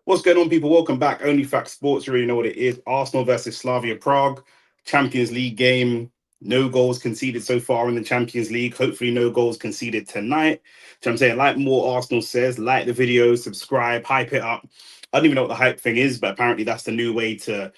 What's going on, people? Welcome back. Only Fact Sports. You already know what it is. Arsenal versus Slavia Prague, Champions League game. No goals conceded so far in the Champions League. Hopefully, no goals conceded tonight. So I'm saying, like more Arsenal says, like the video, subscribe, hype it up. I don't even know what the hype thing is, but apparently that's the new way to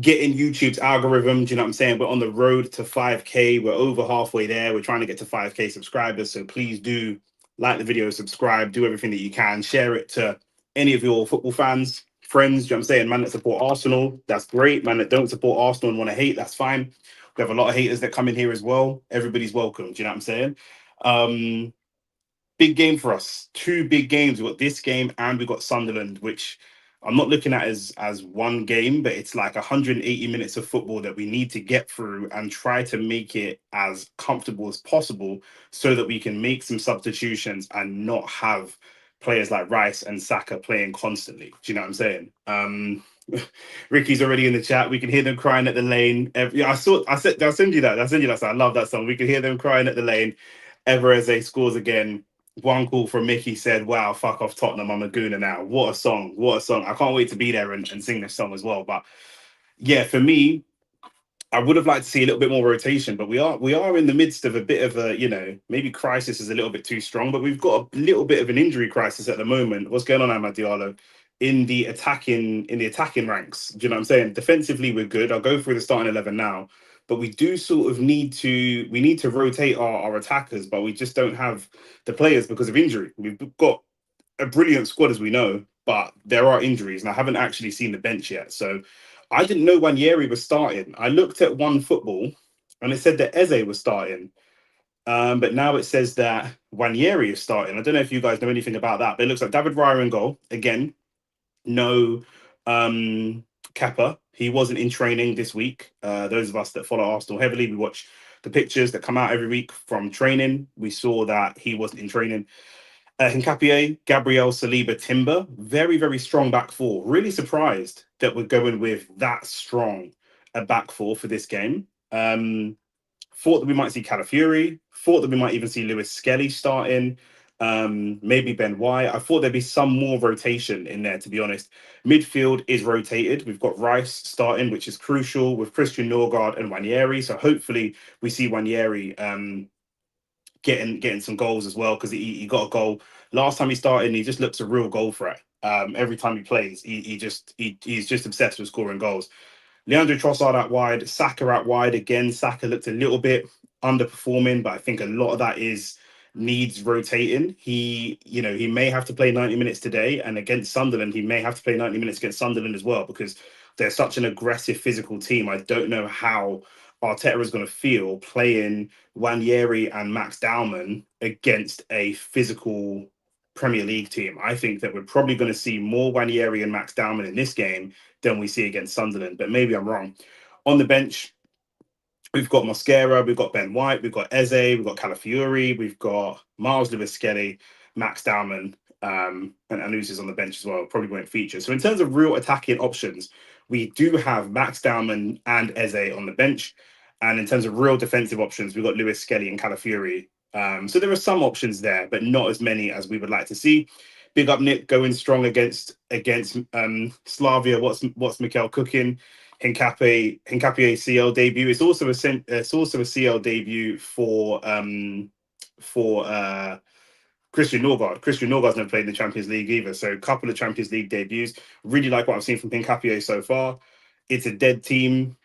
get in YouTube's algorithm. Do you know what I'm saying? We're on the road to 5K. We're over halfway there. We're trying to get to 5K subscribers. So please do like the video, subscribe, do everything that you can, share it to any of your football fans, friends. Do you know what I'm saying? Man that support Arsenal, that's great. Man that don't support Arsenal and want to hate, that's fine. We have a lot of haters that come in here as well. Everybody's welcome. Do you know what I'm saying? Um, Big game for us. Two big games. We've got this game and we've got Sunderland, which I'm not looking at as one game, but it's like 180 minutes of football that we need to get through and try to make it as comfortable as possible so that we can make some substitutions and not have players like Rice and Saka playing constantly. Do you know what I'm saying? Ricky's already in the chat. We can hear them crying at the lane. Yeah, I said, I'll send you that. I'll send you that song. I love that song. We can hear them crying at the lane. Evereze scores again. One call from Mickey said, "Wow, fuck off Tottenham. I'm a gooner now." What a song! What a song! I can't wait to be there and sing this song as well. But yeah, for me, I would have liked to see a little bit more rotation, but we are in the midst of a bit of a, maybe crisis is a little bit too strong, but we've got a little bit of an injury crisis at the moment. What's going on, Amad Diallo? In the attacking ranks. Do you know what I'm saying? Defensively, we're good. I'll go through the starting 11 now, but we do sort of need to rotate our attackers, but we just don't have the players because of injury. We've got a brilliant squad, as we know, but there are injuries, and I haven't actually seen the bench yet. So I didn't know Wanyeri was starting. I looked at One Football, and it said that Eze was starting. But now it says that Wanyeri is starting. I don't know if you guys know anything about that, but it looks like David Raya in goal again. No, Kappa. He wasn't in training this week. Those of us that follow Arsenal heavily, we watch the pictures that come out every week from training. We saw that he wasn't in training. Hincapié, Gabriel, Saliba, Timber, very, very strong back four. Really surprised that we're going with that strong a back four for this game. Thought that we might see Calafiori. Thought that we might even see Lewis Skelly starting. Maybe Ben White. I thought there'd be some more rotation in there, to be honest. Midfield is rotated. We've got Rice starting, which is crucial, with Christian Norgard and Wanyeri. So hopefully we see Wanyeri getting some goals as well, because he got a goal last time he started and he just looks a real goal threat. Every time he plays, he's just obsessed with scoring goals. Leandro Trossard out wide, Saka out wide again. Saka looked a little bit underperforming, but I think a lot of that is needs rotating. He may have to play 90 minutes today, and against Sunderland, he may have to play 90 minutes against Sunderland as well, because they're such an aggressive physical team. I don't know how Arteta is going to feel playing Wanyeri and Max Dowman against a physical Premier League team. I think that we're probably going to see more Wanyeri and Max Dowman in this game than we see against Sunderland, but maybe I'm wrong. On the bench, we've got Mosquera, we've got Ben White, we've got Eze, we've got Calafiori, we've got Miles Lewis Skelly, Max Dowman, and Anus is on the bench as well, probably won't feature. So in terms of real attacking options, we do have Max Dowman and Eze on the bench. And in terms of real defensive options, we've got Lewis Skelly and Calafiori. So there are some options there, but not as many as we would like to see. Big up Nick going strong against Slavia. What's Mikel cooking? Hincapié CL debut. It's also a CL debut for Christian Norgard. Christian Norgard's never played in the Champions League either, so a couple of Champions League debuts. Really like what I've seen from Hincapié so far. It's a dead team.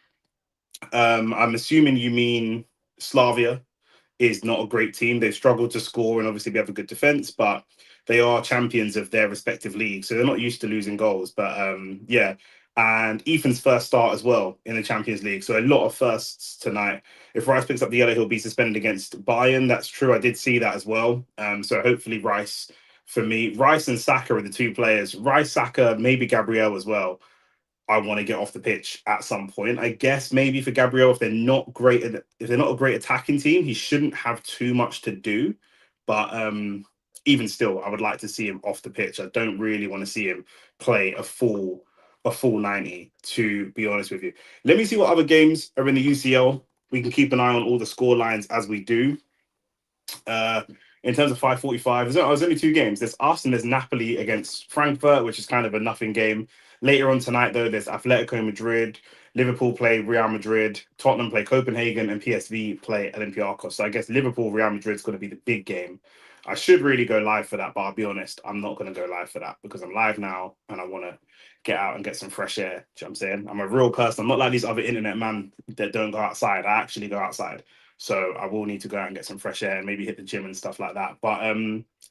I'm assuming you mean Slavia is not a great team. They've struggled to score, and obviously we have a good defense, but they are champions of their respective leagues, so they're not used to losing goals. But yeah, and Ethan's first start as well in the Champions League, so a lot of firsts tonight. If Rice picks up the yellow, he'll be suspended against Bayern. That's true. I did see that as well. So hopefully Rice, for me, Rice and Saka are the two players. Rice, Saka, maybe Gabriel as well. I want to get off the pitch at some point. I guess maybe for Gabriel, if they're not a great attacking team, he shouldn't have too much to do. But even still, I would like to see him off the pitch. I don't really want to see him play a full 90, to be honest with you. Let me see what other games are in the UCL. We can keep an eye on all the score lines as we do. In in terms of 5:45. There's only two games. There's us and there's Napoli against Frankfurt, which is kind of a nothing game. Later on tonight, though, there's Atletico Madrid, Liverpool play Real Madrid, Tottenham play Copenhagen, and PSV play Olympiacos. So I guess Liverpool Real Madrid is going to be the big game. I should really go live for that, but I'll be honest, I'm not going to go live for that because I'm live now and I want to get out and get some fresh air. Do you know what I'm saying? I'm a real person. I'm not like these other internet man that don't go outside. I actually go outside. So I will need to go out and get some fresh air and maybe hit the gym and stuff like that. But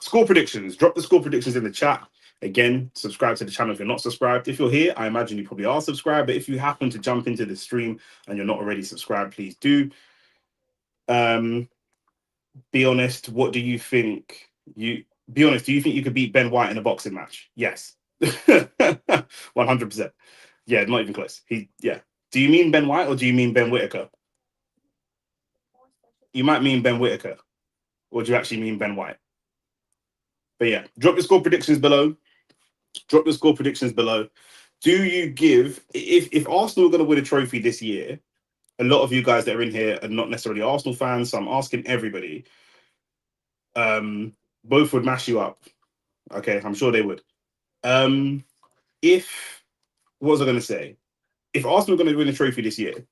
score predictions. Drop the score predictions in the chat. Again, subscribe to the channel if you're not subscribed. If you're here, I imagine you probably are subscribed. But if you happen to jump into the stream and you're not already subscribed, please do. Be honest. What do you think? Be honest. Do you think you could beat Ben White in a boxing match? Yes, 100%. Yeah, not even close. Yeah. Do you mean Ben White or do you mean Ben Whitaker? You might mean Ben Whitaker, or do you actually mean Ben White? But yeah, drop your score predictions below. Drop the score predictions below. Do you give if Arsenal are going to win a trophy this year? A lot of you guys that are in here are not necessarily Arsenal fans, so I'm asking everybody. Both would mash you up. Okay, I'm sure they would. If what was I going to say? If Arsenal are going to win a trophy this year,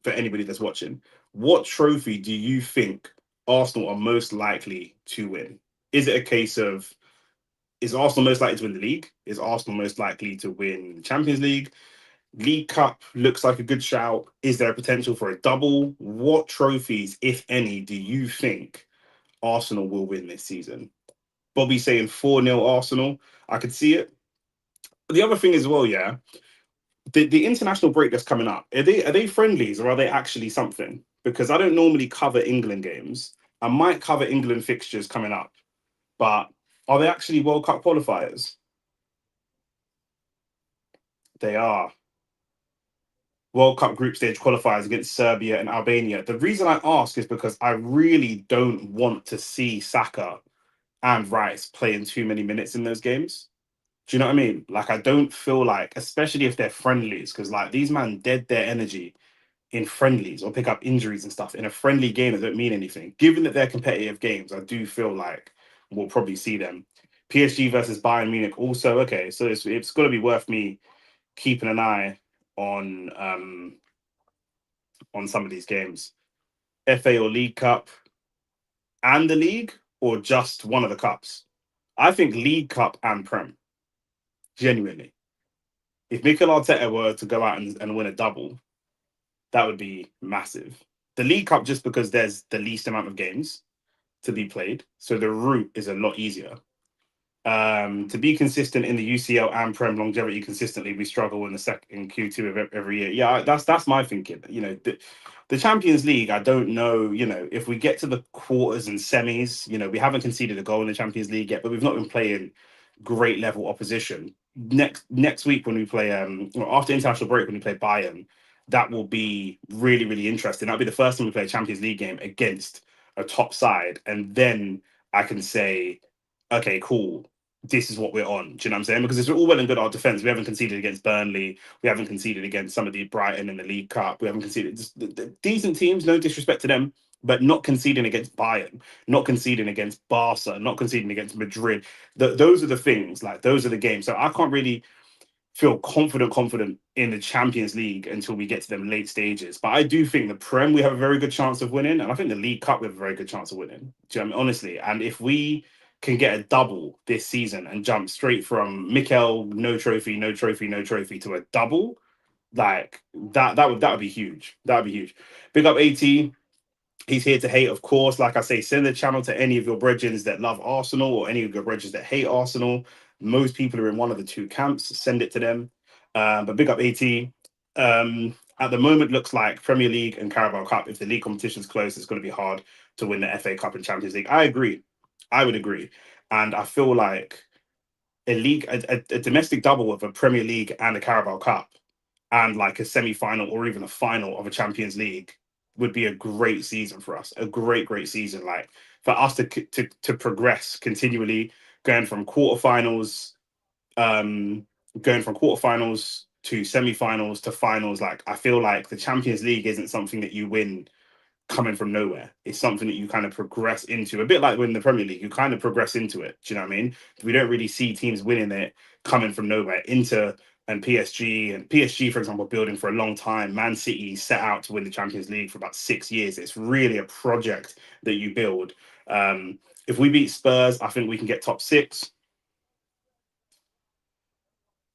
for anybody that's watching, what trophy do you think Arsenal are most likely to win? Is it a case of is Arsenal most likely to win the league? Is Arsenal most likely to win the Champions League? League Cup looks like a good shout. Is there a potential for a double? What trophies, if any, do you think Arsenal will win this season? Bobby saying 4-0 Arsenal. I could see it. But the other thing as well, yeah, the international break that's coming up, are they friendlies or are they actually something? Because I don't normally cover England games. I might cover England fixtures coming up, but are they actually World Cup qualifiers? They are. World Cup group stage qualifiers against Serbia and Albania. The reason I ask is because I really don't want to see Saka and Rice playing too many minutes in those games. Do you know what I mean? Like, I don't feel like, especially if they're friendlies, because like these men dead their energy in friendlies or pick up injuries and stuff in a friendly game that don't mean anything. Given that they're competitive games, I do feel like we'll probably see them. PSG versus Bayern Munich also okay, so it's got to be worth me keeping an eye on some of these games. FA or League Cup and the league, or just one of the cups? I think League Cup and Prem. Genuinely, if Mikel Arteta were to go out and win a double, that would be massive. The League Cup, just because there's the least amount of games to be played, so the route is a lot easier. To be consistent in the UCL and Prem longevity consistently, we struggle in the second Q2 of every year. Yeah, that's my thinking. You know, the Champions League, I don't know. You know, if we get to the quarters and semis, you know, we haven't conceded a goal in the Champions League yet, but we've not been playing great level opposition. Next week when we play, after international break when we play Bayern, that will be really interesting. That'll be the first time we play a Champions League game against a top side, and then I can say, okay, cool, this is what we're on. Do you know what I'm saying? Because it's all well and good our defense. We haven't conceded against Burnley. We haven't conceded against some of the Brighton in the League Cup. We haven't conceded just the decent teams. No disrespect to them, but not conceding against Bayern, not conceding against Barca, not conceding against Madrid. Those are the things. Like those are the games. So I can't really feel confident in the Champions League until we get to them late stages. But I do think the Prem we have a very good chance of winning, and I think the League Cup we have a very good chance of winning. Do you know what I mean? Honestly, and if we can get a double this season and jump straight from Mikel no trophy, no trophy, no trophy to a double, like that would be huge. That would be huge. Big up AT. He's here to hate, of course. Like I say, send the channel to any of your brethren that love Arsenal or any of your brethren that hate Arsenal. Most people are in one of the two camps. Send it to them. But big up AT. At the moment, looks like Premier League and Carabao Cup. If the league competition's close, it's going to be hard to win the FA Cup and Champions League. I agree. I would agree. And I feel like a domestic double of a Premier League and a Carabao Cup and like a semi-final or even a final of a Champions League would be a great season for us. A great season. Like for us to progress continually, going from quarterfinals, going from quarterfinals to semi-finals to finals. Like I feel like the Champions League isn't something that you win coming from nowhere. It's something that you kind of progress into, a bit like when the Premier League, you kind of progress into it. Do you know what I mean? We don't really see teams winning it coming from nowhere. Inter and PSG, for example, building for a long time. Man City set out to win the Champions League for about 6 years. It's really a project that you build. If we beat Spurs, I think we can get top six.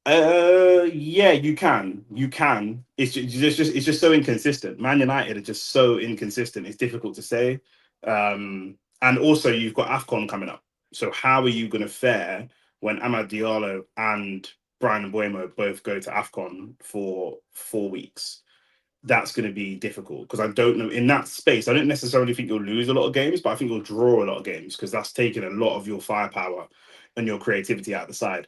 Yeah, you can. You can. It's just so inconsistent. Man United are just so inconsistent. It's difficult to say. And also you've got AFCON coming up. So how are you going to fare when Amad Diallo and Brian Mbuemo both go to AFCON for 4 weeks? That's going to be difficult because I don't know in that space. I don't necessarily think you'll lose a lot of games, but I think you'll draw a lot of games because that's taking a lot of your firepower and your creativity out the side.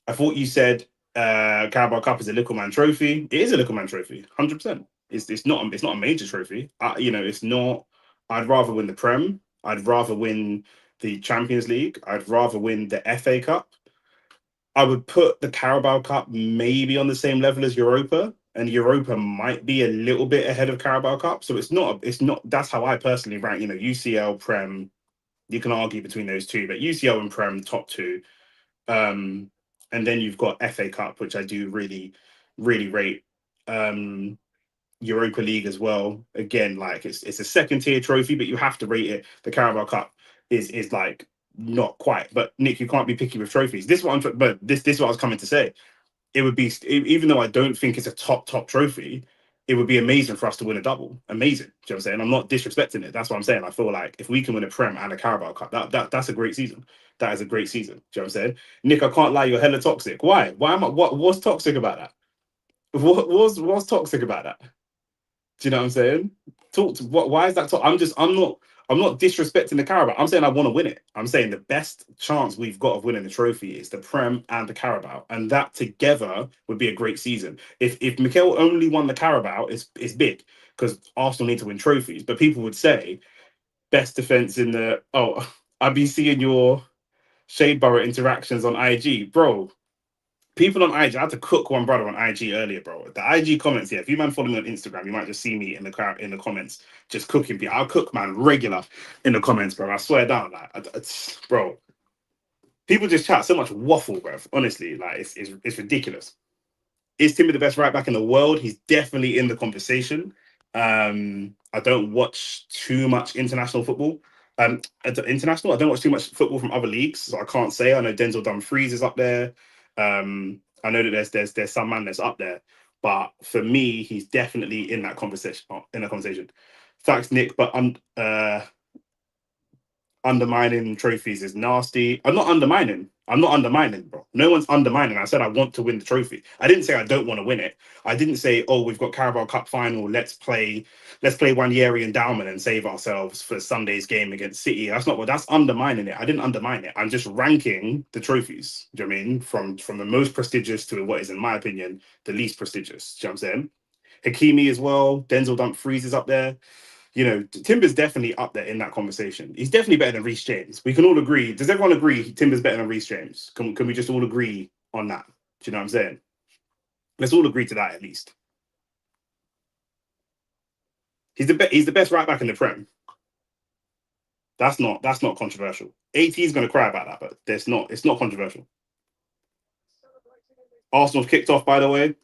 I thought you said Carabao Cup is a little man trophy. It is a little man trophy, 100%. It's not a major trophy. It's not. I'd rather win the Prem. I'd rather win the Champions League. I'd rather win the FA Cup. I would put the Carabao Cup maybe on the same level as Europa, and Europa might be a little bit ahead of Carabao Cup. So it's not. It's not. That's how I personally rank. UCL, Prem. You can argue between those two, but UCL and Prem top two. Um, and then you've got FA Cup, which I do really, really rate. Europa League as well. Again, like it's a second tier trophy, but you have to rate it. The Carabao Cup is like not quite. But Nick, you can't be picky with trophies. This is what I was coming to say. It would be, even though I don't think it's a top trophy, it would be amazing for us to win a double. Amazing. Do you know what I'm saying? I'm not disrespecting it. That's what I'm saying. I feel like if we can win a Prem and a Carabao Cup, that's a great season. That is a great season. Do you know what I'm saying? Nick, I can't lie, you're hella toxic. Why? Why am I what's toxic about that? What's toxic about that? Do you know what I'm saying? Talk to what why is that I'm not disrespecting the Carabao. I'm saying I want to win it. I'm saying the best chance we've got of winning the trophy is the Prem and the Carabao, and that together would be a great season. If Mikel only won the Carabao, it's big because Arsenal need to win trophies. But people would say best defense in the I'd be seeing your Shade Borough interactions on IG, bro. People on IG, I had to cook one brother on IG earlier, bro. The IG comments here. If you man follow me on Instagram, you might just see me in the comments just cooking. I'll cook man regular in the comments, bro. I swear down, like, bro. People just chat so much waffle, bro. Honestly, like it's ridiculous. Is Timber the best right back in the world? He's definitely in the conversation. I don't watch too much international football. International, I don't watch too much football from other leagues, so I can't say. I know Denzel Dumfries is up there. I know that there's some man that's up there, but for me, he's definitely in that conversation. In a conversation. Thanks, Nick, but undermining trophies is nasty. I'm not undermining, bro. No one's undermining. I said I want to win the trophy. I didn't say I don't want to win it. I didn't say, oh, we've got Carabao Cup final. Let's play Wanyeri Endowment and save ourselves for Sunday's game against City. That's undermining it. I didn't undermine it. I'm just ranking the trophies. Do you know what I mean? From the most prestigious to what is, in my opinion, the least prestigious. Do you know what I'm saying? Hakimi as well. Denzel Dumfries is up there. Timber's definitely up there in that conversation. He's definitely better than Reece James. We can all agree. Does everyone agree Timber's better than Reece James? Can we just all agree on that? Do you know what I'm saying? Let's all agree to that at least. He's the best right back in the Prem. That's not controversial. AT is going to cry about that, but it's not controversial. Arsenal's kicked off, by the way.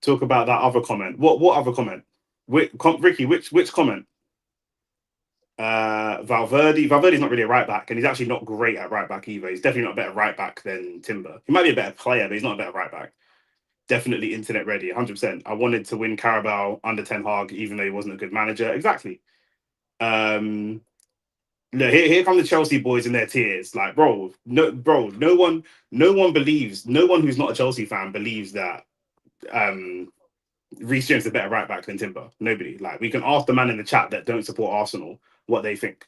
Talk about that other comment. What other comment? Ricky, which comment? Valverde's not really a right back, and he's actually not great at right back either. He's definitely not a better right back than Timber. He might be a better player, but he's not a better right back. Definitely internet ready, 100%. I wanted to win Carabao under Ten Hag, even though he wasn't a good manager. Exactly. Look, here come the Chelsea boys in their tears. Like, no one who's not a Chelsea fan believes that Reece James is a better right back than Timber. Nobody. Like, we can ask the man in the chat that don't support Arsenal what they think.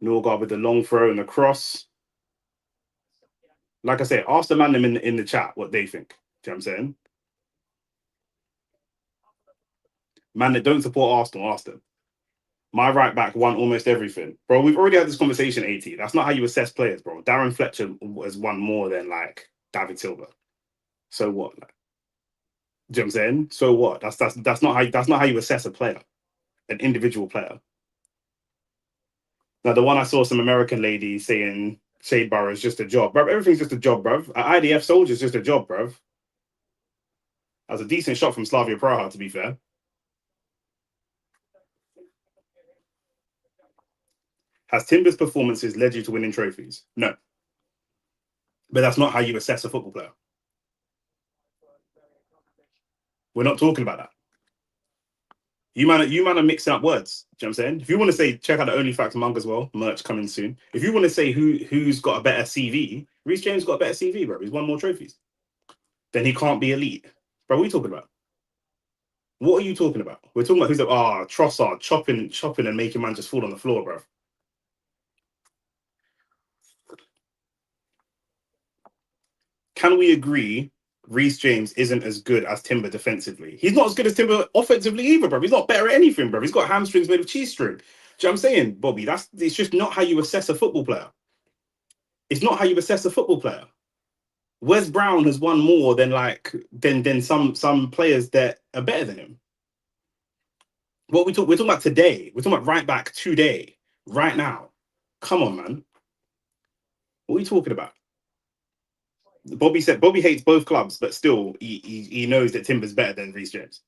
Norgard with the long throw and the cross. Like I say, ask the man in the chat what they think. Do you know what I'm saying? Man that don't support Arsenal, ask them. My right back won almost everything, bro. We've already had this conversation. 80. That's not how you assess players, bro. Darren Fletcher has won more than like David Silva. So what? Like, do you know what I'm saying? So what? That's not how you assess a player, an individual player. Now the one I saw some American lady saying Shade Barrow is just a job, bro. Everything's just a job, bro. IDF soldier's just a job, bro. That was a decent shot from Slavia Praha, to be fair. Has Timber's performances led you to winning trophies? No, but that's not how you assess a football player. We're not talking about that. You man are mixing up words. Do you know what I'm saying? If you want to say check out the Only Facts mug as well, merch coming soon. If you want to say who's got a better CV, Reece James got a better CV, bro. He's won more trophies. Then he can't be elite, bro. What are you talking about? What are you talking about? We're talking about who's the Trossard chopping and making man just fall on the floor, bro. Can we agree Reece James isn't as good as Timber defensively? He's not as good as Timber offensively either, bro. He's not better at anything, bro. He's got hamstrings made of cheese string. Do you know what I'm saying, Bobby? It's just not how you assess a football player. It's not how you assess a football player. Wes Brown has won more than some players that are better than him. We're talking about today. We're talking about right back today, right now. Come on, man. What are you talking about? Bobby said Bobby hates both clubs, but still he knows that Timber's better than Reece James.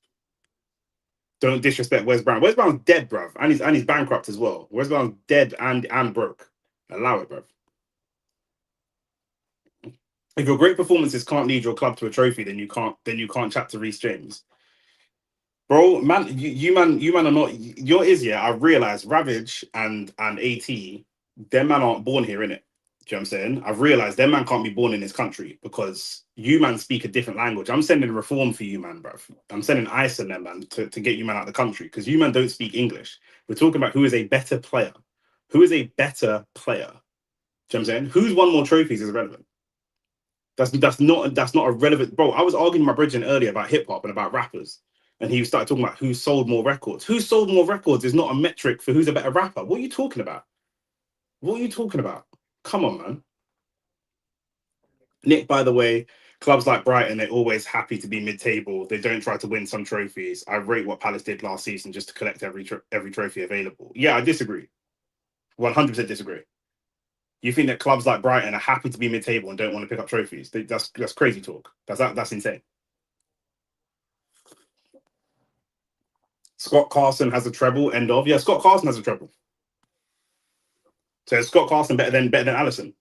Don't disrespect Wes Brown. Wes Brown's dead, bruv. And he's bankrupt as well. Wes Brown's dead and broke. Allow it, bruv. If your great performances can't lead your club to a trophy, then you can't chat to Reece James. Bro, man, you man are not your is, yeah. I realized Ravage and AT, them man aren't born here, innit? Do you know what I'm saying? I've realized them man can't be born in this country because you man speak a different language. I'm sending reform for you, man, bro. I'm sending ICE and them, man, to get you man out of the country because you man don't speak English. We're talking about who is a better player. Who is a better player? Do you know what I'm saying? Who's won more trophies is irrelevant. That's not a relevant, bro. I was arguing with my brethren earlier about hip hop and about rappers, and he started talking about who sold more records. Who sold more records is not a metric for who's a better rapper. What are you talking about? What are you talking about? Come on, man. Nick, by the way, clubs like Brighton, they're always happy to be mid-table. They don't try to win some trophies. I rate what Palace did last season just to collect every trophy available. Yeah, I disagree. 100% disagree. You think that clubs like Brighton are happy to be mid-table and don't want to pick up trophies? That's crazy talk. That's insane. Scott Carson has a treble. End of. Yeah, Scott Carson has a treble. So is Scott Carson better than Allison?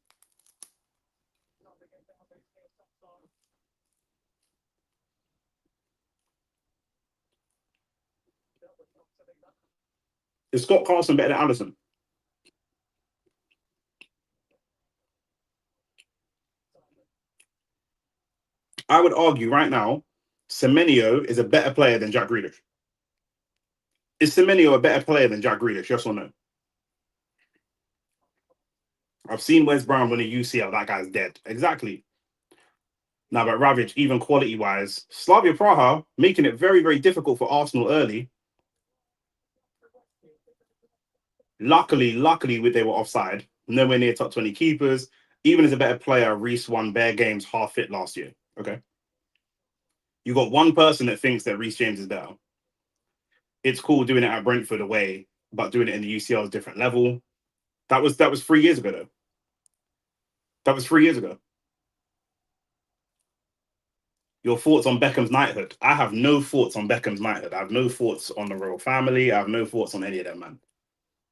Is Scott Carson better than Allison? I would argue right now, Semenyo is a better player than Jack Grealish. Is Semenyo a better player than Jack Grealish? Yes or no? I've seen Wes Brown win a UCL. That guy's dead. Exactly. Now, but Ravage, even quality wise, Slavia Praha making it very, very difficult for Arsenal early. Luckily, they were offside. Nowhere near top 20 keepers. Even as a better player, Reece won bare games half fit last year. Okay. You got one person that thinks that Reece James is better. It's cool doing it at Brentford away, but doing it in the UCL is a different level. That was 3 years ago though. That was 3 years ago. Your thoughts on Beckham's knighthood? I have no thoughts on Beckham's knighthood. I have no thoughts on the royal family. I have no thoughts on any of them, man.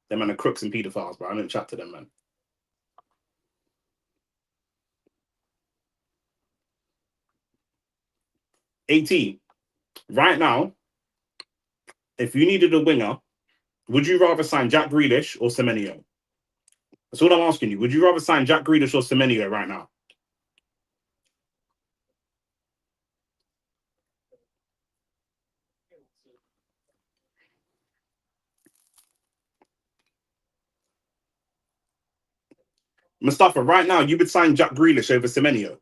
Them man are crooks and paedophiles, bro. I don't chat to them, man. 18. Right now, if you needed a winger, would you rather sign Jack Grealish or Semenyo? That's all I'm asking you. Would you rather sign Jack Grealish or Semenyo right now? Mustafa, right now, you would sign Jack Grealish over Semenyo.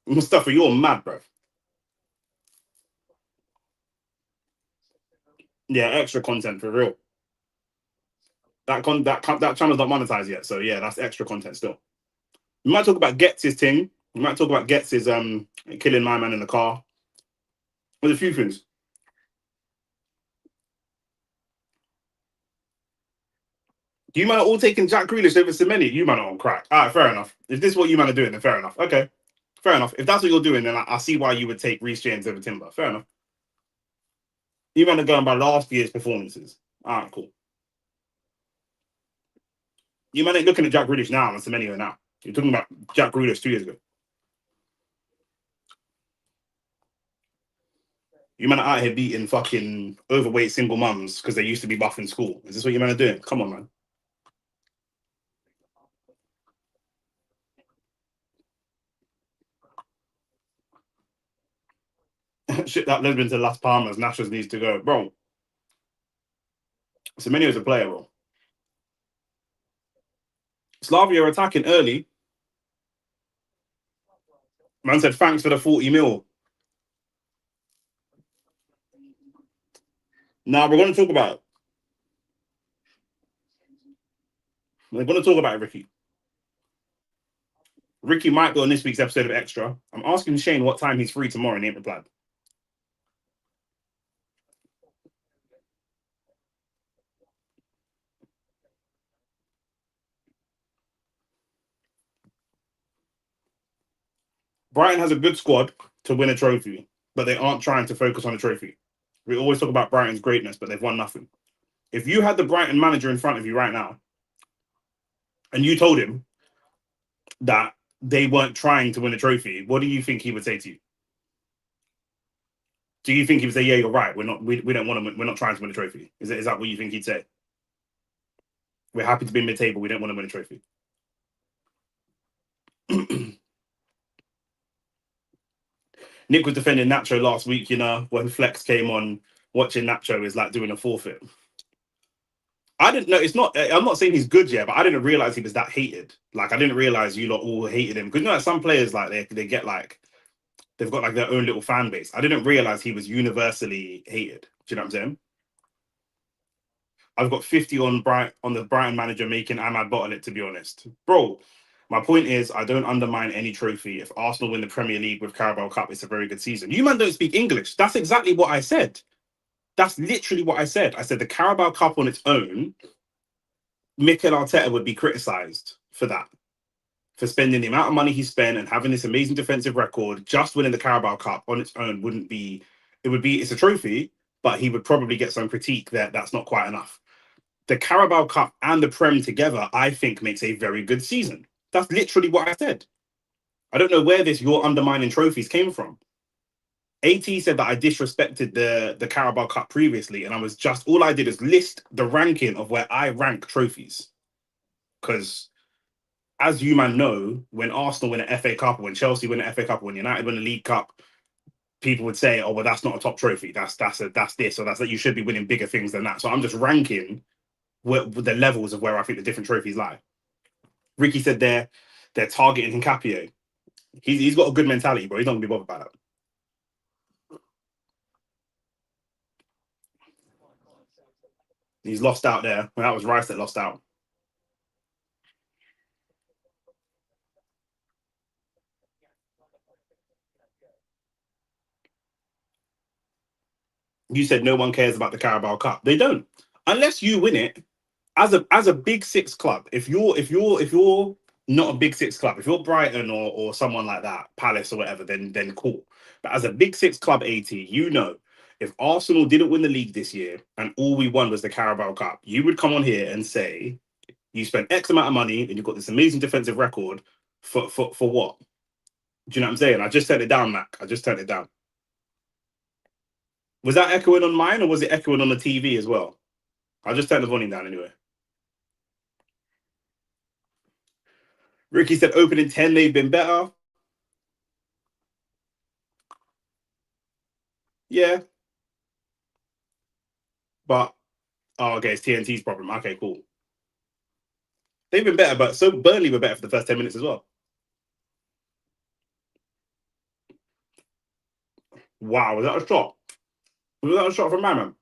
Mustafa, you're mad, bro. Yeah, extra content for real. That channel's not monetized yet, so yeah, that's extra content still. We might talk about Getz's thing. We might talk about Getz's killing my man in the car. There's a few things. You man are all taking Jack Grealish over Semenyo. You man are on crack. All right, fair enough. If this is what you man are doing, then fair enough. Okay, fair enough. If that's what you're doing, then I see why you would take Reece James over Timber. Fair enough. You man are going by last year's performances. All right, cool. You man ain't looking at Jack Grealish now and Semenyo now. You're talking about Jack Grealish 2 years ago. You man are out here beating fucking overweight single mums because they used to be buff in school. Is this what you man are doing? Come on, man. Shit that lesbian to Las Palmas. Nashers needs to go. Bro, Semenyo's a player, bro. Slavia are attacking early. Man said thanks for the 40 mil. Now we're going to talk about it. We're going to talk about it, Ricky. Ricky might be on this week's episode of Extra. I'm asking Shane what time he's free tomorrow and he ain't replied. Brighton has a good squad to win a trophy, but they aren't trying to focus on a trophy. We always talk about Brighton's greatness, but they've won nothing. If you had the Brighton manager in front of you right now and you told him that they weren't trying to win a trophy, what do you think he would say to you? Do you think he would say, "Yeah, you're right. We don't want to. We're not trying to win a trophy"? Is that what you think he'd say? We're happy to be mid-table. We don't want to win a trophy. Nick was defending Nacho last week. You know, when Flex came on, watching Nacho is like doing a forfeit. I didn't know. It's not. I'm not saying he's good yet, but I didn't realize he was that hated. Like I didn't realize you lot all hated him because you know some players like they get like they've got like their own little fan base. I didn't realize he was universally hated. Do you know what I'm saying? I've got 50 on the Brighton manager making Ahmad bottle it, to be honest. Bro, my point is I don't undermine any trophy. If Arsenal win the Premier League with Carabao Cup, it's a very good season. You man don't speak English. That's exactly what I said. That's literally what I said. I said the Carabao Cup on its own, Mikel Arteta would be criticised for that. For spending the amount of money he spent and having this amazing defensive record, just winning the Carabao Cup on its own wouldn't be, it's a trophy, but he would probably get some critique that that's not quite enough. The Carabao Cup and the Prem together, I think, makes a very good season. That's literally what I said. I don't know where this "you're undermining trophies" came from. AT said that I disrespected the Carabao Cup previously, and all I did is list the ranking of where I rank trophies. Because as you man know, when Arsenal win an FA Cup, or when Chelsea win an FA Cup, or when United win a League Cup, people would say, "Oh, well, that's not a top trophy. That's this, or that's that. You should be winning bigger things than that." So I'm just ranking the levels of where I think the different trophies lie. Ricky said they're targeting Hincapie. He's got a good mentality, bro. He's not gonna be bothered by that. He's lost out there. Well, that was Rice that lost out. You said no one cares about the Carabao Cup. They don't, unless you win it as a Big Six club. If you're not a Big Six club, if you're Brighton or someone like that, Palace or whatever, then cool. But as a Big Six club, you know, if Arsenal didn't win the league this year and all we won was the Carabao Cup, you would come on here and say you spent X amount of money and you've got this amazing defensive record for what? Do you know what I'm saying? I just turned it down, Mac. I just turned it down. Was that echoing on mine or was it echoing on the TV as well? I just turned the volume down anyway. Ricky said opening 10, they've been better. Yeah. But, okay, it's TNT's problem. Okay, cool. They've been better, but so Burnley were better for the first 10 minutes as well. Wow, was that a shot? Was that a shot from my man?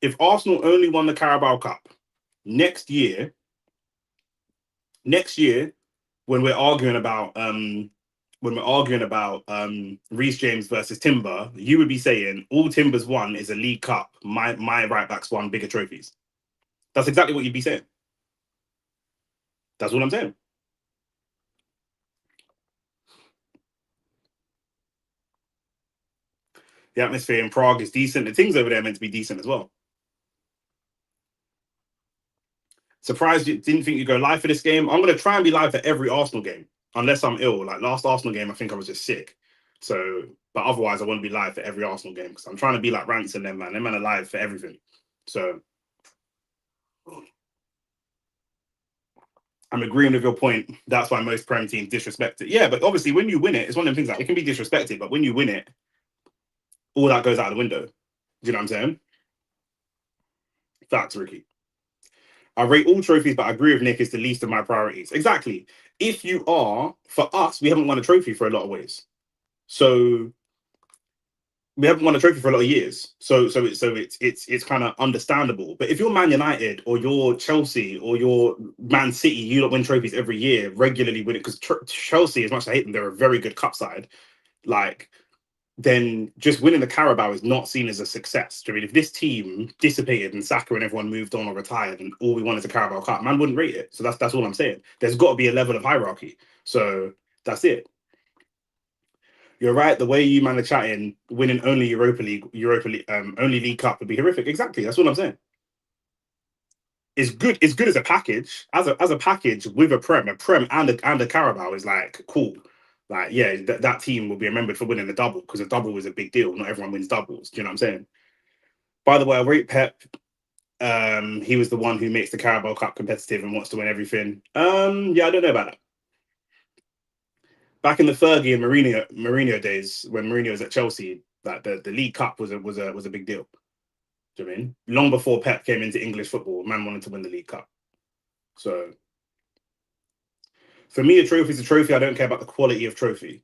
if Arsenal only won the Carabao Cup next year, when we're arguing about Reece James versus Timber, you would be saying all Timber's won is a League Cup. My right backs won bigger trophies. That's exactly what you'd be saying. That's what I'm saying. The atmosphere in Prague is decent. The things over there are meant to be decent as well. Surprised you didn't think you'd go live for this game. I'm going to try and be live for every Arsenal game, unless I'm ill. Like last Arsenal game, I think I was just sick. So, but otherwise, I want to be live for every Arsenal game because I'm trying to be like Rants and them, man. Them man are live for everything. So, I'm agreeing with your point. That's why most Prem teams disrespect it. Yeah, but obviously, when you win it, it's one of them things that it can be disrespected, but when you win it, all that goes out the window. Do you know what I'm saying? Facts, Ricky. I rate all trophies, but I agree with Nick, it's the least of my priorities. Exactly. If you are, for us, we haven't won a trophy for a lot of ways. So we haven't won a trophy for a lot of years. So it's kind of understandable. But if you're Man United or you're Chelsea or you're Man City, you don't win trophies every year, regularly win it because Chelsea, as much as I hate them, they're a very good cup side. Like, then just winning the Carabao is not seen as a success. I mean, if this team dissipated and Saka and everyone moved on or retired and all we wanted is a Carabao Cup, man wouldn't rate it. So that's all I'm saying. There's got to be a level of hierarchy. So that's it. You're right. The way you man are chatting, winning only Europa League, only League Cup would be horrific. Exactly. That's what I'm saying. It's good. It's good as a package. As a package with a Prem and a Carabao is like cool. Like yeah, that team will be remembered for winning the double because a double is a big deal. Not everyone wins doubles. Do you know what I'm saying? By the way, I rate Pep. He was the one who makes the Carabao Cup competitive and wants to win everything. Yeah, I don't know about that. Back in the Fergie and Mourinho days, when Mourinho was at Chelsea, that the League Cup was a big deal. Do you know what I mean? Long before Pep came into English football, man wanted to win the League Cup. So for me, a trophy is a trophy. I don't care about the quality of trophy.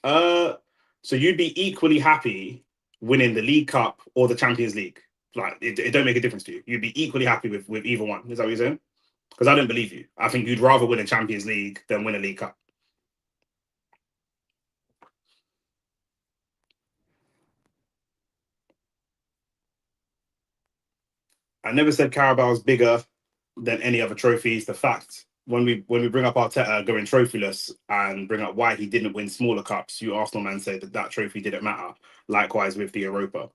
Uh, so you'd be equally happy winning the League Cup or the Champions League. Like it don't make a difference to you. You'd be equally happy with either one. Is that what you're saying? Because I don't believe you. I think you'd rather win a Champions League than win a League Cup. I never said Carabao's bigger than any other trophies. The fact when we bring up Arteta going trophyless and bring up why he didn't win smaller cups, you Arsenal man said that trophy didn't matter. Likewise with the Europa.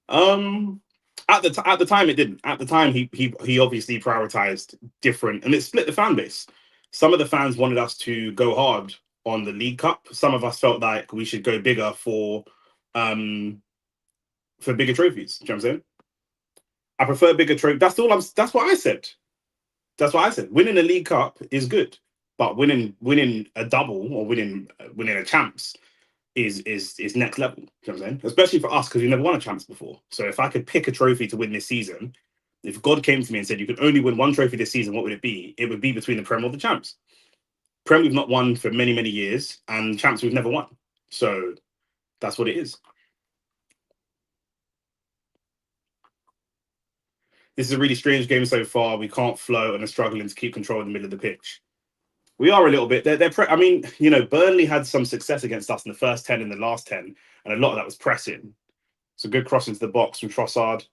Um, at the time it didn't. At the time he obviously prioritized different, and it split the fan base. Some of the fans wanted us to go hard on the League Cup. Some of us felt like we should go bigger um for bigger trophies. Do you know what I'm saying? I prefer bigger trophy. That's what I said. That's what I said. Winning a League Cup is good, but winning a double or winning a champs is next level. You know what I'm saying? Especially for us because we never won a champs before. So if I could pick a trophy to win this season, if God came to me and said you could only win one trophy this season, what would it be? It would be between the Prem or the champs. Prem we've not won for many years, and champs we've never won. So that's what it is. This is a really strange game so far. We can't flow and are struggling to keep control in the middle of the pitch. We are a little bit. I mean, Burnley had some success against us in the first 10 and the last 10, and a lot of that was pressing. It's a good cross into the box from Trossard.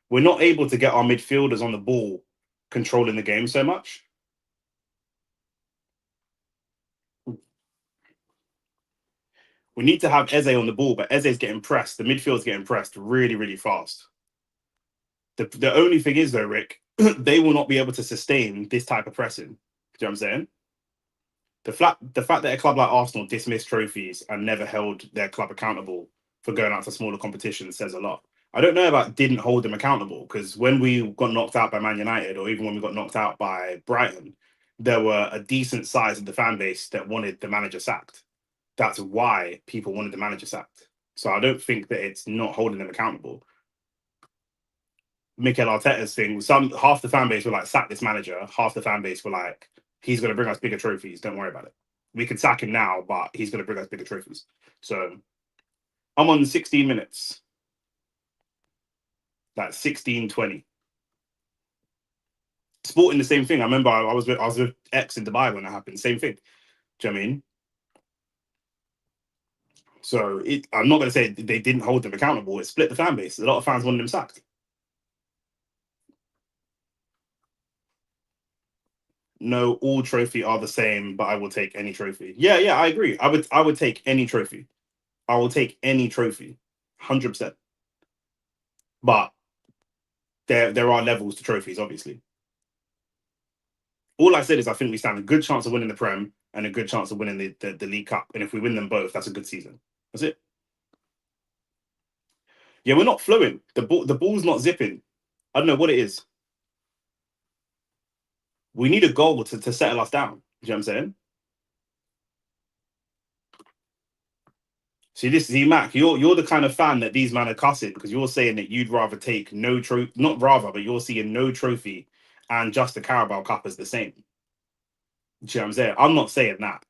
We're not able to get our midfielders on the ball controlling the game so much. We need to have Eze on the ball, but Eze's getting pressed. The midfield's getting pressed really fast. The only thing is, though, Rick, they will not be able to sustain this type of pressing. Do you know what I'm saying? The fact that a club like Arsenal dismissed trophies and never held their club accountable for going out to smaller competitions says a lot. I don't know about didn't hold them accountable because when we got knocked out by Man United or even when we got knocked out by Brighton, there were a decent size of the fan base that wanted the manager sacked. That's why people wanted the manager sacked. So I don't think that it's not holding them accountable. Mikel Arteta's thing, half the fan base were like, sack this manager. Half the fan base were like, he's going to bring us bigger trophies. Don't worry about it. We can sack him now, but he's going to bring us bigger trophies. So I'm on 16 minutes. like 16, 20. Sporting the same thing. I remember I was with X in Dubai when that happened. Same thing. Do you know what I mean? So I'm not going to say they didn't hold them accountable. It split the fan base. A lot of fans wanted them sacked. No, all trophy are the same, but I will take any trophy. Yeah, yeah, I agree. I would take any trophy. I will take any trophy, 100%. But there are levels to trophies, obviously. All I said is I think we stand a good chance of winning the Prem and a good chance of winning the League Cup. And if we win them both, that's a good season. That's it. Yeah, we're not flowing. The ball's not zipping. I don't know what it is. We need a goal to settle us down. You know what I'm saying? See, Mac, you're the kind of fan that these men are cussing because you're saying that you'd rather take no trophy, not rather, but you're seeing no trophy and just the Carabao Cup as the same. Do you know what I'm saying? I'm not saying that.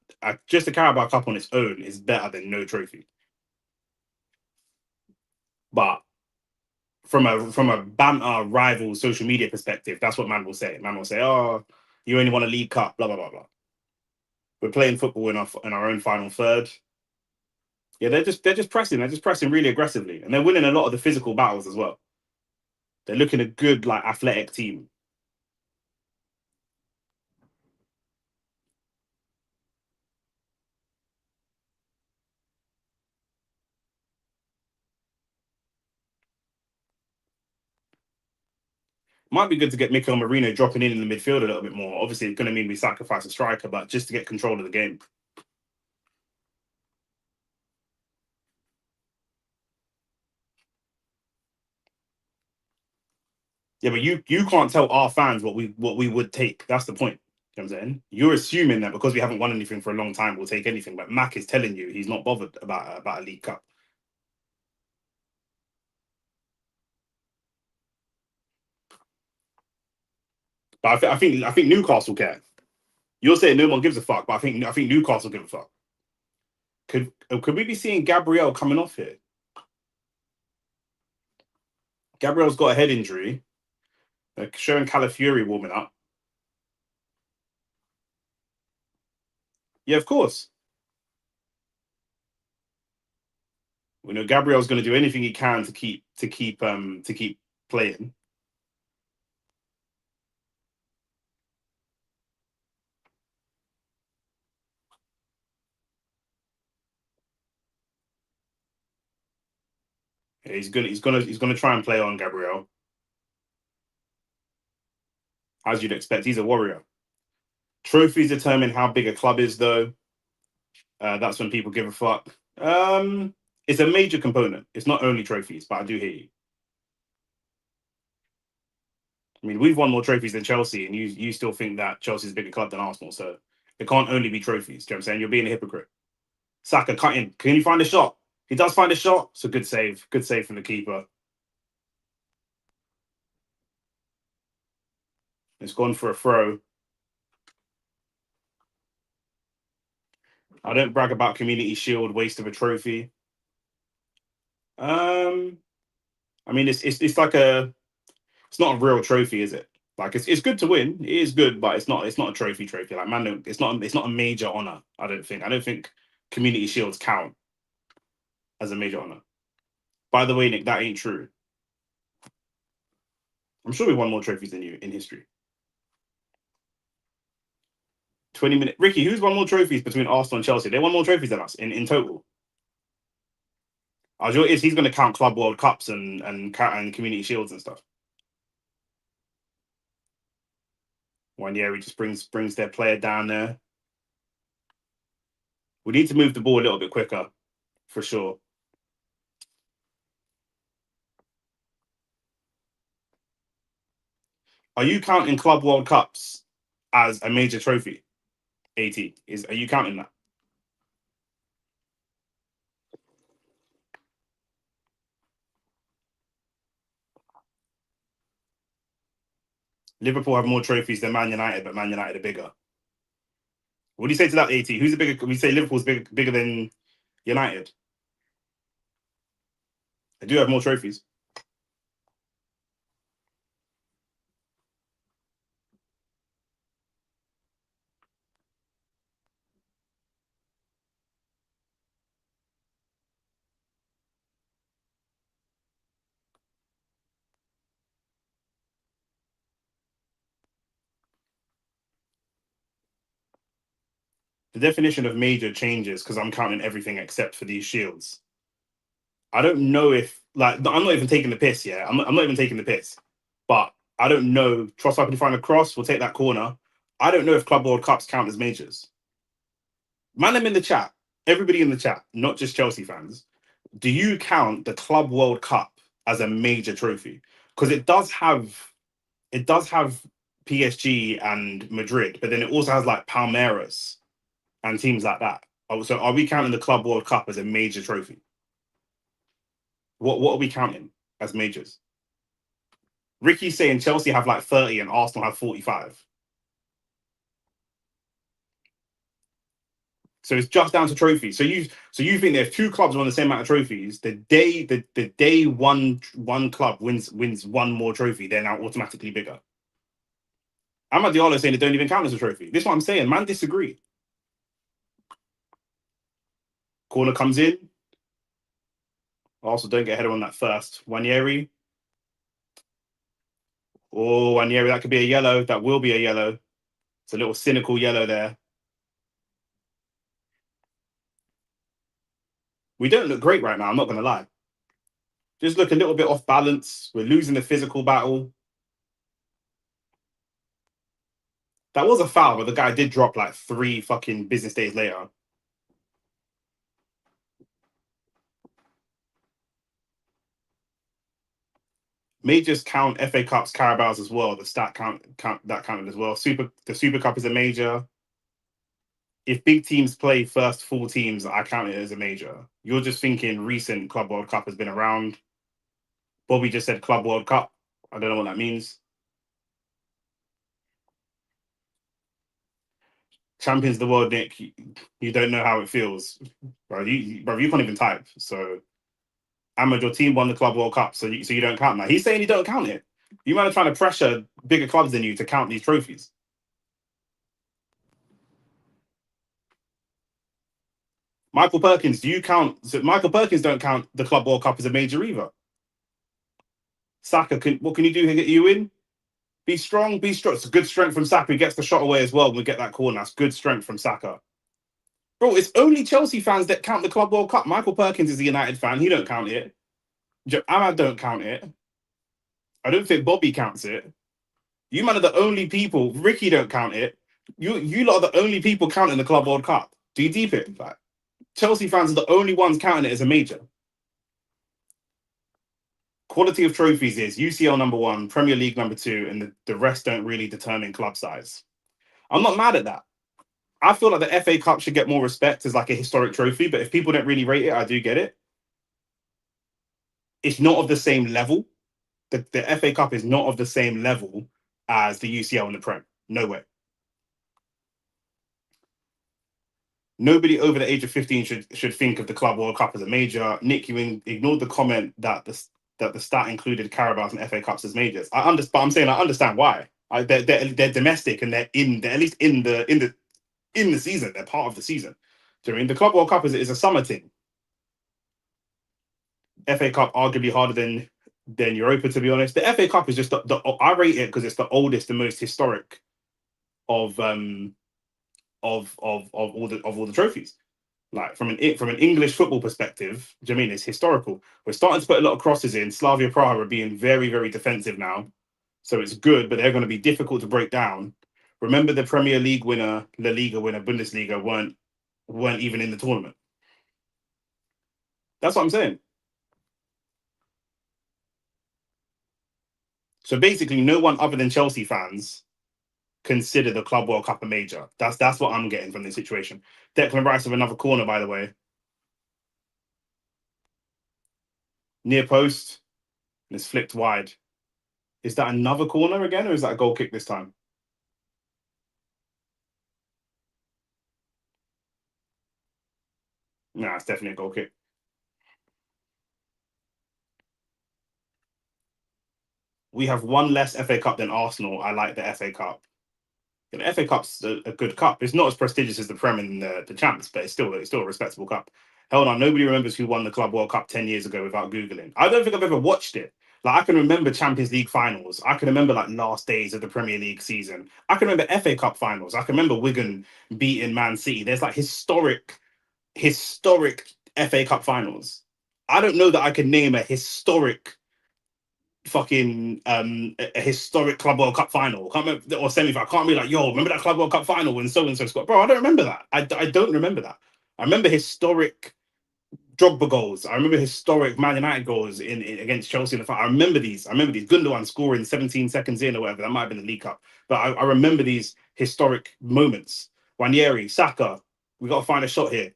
Just the Carabao Cup on its own is better than no trophy. But from a banter rival social media perspective, that's what man will say. Man will say, "Oh, you only won a League Cup." Blah blah blah blah. We're playing football in our own final third. Yeah, they're just pressing. They're just pressing really aggressively, and they're winning a lot of the physical battles as well. They're looking a good like athletic team. Might be good to get Mikel Marino dropping in the midfield a little bit more. Obviously, it's going to mean we sacrifice a striker, but just to get control of the game. Yeah, but you can't tell our fans what we would take. That's the point. You know what I'm saying? You're assuming that because we haven't won anything for a long time, we'll take anything. But Mac is telling you he's not bothered about a League Cup. But I think Newcastle care. You're saying no one gives a fuck, but I think Newcastle give a fuck. Could we be seeing Gabriel coming off here? Gabriel's got a head injury. They're showing Calafiori warming up. Yeah, of course. We know Gabriel's going to do anything he can to keep playing. Yeah, he's gonna try and play on Gabriel as you'd expect. He's a warrior. Trophies determine how big a club is, though. That's when people give a fuck. It's a major component. It's not only trophies, but I do hear you. I mean, we've won more trophies than Chelsea, and you still think that Chelsea's a bigger club than Arsenal. So it can't only be trophies. Do you know what I'm saying? You're being a hypocrite. Saka cutting. Can you find a shot? He does find a shot. It's a good save. Good save from the keeper. It's gone for a throw. I don't brag about Community Shield, waste of a trophy. Um, I mean, it's like it's not a real trophy, is it? Like it's good to win. It is good, but it's not a trophy. Like man, it's not a major honor. I don't think Community Shields count as a major honor. By the way, Nick, that ain't true. I'm sure we won more trophies than you in history. 20 minute Ricky, who's won more trophies between Arsenal and Chelsea? They won more trophies than us in total. Is he's going to count Club World Cups and Community Shields and stuff. One year he just brings their player down there. We need to move the ball a little bit quicker, for sure. Are you counting Club World Cups as a major trophy? 80 are you counting that? Liverpool have more trophies than Man United, but Man United are bigger. What do you say to that? 80? Who's the bigger? We say Liverpool's bigger than United. They do have more trophies. The definition of major changes because I'm counting everything except for these shields. I don't know if like I'm not even taking the piss. Yeah, I'm not even taking the piss. But I don't know. Trust I can find a cross. We'll take that corner. I don't know if Club World Cups count as majors. Man, I'm in the chat. Everybody in the chat, not just Chelsea fans. Do you count the Club World Cup as a major trophy? Because it does have PSG and Madrid, but then it also has like Palmeiras and teams like that. Oh, so are we counting the Club World Cup as a major trophy? What are we counting as majors? Ricky's saying Chelsea have like 30 and Arsenal have 45. So it's just down to trophies. So you think if two clubs won the same amount of trophies, the day one club wins one more trophy, they're now automatically bigger. Amad Diallo saying they don't even count as a trophy. This is what I'm saying. Man, disagree. Corner comes in. Also, don't get headed on that first. Wanyeri. Oh, Wanyeri, that could be a yellow. That will be a yellow. It's a little cynical yellow there. We don't look great right now, I'm not going to lie. Just look a little bit off balance. We're losing the physical battle. That was a foul, but the guy did drop like 3 fucking business days later. Majors count FA Cups, Carabaos as well. The stat count that counted as well. The Super Cup is a major. If big teams play first full teams, I count it as a major. You're just thinking recent Club World Cup has been around. Bobby just said Club World Cup. I don't know what that means. Champions of the world, Nick. You don't know how it feels, bro. You can't even type. So, Ahmed, your team won the Club World Cup, so you don't count that. He's saying you don't count it. You might are trying to pressure bigger clubs than you to count these trophies. Michael Perkins, do you count? So Michael Perkins don't count the Club World Cup as a major either. Saka, what can you do to get you in? Be strong, be strong. It's a good strength from Saka. He gets the shot away as well when we get that corner. That's good strength from Saka. Bro, it's only Chelsea fans that count the Club World Cup. Michael Perkins is a United fan. He don't count it. Ahmad don't count it. I don't think Bobby counts it. You man are the only people. Ricky don't count it. You lot are the only people counting the Club World Cup. Do you deep it? Like, Chelsea fans are the only ones counting it as a major. Quality of trophies is UCL number 1, Premier League number 2, and the rest don't really determine club size. I'm not mad at that. I feel like the FA Cup should get more respect as like a historic trophy, but if people don't really rate it, I do get it. It's not of the same level. The FA Cup is not of the same level as the UCL and the Prem. No way. Nobody over the age of 15 should think of the Club World Cup as a major. Nick, you ignored the comment that the stat included Carabaos and FA Cups as majors. But I'm saying I understand why. They're domestic and they're at least in the season. They're part of the season. Do you know what I mean? The Club World Cup is a summer thing. FA Cup arguably harder than Europa, to be honest. The FA Cup is just I rate it because it's the oldest and most historic of all the trophies. Like from an English football perspective, do you know what I mean? It's historical. We're starting to put a lot of crosses in. Slavia Praha are being very, very defensive now. So it's good, but they're going to be difficult to break down. Remember the Premier League winner, La Liga winner, Bundesliga weren't even in the tournament. That's what I'm saying. So basically, no one other than Chelsea fans consider the Club World Cup a major. That's what I'm getting from this situation. Declan Rice with another corner, by the way. Near post, and it's flicked wide. Is that another corner again, or is that a goal kick this time? No, it's definitely a goal kick. We have one less FA Cup than Arsenal. I like the FA Cup. The FA Cup's a good cup. It's not as prestigious as the Prem and the Champs, but it's still a respectable cup. Hell no, nobody remembers who won the Club World Cup 10 years ago without Googling. I don't think I've ever watched it. Like I can remember Champions League finals. I can remember like last days of the Premier League season. I can remember FA Cup finals. I can remember Wigan beating Man City. There's like historic FA Cup finals. I don't know that I can name a historic fucking a historic Club World Cup final. Can't remember, or semi. I can't be like, yo, remember that Club World Cup final when so and so scored? Bro, I don't remember that. I don't remember that. I remember historic Drogba goals. I remember historic Man United goals in against Chelsea in the final. I remember these. I remember these. Gundogan scoring 17 seconds in or whatever. That might have been the League Cup. But I remember these historic moments. Ranieri, Saka, we got to find a shot here.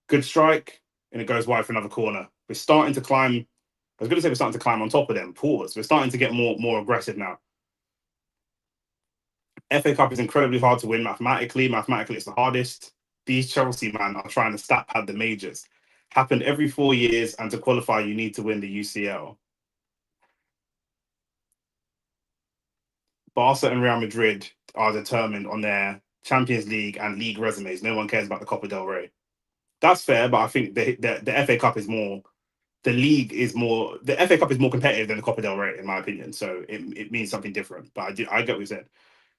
Good strike, and it goes wide for another corner. We're starting to climb. I was going to say we're starting to climb on top of them. Pause. We're starting to get more aggressive now. FA Cup is incredibly hard to win mathematically. Mathematically, it's the hardest. These Chelsea man are trying to stat pad the majors. Happened every 4 years, and to qualify, you need to win the UCL. Barca and Real Madrid are determined on their Champions League and league resumes. No one cares about the Copa del Rey. That's fair, but I think the FA Cup is more. The league is more. The FA Cup is more competitive than the Copa del Rey, in my opinion. So it means something different. But I get what you said.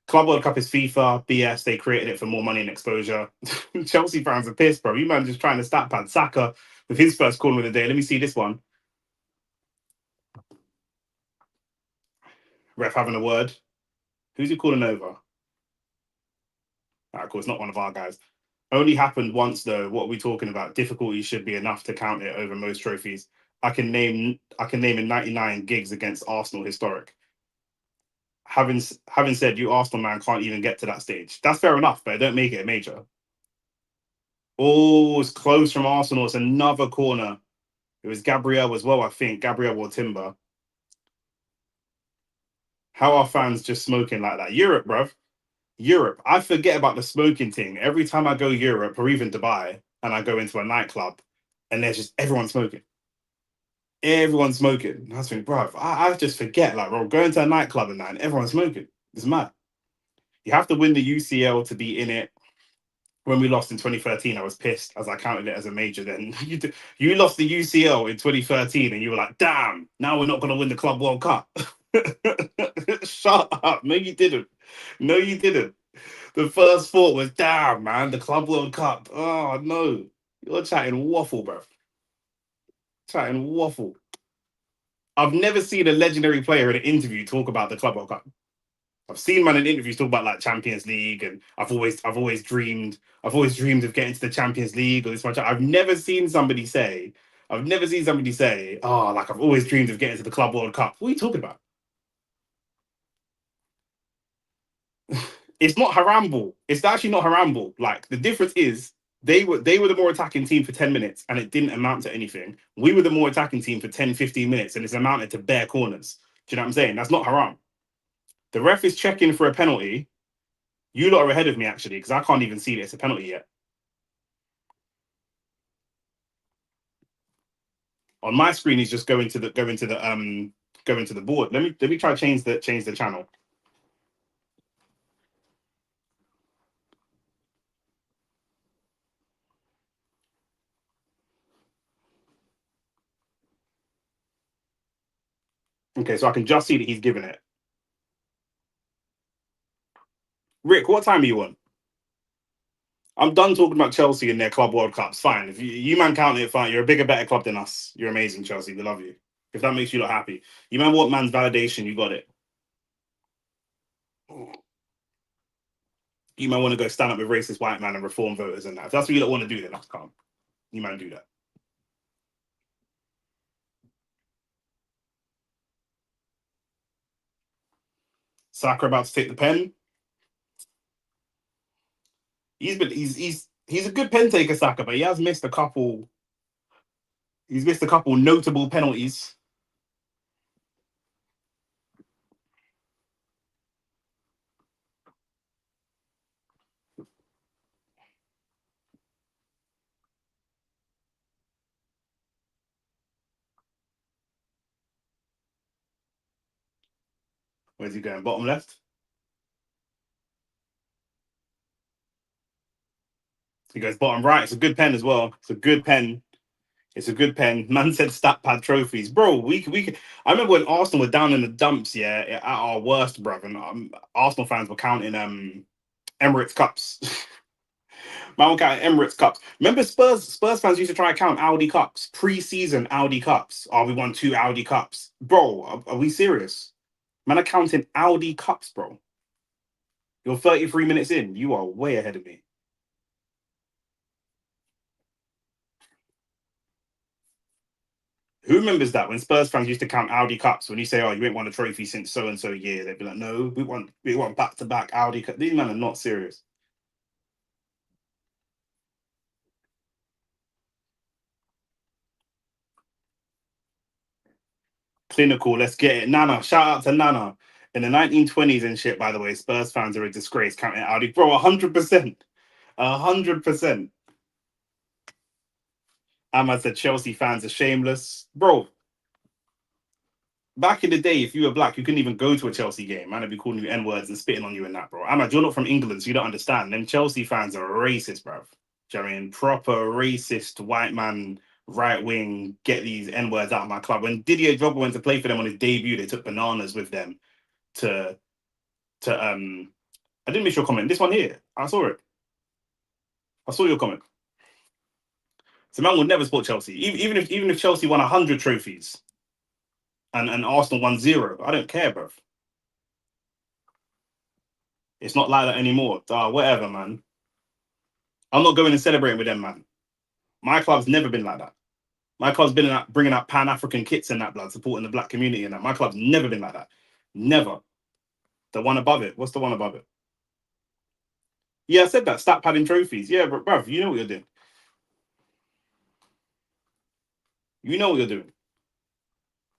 Club World Cup is FIFA, BS. They created it for more money and exposure. Chelsea fans are pissed, bro. You man just trying to stat pad Saka with his first corner of the day. Let me see this one. Ref having a word. Who's he calling over? Of course, not one of our guys. Only happened once though. What are we talking about? Difficulty should be enough to count it over most trophies. I can name in 99 gigs against Arsenal historic. Having said, you Arsenal man can't even get to that stage. That's fair enough, but don't make it a major. Oh, it's close from Arsenal. It's another corner. It was Gabriel as well, I think. Gabriel or Timber. How are fans just smoking like that? Europe, bruv. Europe. I forget about the smoking thing. Every time I go Europe or even Dubai and I go into a nightclub and there's just everyone smoking. Everyone's smoking. I was thinking, bruv, I just forget. Like, bro, going to a nightclub and that and everyone's smoking. It's mad. You have to win the UCL to be in it. When we lost in 2013, I was pissed as I counted it as a major. Then you lost the UCL in 2013, and you were like, "Damn! Now we're not going to win the Club World Cup." Shut up! No, you didn't. No, you didn't. The first thought was, "Damn, man, the Club World Cup." Oh no, you're chatting waffle, bro. Chatting waffle. I've never seen a legendary player in an interview talk about the Club World Cup. I've seen man in interviews talk about like Champions League, and I've always dreamed of getting to the Champions League or this much. I've never seen somebody say, oh, like I've always dreamed of getting to the Club World Cup. What are you talking about? It's not Haramble. It's actually not Haramble. Like the difference is they were the more attacking team for 10 minutes and it didn't amount to anything. We were the more attacking team for 10, 15 minutes and it's amounted to bare corners. Do you know what I'm saying? That's not haram. The ref is checking for a penalty. You lot are ahead of me actually, because I can't even see that it's a penalty yet. On my screen, he's just going to the board. Let me try to change the channel. Okay, so I can just see that he's given it. Rick, what time are you on? I'm done talking about Chelsea and their Club World Cups. Fine. If you man count it, fine. You're a bigger, better club than us. You're amazing, Chelsea. We love you. If that makes you look happy. You man want man's validation, you got it. You might want to go stand up with racist white man and reform voters and that. If that's what you don't want to do, then that's calm. You might do that. Saka about to take the pen. He's a good pen taker, Saka, but he has missed a couple. He's missed a couple notable penalties. Where's he going? Bottom left. He goes bottom right. It's a good pen as well. It's a good pen. It's a good pen. Man said stat pad trophies, bro. We. I remember when Arsenal were down in the dumps, yeah, at our worst, bruv, and Arsenal fans were counting Emirates Cups. Man were counting Emirates Cups. Remember Spurs fans used to try to count Audi Cups, pre-season Audi Cups. Oh, we won 2 Audi Cups, bro. Are we serious? Man are counting Audi Cups, bro. You're 33 minutes in. You are way ahead of me. Who remembers that when Spurs fans used to count Audi Cups? When you say, "Oh, you ain't won a trophy since so and so year," they'd be like, "No, we won back to back Audi Cup." These men are not serious. Clinical. Let's get it. Nana. Shout out to Nana. In the 1920s and shit. By the way, Spurs fans are a disgrace counting Audi. Bro, 100%. 100%. Ahmad said Chelsea fans are shameless. Bro, back in the day, if you were black, you couldn't even go to a Chelsea game. Man, I'd be calling you N words and spitting on you and that, bro. Ahmad, you're not from England, so you don't understand. Them Chelsea fans are racist, bro. Do you know what I mean? Proper racist white man, right wing, get these N words out of my club. When Didier Drogba went to play for them on his debut, they took bananas with them to I didn't miss your comment. This one here, I saw it. I saw your comment. So man would never support Chelsea, even if Chelsea won 100 trophies and Arsenal won zero. I don't care, bro. It's not like that anymore. Whatever, man. I'm not going and celebrating with them, man. My club's never been like that. My club's been bringing out Pan African kits and that blood, supporting the black community and that. My club's never been like that. Never. The one above it. What's the one above it? Yeah, I said that. Stat padding trophies. Yeah, but bruv, you know what you're doing. You know what you're doing.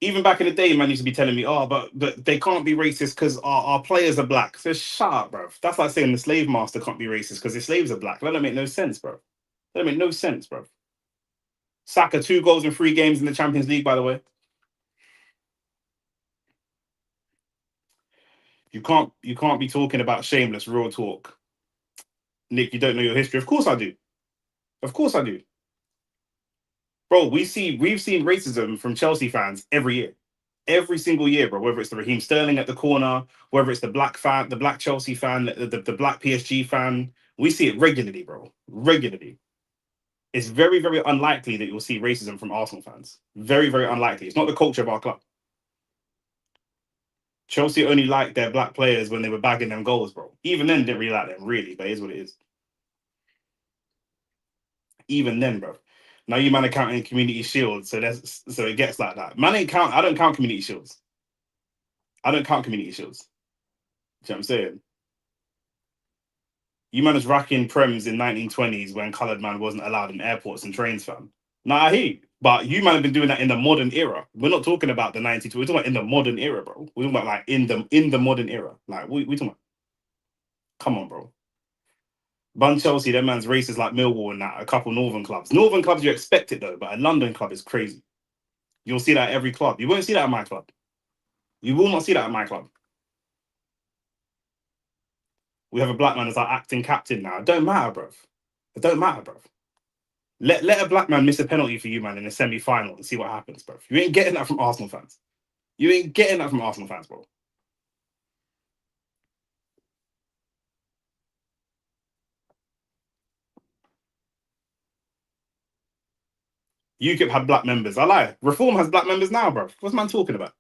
Even back in the day, man used to be telling me, "Oh, but they can't be racist because our players are black." So shut up, bro. That's like saying the slave master can't be racist because the slaves are black. That don't make no sense, bro. That don't make no sense, bro. Saka 2 goals in 3 games in the Champions League, by the way. You can't be talking about shameless real talk, Nick. You don't know your history. Of course I do. Of course I do, bro. We've seen racism from Chelsea fans every year. Every single year, bro. Whether it's the Raheem Sterling at the corner, whether it's the black fan, the black Chelsea fan, the black PSG fan, we see it regularly, bro. Regularly. It's very, very unlikely that you'll see racism from Arsenal fans. Very, very unlikely. It's not the culture of our club. Chelsea only liked their black players when they were bagging them goals, bro. Even then, didn't really like them, really, but it is what it is. Even then, bro. Now you man are counting community shields, so it gets like that. Man ain't count. I don't count community shields. I don't count community shields. Do you know what I'm saying? You man was racking prems in 1920s when coloured man wasn't allowed in airports and trains, fam. Nah, I hear you. But you man have been doing that in the modern era. We're not talking about the 90s. We're talking about in the modern era, bro. We're talking about like in the modern era. Like we talking about. Come on, bro. Bun Chelsea, that man's racist like Millwall and that. A couple northern clubs. Northern clubs you expect it though, but a London club is crazy. You'll see that at every club. You won't see that at my club. You will not see that at my club. We have a black man as our acting captain now. It don't matter, bro. It don't matter, bro. Let a black man miss a penalty for you, man, in the semi-final and see what happens, bro. You ain't getting that from Arsenal fans. You ain't getting that from Arsenal fans, bro. UKIP had black members. I lie. Reform has black members now, bro. What's man talking about?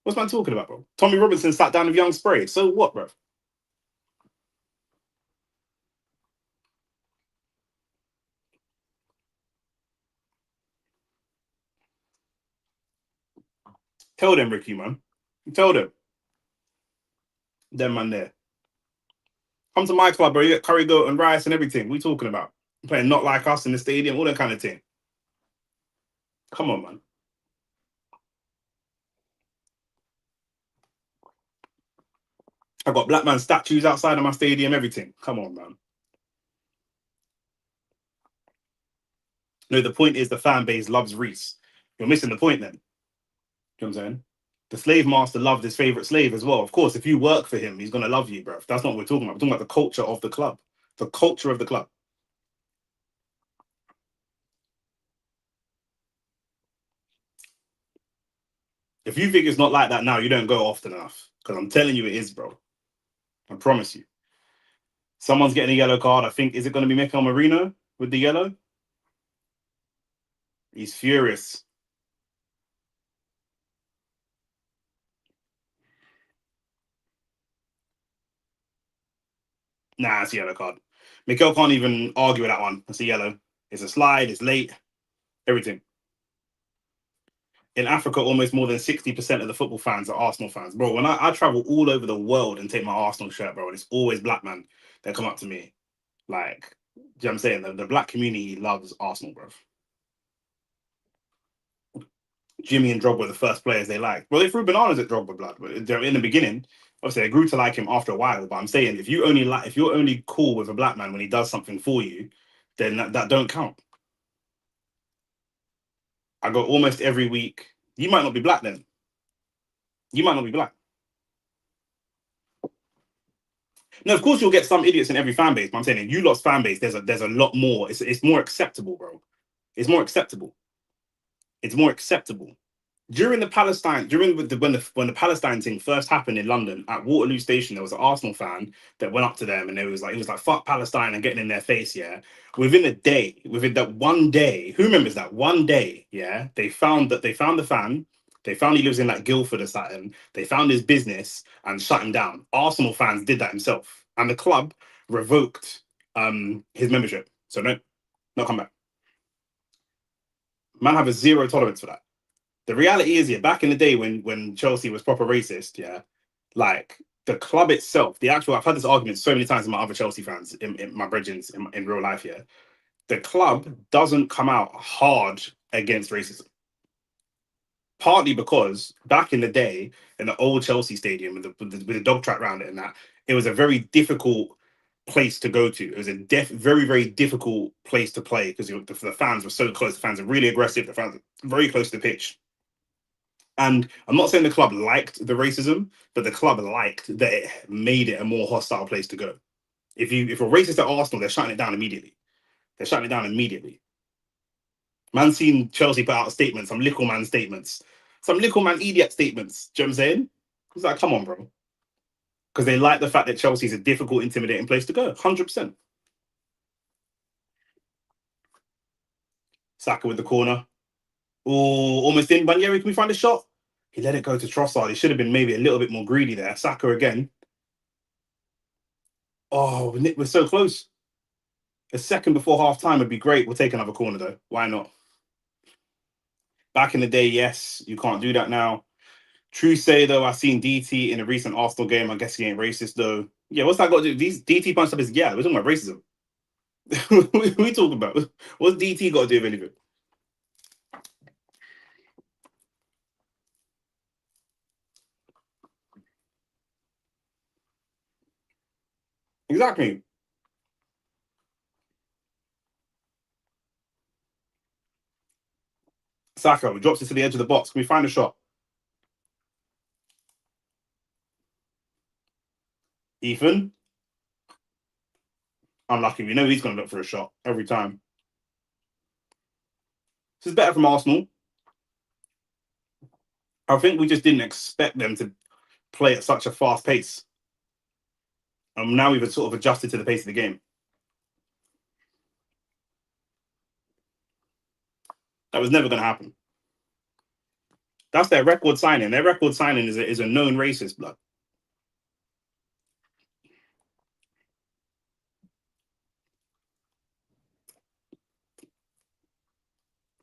What's man talking about, bro? Tommy Robinson sat down with Young Spray. So what, bro? Tell them, Ricky, man. Tell them. Them man there. Come to my club, bro. You get curry goat and rice and everything. We talking about playing not like us in the stadium, all that kind of thing. Come on, man. I got black man statues outside of my stadium, everything. Come on, man. No, the point is the fan base loves Reese. You're missing the point then. You know what I'm saying? The slave master loved his favorite slave as well. Of course, if you work for him, he's gonna love you, bro. That's not what we're talking about. We're talking about the culture of the club. The culture of the club. If you think it's not like that now, you don't go often enough. Because I'm telling you, it is, bro. I promise you. Someone's getting a yellow card. I think, is it going to be Mikel Marino with the yellow? He's furious. Nah, it's a yellow card. Mikel can't even argue with that one. It's a yellow. It's a slide. It's late. Everything. In Africa, almost more than 60% of the football fans are Arsenal fans. Bro, when I travel all over the world and take my Arsenal shirt, bro, and it's always black man that come up to me. Like, you know what I'm saying? The black community loves Arsenal, bro. Jimmy and Drogba were the first players they liked. Well, they threw bananas at Drogba, blood. But in the beginning, obviously, they grew to like him after a while. But I'm saying, if you're only cool with a black man when he does something for you, then that don't count. I go almost every week. You might not be black then. You might not be black. No, of course you'll get some idiots in every fan base. But I'm saying, in you lot's fan base, there's a lot more. It's more acceptable, bro. It's more acceptable. It's more acceptable. During the Palestine thing first happened in London at Waterloo Station, there was an Arsenal fan that went up to them and it was like fuck Palestine and getting in their face. Yeah, within a day, within that one day, who remembers that one day? Yeah, they found the fan. They found he lives in like Guildford or something. They found his business and shut him down. Arsenal fans did that himself, and the club revoked his membership. So no, not come back. Man have a zero tolerance for that. The reality is, yeah, back in the day when Chelsea was proper racist, yeah, like the club itself, the actual, I've had this argument so many times with my other Chelsea fans, in my brethrens in real life, yeah. The club doesn't come out hard against racism. Partly because back in the day, in the old Chelsea stadium with the dog track around it and that, it was a very difficult place to go to. It was a very, very difficult place to play because the fans were so close. The fans are really aggressive. The fans are very close to the pitch. And I'm not saying the club liked the racism, but the club liked that it made it a more hostile place to go. If you're racist at Arsenal, they're shutting it down immediately. They're shutting it down immediately. Man seen Chelsea put out statements, some little man statements, some little man idiot statements. Do you know what I'm saying? It's like, come on, bro. Because they like the fact that Chelsea's a difficult, intimidating place to go. 100%. Saka with the corner. Oh, almost in. Banyeri, can we find a shot? He let it go to Trossard. He should have been maybe a little bit more greedy there. Saka again. Oh, Nick, we're so close. A second before half time would be great. We'll take another corner though. Why not? Back in the day, yes, you can't do that now. True say though, I've seen DT in a recent Arsenal game. I guess he ain't racist though. Yeah, what's that got to do? These DT punched up his yeah. We're talking about racism. What are we talking about? What's DT got to do with anything? Exactly. Saka drops it to the edge of the box. Can we find a shot? Ethan, unlucky. We know he's going to look for a shot every time. This is better from Arsenal. I think we just didn't expect them to play at such a fast pace. Now we've sort of adjusted to the pace of the game. That was never going to happen. That's their record signing. Their record signing is a known racist, blood.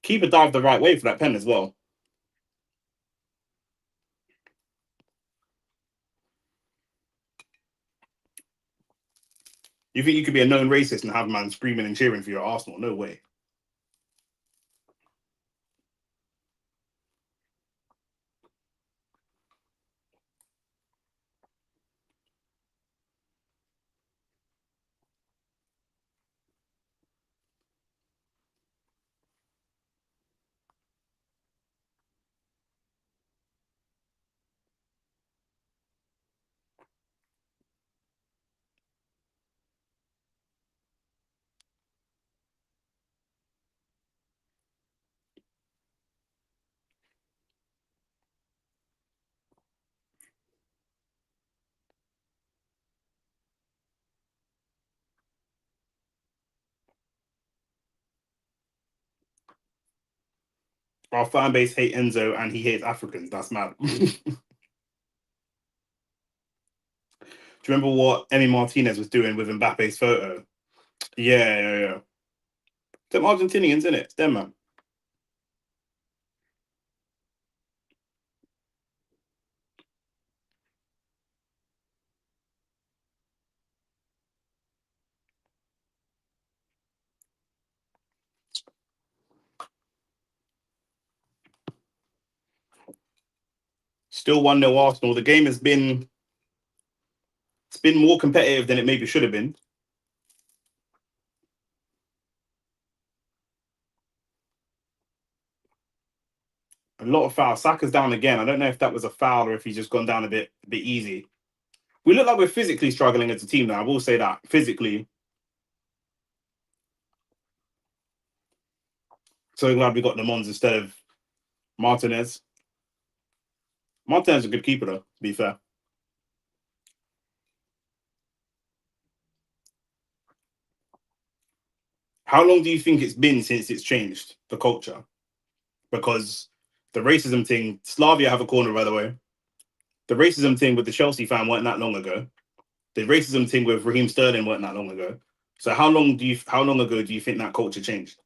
Keeper dived the right way for that pen as well. You think you could be a known racist and have a man screaming and cheering for your Arsenal? No way. Our fan base hate Enzo and he hates Africans. That's mad. Do you remember what Emi Martinez was doing with Mbappe's photo? Yeah. Them Argentinians, innit? It's them, man. Still 1-0 Arsenal. The game has been more competitive than it maybe should have been. A lot of fouls. Saka's down again. I don't know if that was a foul or if he's just gone down a bit easy. We look like we're physically struggling as a team now. I will say that. Physically. So glad we got the Mons instead of Martinez. Martinez is a good keeper, though, to be fair. How long do you think it's been since it's changed, the culture? Because the racism thing, Slavia have a corner, by the way. The racism thing with the Chelsea fan weren't that long ago. The racism thing with Raheem Sterling weren't that long ago. So how long ago do you think that culture changed?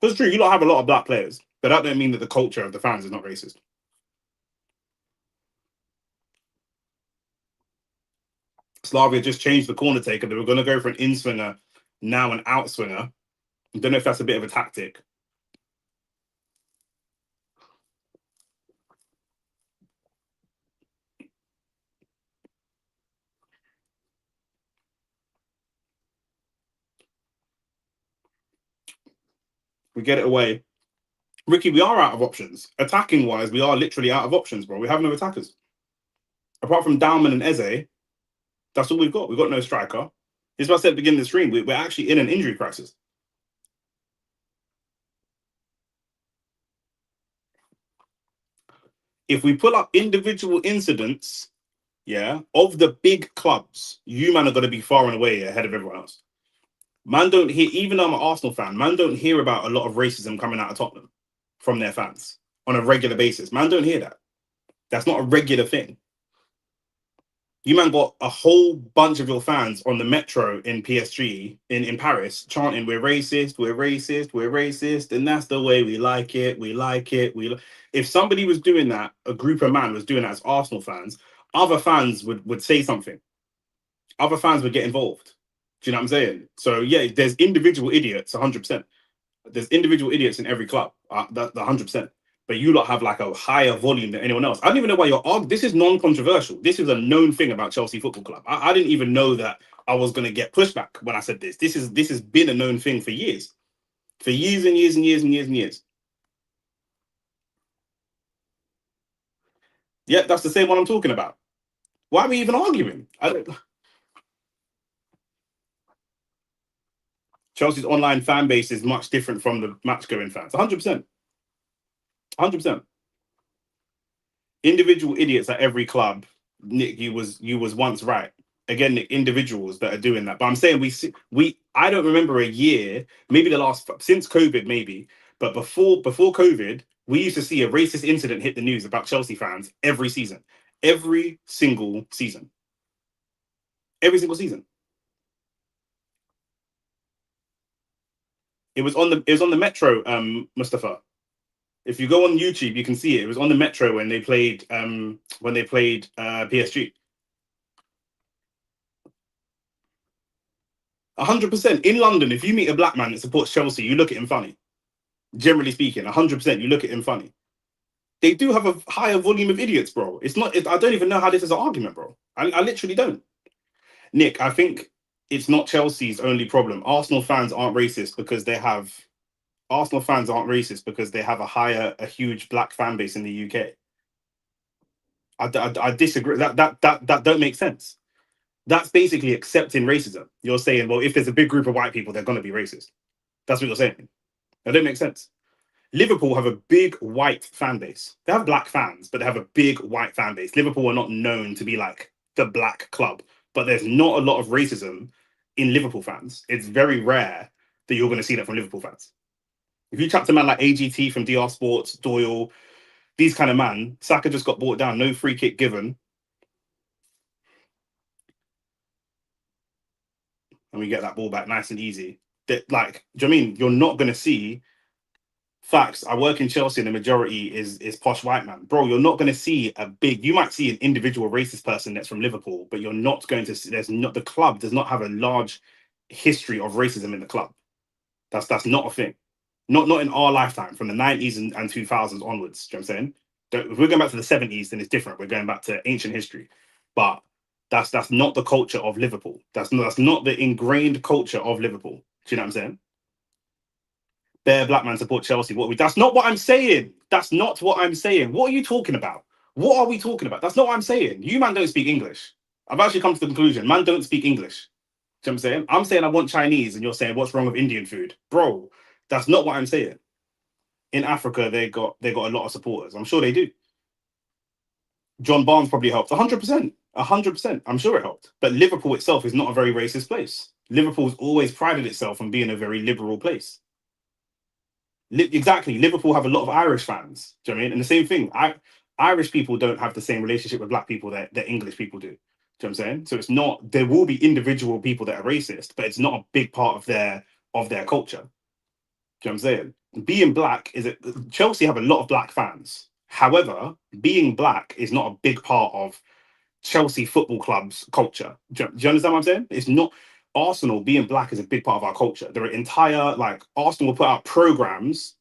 Because true, you don't have a lot of black players, but that don't mean that the culture of the fans is not racist. Slavia just changed the corner taker. They were going to go for an in swinger, now an out swinger. I don't know if that's a bit of a tactic. We get it away. Ricky, we are out of options. Attacking wise, we are literally out of options, bro. We have no attackers. Apart from Dalman and Eze, that's all we've got. We've got no striker. This is what I said at the beginning of the stream. We're actually in an injury crisis. If we pull up individual incidents, yeah, of the big clubs, you man are going to be far and away ahead of everyone else. Man don't hear, even though I'm an Arsenal fan, man don't hear about a lot of racism coming out of Tottenham from their fans on a regular basis. Man don't hear that. That's not a regular thing. You man got a whole bunch of your fans on the metro in PSG in Paris chanting, "We're racist, we're racist, we're racist," and that's the way we like it. We like it. If somebody was doing that, a group of man was doing that as Arsenal fans, other fans would say something. Other fans would get involved. Do you know what I'm saying? So yeah, there's individual idiots, 100%. There's individual idiots in every club, that 100%. But you lot have like a higher volume than anyone else. I don't even know why you're arguing. This is non-controversial. This is a known thing about Chelsea Football Club. I didn't even know that I was going to get pushback when I said this. This has been a known thing for years and years and years and years and years. Yeah, that's the same one I'm talking about. Why are we even arguing? Chelsea's online fan base is much different from the match-going fans. 100%. 100%. Individual idiots at every club. Nick, you was once right. Again, Nick, individuals that are doing that. But I'm saying I don't remember a year, maybe the last since COVID, maybe, but before COVID, we used to see a racist incident hit the news about Chelsea fans every season. Every single season. Every single season. It was on the Metro, Mustafa. If you go on YouTube, you can see it. It was on the Metro when they played PSG. 100% in London. If you meet a black man that supports Chelsea, you look at him funny. Generally speaking, 100%, you look at him funny. They do have a higher volume of idiots, bro. It's not. I don't even know how this is an argument, bro. I literally don't. Nick, I think it's not Chelsea's only problem. Arsenal fans aren't racist because they have. Arsenal fans aren't racist because they have a huge black fan base in the UK. I disagree. That don't make sense. That's basically accepting racism. You're saying, well, if there's a big group of white people, they're going to be racist. That's what you're saying. That don't make sense. Liverpool have a big white fan base. They have black fans, but they have a big white fan base. Liverpool are not known to be like the black club, but there's not a lot of racism in Liverpool fans. It's very rare that you're going to see that from Liverpool fans. If you chat to a man like AGT from DR Sports, Doyle, these kind of man, Saka just got brought down, no free kick given, and we get that ball back nice and easy. That, like, do you know what I mean? You're not going to see facts. I work in Chelsea, and the majority is posh white man, bro. You're not going to see a big. You might see an individual racist person that's from Liverpool, but you're not going to see. There's not, the club does not have a large history of racism in the club. That's not a thing. Not in our lifetime, from the 90s and 2000s onwards. Do you know what I'm saying? If we're going back to the 70s, then it's different. We're going back to ancient history, but that's not the culture of Liverpool. That's not the ingrained culture of Liverpool. Do you know what I'm saying? Bare black man support Chelsea. What we? That's not what I'm saying. That's not what I'm saying. What are you talking about? What are we talking about? That's not what I'm saying. You man don't speak English. I've actually come to the conclusion. Man don't speak English. Do you know what I'm saying? I'm saying I want Chinese, and you're saying what's wrong with Indian food, bro? That's not what I'm saying. In Africa, they got a lot of supporters. I'm sure they do. John Barnes probably helped. 100%. 100%. I'm sure it helped. But Liverpool itself is not a very racist place. Liverpool's always prided itself on being a very liberal place. Exactly. Liverpool have a lot of Irish fans. Do you know what I mean? And the same thing. Irish people don't have the same relationship with black people that English people do. Do you know what I'm saying? So it's not. There will be individual people that are racist, but it's not a big part of their culture. Do you know what I'm saying? Being black is Chelsea have a lot of black fans. However, being black is not a big part of Chelsea Football Club's culture. Do you understand what I'm saying? It's not. Arsenal being black is a big part of our culture. There are entire, like, Arsenal will put out programs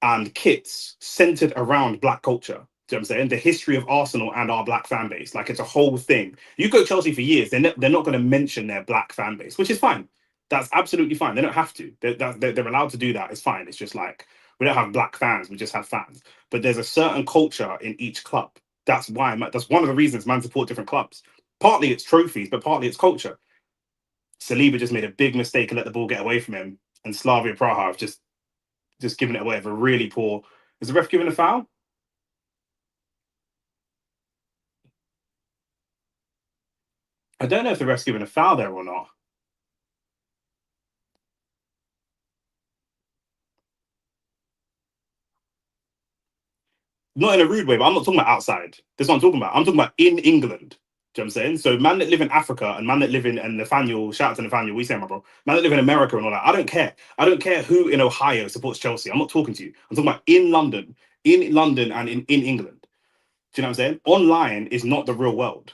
and kits centered around black culture. Do you know what I'm saying? The history of Arsenal and our black fan base. Like, it's a whole thing. You go Chelsea for years, they're not going to mention their black fan base, which is fine. That's absolutely fine. They don't have to. They're allowed to do that. It's fine. It's just like, we don't have black fans. We just have fans. But there's a certain culture in each club. That's one of the reasons man support different clubs. Partly it's trophies, but partly it's culture. Saliba just made a big mistake and let the ball get away from him. And Slavia Praha have just given it away with a really poor. Is the ref giving a foul? I don't know if the ref's giving a foul there or not. Not in a rude way, but I'm not talking about outside. That's what I'm talking about. I'm talking about in England. Do you know what I'm saying? So man that live in Africa and man that live in, and Nathaniel, shout out to Nathaniel, we say my bro. Man that live in America and all that. I don't care. I don't care who in Ohio supports Chelsea. I'm not talking to you. I'm talking about in London and in England. Do you know what I'm saying? Online is not the real world.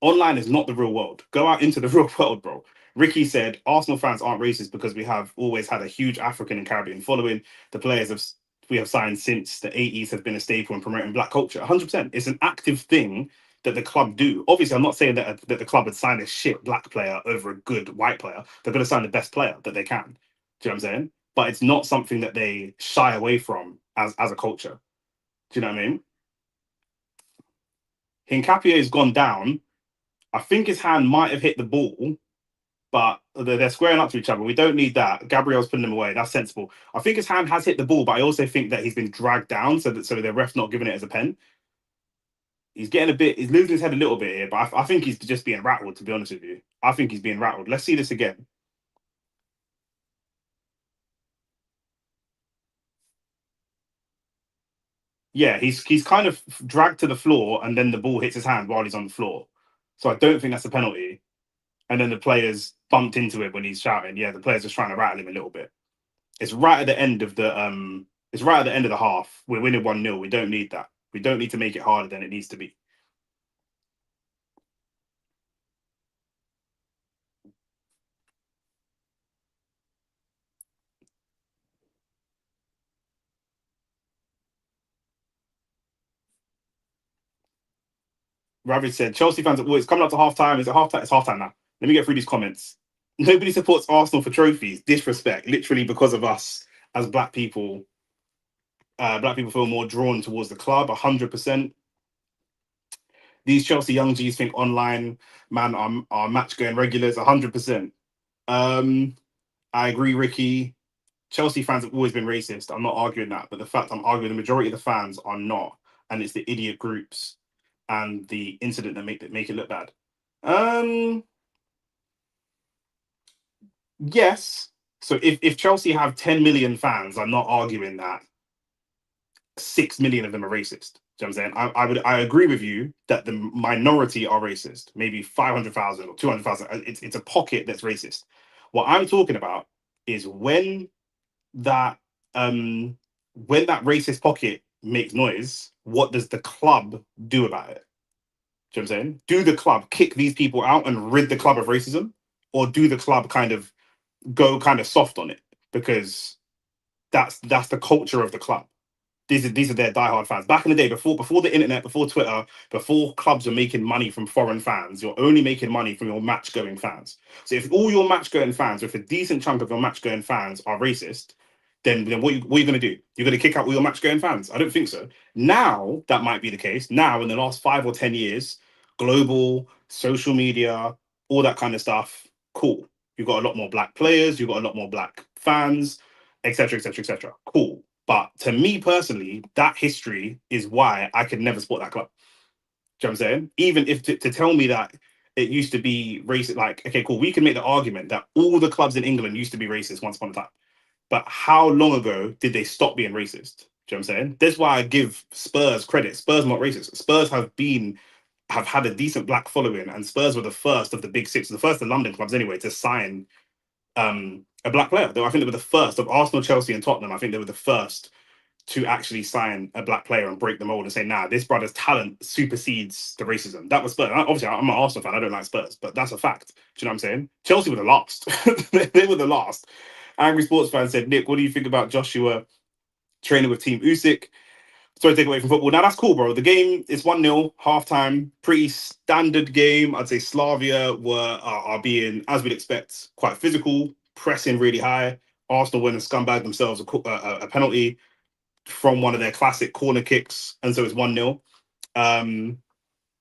Online is not the real world. Go out into the real world, bro. Ricky said Arsenal fans aren't racist because we have always had a huge African and Caribbean following. The players have we have signed since the 80s have been a staple in promoting black culture. 100%. It's an active thing that the club do. Obviously, I'm not saying that the club would sign a shit black player over a good white player. They're going to sign the best player that they can. Do you know what I'm saying? But it's not something that they shy away from as a culture. Do you know what I mean? Hincapie has gone down. I think his hand might have hit the ball, but they're squaring up to each other. We don't need that. Gabriel's putting him away. That's sensible. I think his hand has hit the ball, but I also think that he's been dragged down, so the ref's not giving it as a pen. He's getting a bit. He's losing his head a little bit here, but I think he's just being rattled. To be honest with you, I think he's being rattled. Let's see this again. Yeah, he's kind of dragged to the floor, and then the ball hits his hand while he's on the floor. So I don't think that's a penalty. And then the players bumped into it when he's shouting. Yeah, the players just trying to rattle him a little bit. It's right at the end of the It's right at the end of the half. We're winning 1-0. We don't need that. We don't need to make it harder than it needs to be. Ravi said Chelsea fans are always coming up to half time. Is it half time? It's half time now. Let me get through these comments. Nobody supports Arsenal for trophies. Disrespect, literally because of us as black people. Black people feel more drawn towards the club. 100%. These Chelsea young G's think online man are match going regulars. 100%. I agree, Ricky. Chelsea fans have always been racist. I'm not arguing that, but the fact I'm arguing the majority of the fans are not, and it's the idiot groups and the incident that make it look bad. Um, Yes. So if Chelsea have 10 million fans, I'm not arguing that 6 million of them are racist. Do you know what I'm saying? I agree with you that the minority are racist. Maybe 500,000 or 200,000. It's a pocket that's racist. What I'm talking about is that when that racist pocket makes noise, what does the club do about it? Do you know what I'm saying? Do the club kick these people out and rid the club of racism? Or do the club kind of go kind of soft on it? Because that's the culture of the club. These are their diehard fans. Back in the day, before the internet, before Twitter, before clubs were making money from foreign fans, you're only making money from your match going fans. So if all your match going fans, or if a decent chunk of your match going fans are racist, then what are you going to do? You're going to kick out all your match going fans? I don't think so. Now that might be the case. Now in the last 5 or 10 years, global social media, all that kind of stuff, cool. You've got a lot more black players. You've got a lot more black fans, etc., etc., etc. Cool. But to me personally, that history is why I could never support that club. Do you know what I'm saying? Even if to tell me that it used to be racist, like, okay, cool, we can make the argument that all the clubs in England used to be racist once upon a time. But how long ago did they stop being racist? Do you know what I'm saying? That's why I give Spurs credit. Spurs are not racist. Spurs have had a decent black following, and Spurs were the first of the big six, the first of London clubs anyway, to sign a black player. I think they were the first of Arsenal, Chelsea, and Tottenham. I think they were the first to actually sign a black player and break the mold and say, nah, this brother's talent supersedes the racism. That was Spurs. Obviously, I'm an Arsenal fan. I don't like Spurs, but that's a fact. Do you know what I'm saying? Chelsea were the last. They were the last. Angry sports fan said, Nick, what do you think about Joshua training with Team Usyk? Sorry to take away from football. Now, that's cool, bro. The game is 1-0, halftime. Pretty standard game. I'd say Slavia are being, as we'd expect, quite physical, pressing really high. Arsenal went and scumbag themselves a penalty from one of their classic corner kicks, and so it's 1-0.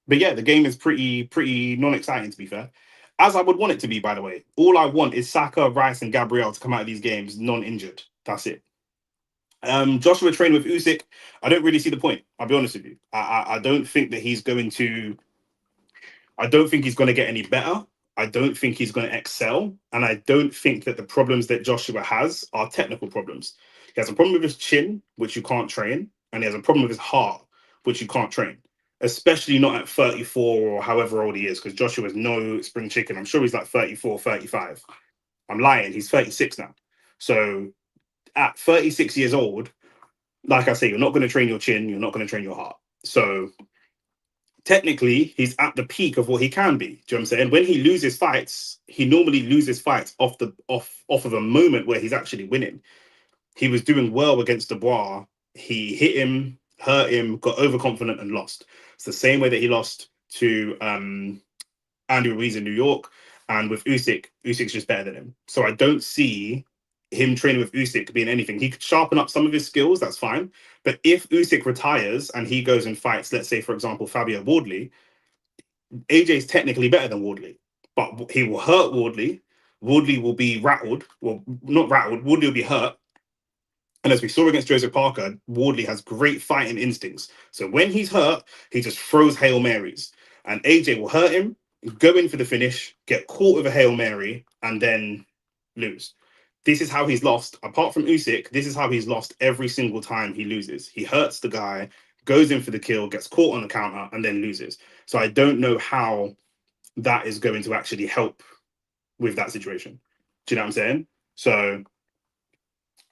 But yeah, the game is pretty non-exciting, to be fair. As I would want it to be, by the way. All I want is Saka, Rice, and Gabriel to come out of these games non-injured. That's it. Joshua training with Usyk, I don't really see the point. I'll be honest with you. I don't think that he's going to. I don't think he's going to get any better. I don't think he's going to excel, and I don't think that the problems that Joshua has are technical problems. He has a problem with his chin, which you can't train, and he has a problem with his heart, which you can't train. Especially not at 34 or however old he is, because Joshua is no spring chicken. I'm sure he's like 34, 35. I'm lying. He's 36 now. So at 36 years old, like I say, you're not going to train your chin, you're not going to train your heart. So technically, he's at the peak of what he can be. Do you know what I'm saying? When he loses fights, he normally loses fights off of a moment where he's actually winning. He was doing well against Dubois. He hit him, hurt him, got overconfident, and lost. It's the same way that he lost to Andy Ruiz in New York, and with Usyk, Usyk's just better than him. So I don't see him training with Usyk being anything. He could sharpen up some of his skills, that's fine. But if Usyk retires and he goes and fights, let's say, for example, Fabio Wardley, AJ's technically better than Wardley, but he will hurt Wardley. Wardley will be rattled. Well, not rattled. Wardley will be hurt. And as we saw against Joseph Parker, Wardley has great fighting instincts. So when he's hurt, he just throws Hail Marys. And AJ will hurt him, go in for the finish, get caught with a Hail Mary, and then lose. This is how he's lost. Apart from Usyk, this is how he's lost every single time he loses. He hurts the guy, goes in for the kill, gets caught on the counter, and then loses. So I don't know how that is going to actually help with that situation. Do you know what I'm saying? So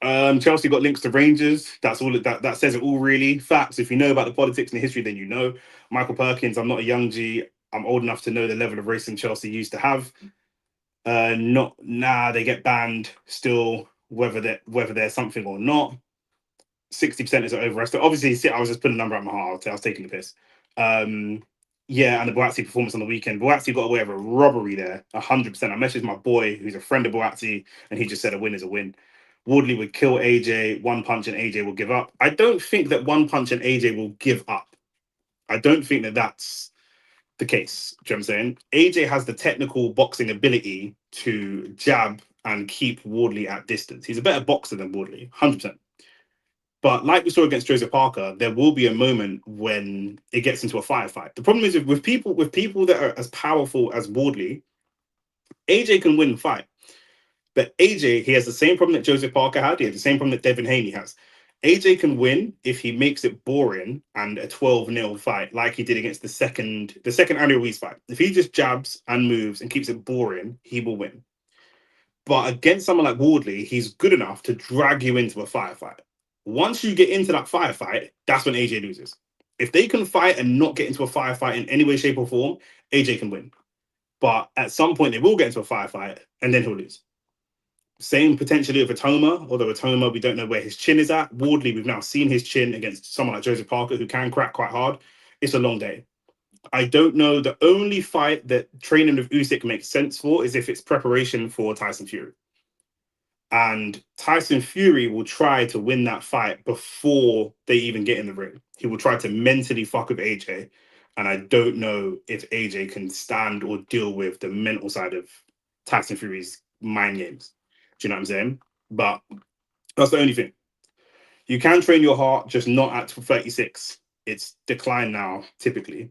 Chelsea got links to Rangers. That's all. That says it all, really. Facts. If you know about the politics and the history, then you know. Michael Perkins. I'm not a young G. I'm old enough to know the level of racing Chelsea used to have. Not they get banned still, whether there's something or not. 60% is an overestimate. Obviously, I was just putting a number out my heart. I was taking the piss. Yeah, and the Boatsi performance on the weekend. Boatsi got away with a robbery there, 100%. I messaged my boy, who's a friend of Boatsi, and he just said a win is a win. Wardley would kill AJ, one punch, and AJ will give up. I don't think that one punch and AJ will give up. I don't think that that's the case. Do you know what I'm saying? AJ has the technical boxing ability to jab and keep Wardley at distance. He's a better boxer than Wardley, 100%. But like we saw against Joseph Parker, there will be a moment when it gets into a firefight. The problem is with people that are as powerful as Wardley, AJ can win the fight. But AJ, he has the same problem that Joseph Parker had. He has the same problem that Devin Haney has. AJ can win if he makes it boring and a 12-0 fight, like he did against the second Andy Ruiz fight. If he just jabs and moves and keeps it boring, he will win. But against someone like Wardley, he's good enough to drag you into a firefight. Once you get into that firefight, that's when AJ loses. If they can fight and not get into a firefight in any way, shape, or form, AJ can win. But at some point, they will get into a firefight and then he'll lose. Same potentially of Atoma, although Atoma, we don't know where his chin is at. Wardley, we've now seen his chin against someone like Joseph Parker, who can crack quite hard. It's a long day. I don't know. The only fight that training with Usyk makes sense for is if it's preparation for Tyson Fury. And Tyson Fury will try to win that fight before they even get in the ring. He will try to mentally fuck with AJ. And I don't know if AJ can stand or deal with the mental side of Tyson Fury's mind games. Do you know what I'm saying? But that's the only thing. You can train your heart, just not at 36. It's declined now, typically.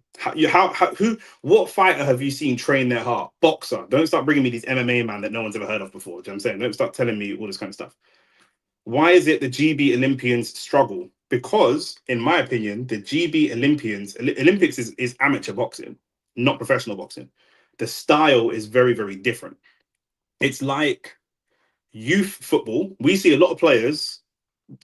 What fighter have you seen train their heart? Boxer. Don't start bringing me these MMA man that no one's ever heard of before. Do you know what I'm saying? Don't start telling me all this kind of stuff. Why is it the GB Olympians struggle? Because, in my opinion, the GB Olympics is amateur boxing, not professional boxing. The style is very, very different. It's like youth football. We see a lot of players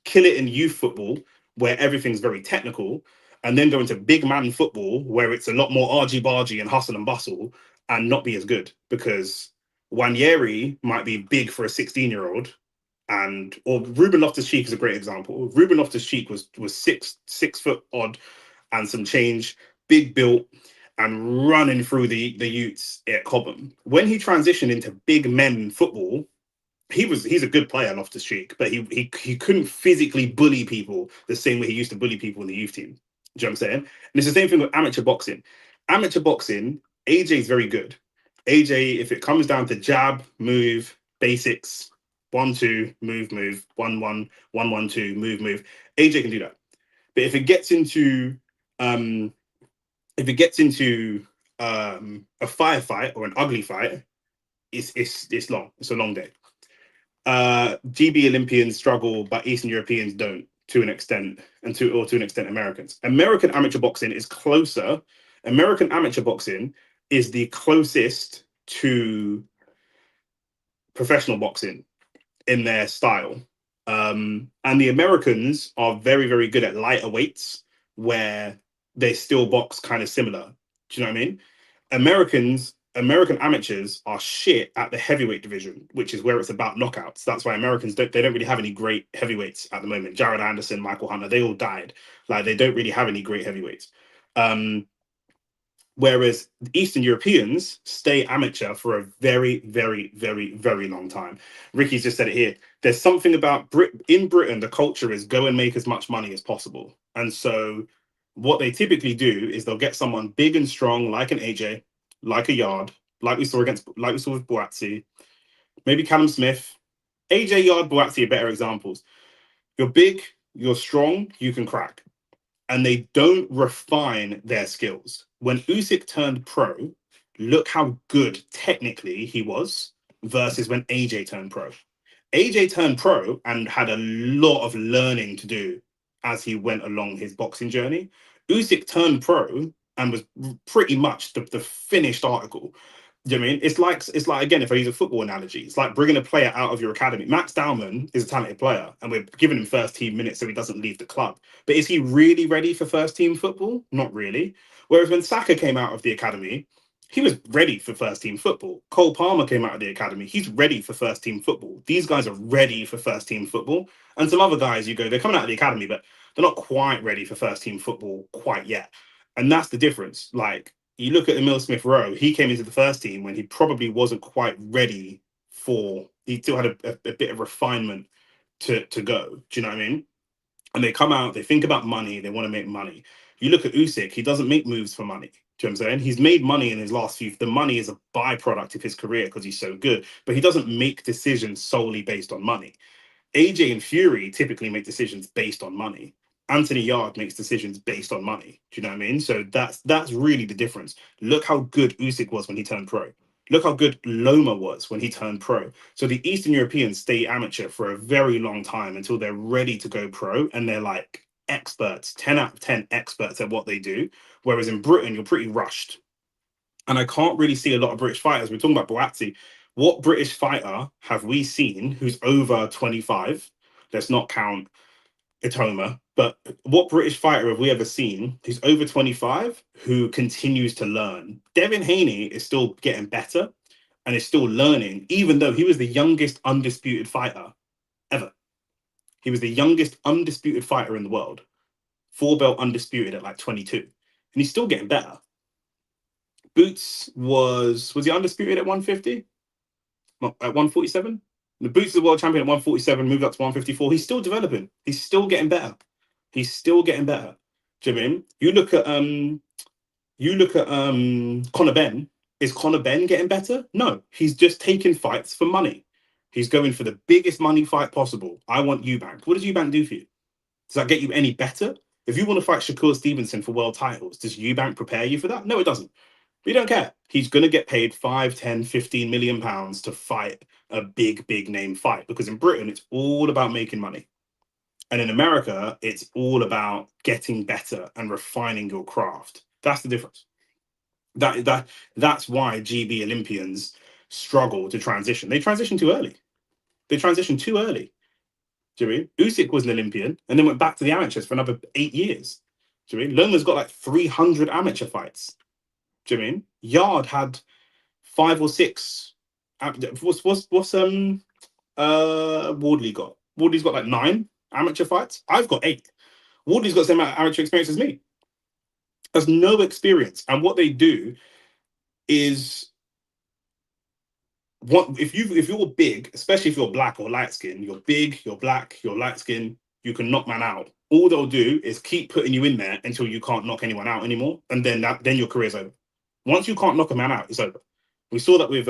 kill it in youth football where everything's very technical, and then go into big man football where it's a lot more argy bargy and hustle and bustle and not be as good, because Wanyeri might be big for a 16-year-old, and or Ruben Loftus-Cheek is a great example. Ruben Loftus-Cheek was six foot odd and some change, big built, and running through the youths at Cobham. When he transitioned into big men football, he's a good player, Loftus-Cheek, but he couldn't physically bully people the same way he used to bully people in the youth team. Do you know what I'm saying? And it's the same thing with amateur boxing. Amateur boxing, AJ's very good. AJ, if it comes down to jab, move, basics, 1-2, move, 1-1, 1-1-2, move, AJ can do that. But if it gets into a firefight or an ugly fight, it's long. It's a long day. GB Olympians struggle, but Eastern Europeans don't, to an extent, to an extent Americans. American amateur boxing is closer. American amateur boxing is the closest to professional boxing in their style. And the Americans are very, very good at lighter weights where they still box kind of similar. Do you know what I mean? American amateurs are shit at the heavyweight division, which is where it's about knockouts. That's why Americans don't really have any great heavyweights at the moment. Jared Anderson, Michael Hunter, they all died. Like, they don't really have any great heavyweights. Whereas Eastern Europeans stay amateur for a very, very, very, very long time. Ricky's just said it here. There's something about in Britain, the culture is go and make as much money as possible. And so what they typically do is they'll get someone big and strong, like an AJ, like a Yard, like we saw with Buatsi, maybe Callum Smith. AJ, Yard, Buatsi are better examples. You're big, you're strong, you can crack. And they don't refine their skills. When Usyk turned pro, look how good technically he was versus when AJ turned pro. AJ turned pro and had a lot of learning to do as he went along his boxing journey. Usyk turned pro and was pretty much the finished article. Do you know what I mean? It's like again, if I use a football analogy, it's like bringing a player out of your academy. Max Dowman is a talented player, and we're giving him first team minutes so he doesn't leave the club. But is he really ready for first team football? Not really. Whereas when Saka came out of the academy, he was ready for first team football. Cole Palmer came out of the academy. He's ready for first team football. These guys are ready for first team football. And some other guys, you go, they're coming out of the academy, but they're not quite ready for first team football quite yet. And that's the difference. Like, you look at Emil Smith Rowe, he came into the first team when he probably wasn't quite ready he still had a bit of refinement to go. Do you know what I mean? And they come out, they think about money, they want to make money. You look at Usyk, he doesn't make moves for money. Do you know what I'm saying? He's made money in his last few. The money is a byproduct of his career because he's so good, but he doesn't make decisions solely based on money. AJ and Fury typically make decisions based on money. Anthony Yard makes decisions based on money. Do you know what I mean? So that's really the difference. Look how good Usyk was when he turned pro. Look how good Loma was when he turned pro. So the Eastern Europeans stay amateur for a very long time until they're ready to go pro, and they're like experts, 10 out of 10 experts at what they do. Whereas in Britain, you're pretty rushed. And I can't really see a lot of British fighters. We're talking about Boazzi. What British fighter have we seen who's over 25? Let's not count Itoma, but what British fighter have we ever seen who's over 25 who continues to learn? Devin Haney is still getting better and is still learning, even though he was the youngest undisputed fighter ever. He was the youngest undisputed fighter in the world, four belt undisputed at like 22, and he's still getting better. Boots was he undisputed at 150? At 147? The Boots is the world champion at 147, moved up to 154. He's still developing. He's still getting better. He's still getting better. Do you know what I mean? You look at Conor Benn. Is Conor Benn getting better? No, he's just taking fights for money. He's going for the biggest money fight possible. I want Eubank. What does Eubank do for you? Does that get you any better? If you want to fight Shakur Stevenson for world titles, does Eubank prepare you for that? No, it doesn't. We don't care. He's going to get paid 5, 10, 15 million pounds to fight a big name fight, because in Britain, it's all about making money. And in America, it's all about getting better and refining your craft. That's the difference. That's why GB Olympians struggle to transition. They transition too early. They transition too early. Do you mean? Usyk was an Olympian and then went back to the amateurs for another 8 years. Do you mean? Loma's got like 300 amateur fights. Do you mean? Yard had 5 or 6. What's Wardley got? Wardley's got like 9 amateur fights. I've got 8. Wardley's got the same amount of amateur experience as me. There's no experience, and what they do is, what if you're big, especially if you're black or light skin, you're big, you're black, you're light skin, you can knock man out. All they'll do is keep putting you in there until you can't knock anyone out anymore, and then your career's over. Once you can't knock a man out, it's over. We saw that with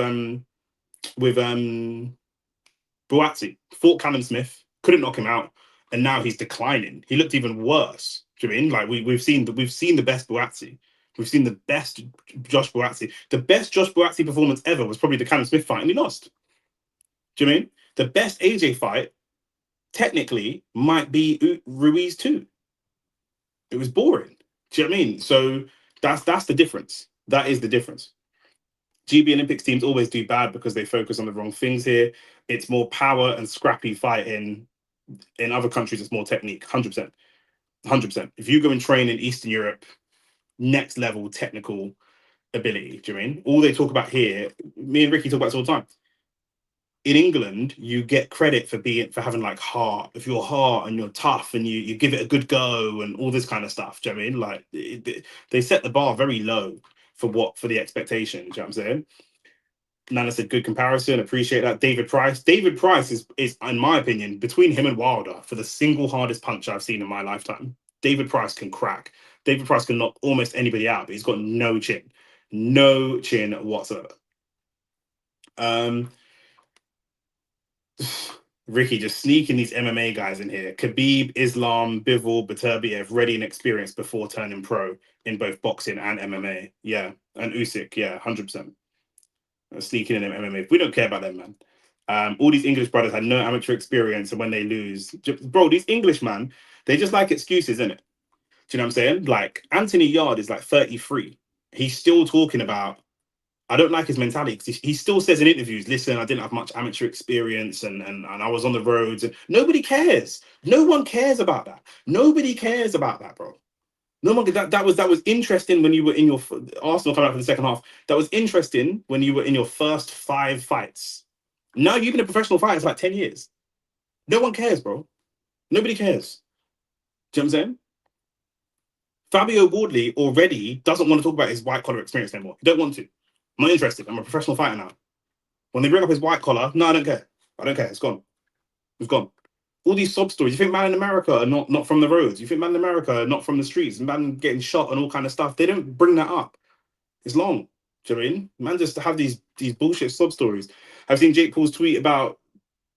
Buatsi. Fought Callum Smith, couldn't knock him out, and now he's declining. He looked even worse. Do you mean? Like we've seen the best Buatsi. We've seen the best Josh Buatsi. The best Josh Buatsi performance ever was probably the Callum Smith fight, and he lost. Do you mean? The best AJ fight, technically, might be Ruiz too. It was boring. Do you know what I mean? So that's the difference. That is the difference. GB Olympics teams always do bad because they focus on the wrong things here. It's more power and scrappy fighting. In other countries, it's more technique. 100%. 100%. If you go and train in Eastern Europe, next level technical ability. Do you mean? All they talk about here, me and Ricky talk about this all the time. In England, you get credit for having like heart. If you're heart and you're tough and you give it a good go and all this kind of stuff. Do you know what I mean? Like they set the bar very low for the expectation. Do you know what I'm saying? Nana said good comparison. Appreciate that. David Price. David Price is in my opinion, between him and Wilder, for the single hardest punch I've seen in my lifetime. David Price can crack. David Price can knock almost anybody out, but he's got no chin. No chin whatsoever. Ricky just sneaking these MMA guys in here. Khabib, Islam, Bivol, Beterbiev, ready and experienced before turning pro in both boxing and MMA. Yeah. And Usyk, yeah, 100%. Sneaking in MMA. We don't care about them, man. All these English brothers had no amateur experience, and when they lose, bro, these English man, they just like excuses, innit? Do you know what I'm saying? Like Anthony Yard is like 33. He's still talking about. I don't like his mentality because he still says in interviews, "Listen, I didn't have much amateur experience, and I was on the roads." And nobody cares. No one cares about that. Nobody cares about that, bro. No one. That was interesting when you were in your Arsenal coming out for the second half. That was interesting when you were in your first 5 fights. Now you've been a professional fighter for like 10 years. No one cares, bro. Nobody cares. Do you know what I'm saying? Fabio Wardley already doesn't want to talk about his white collar experience anymore. He don't want to. I'm not interested. I'm a professional fighter now. When they bring up his white collar, no, I don't care. I don't care. It's gone. It's gone. All these sob stories. You think man in America are not from the roads? You think man in America are not from the streets? Man getting shot and all kind of stuff. They don't bring that up. It's long. Do you know what I mean? Man just have these bullshit sob stories. I've seen Jake Paul's tweet about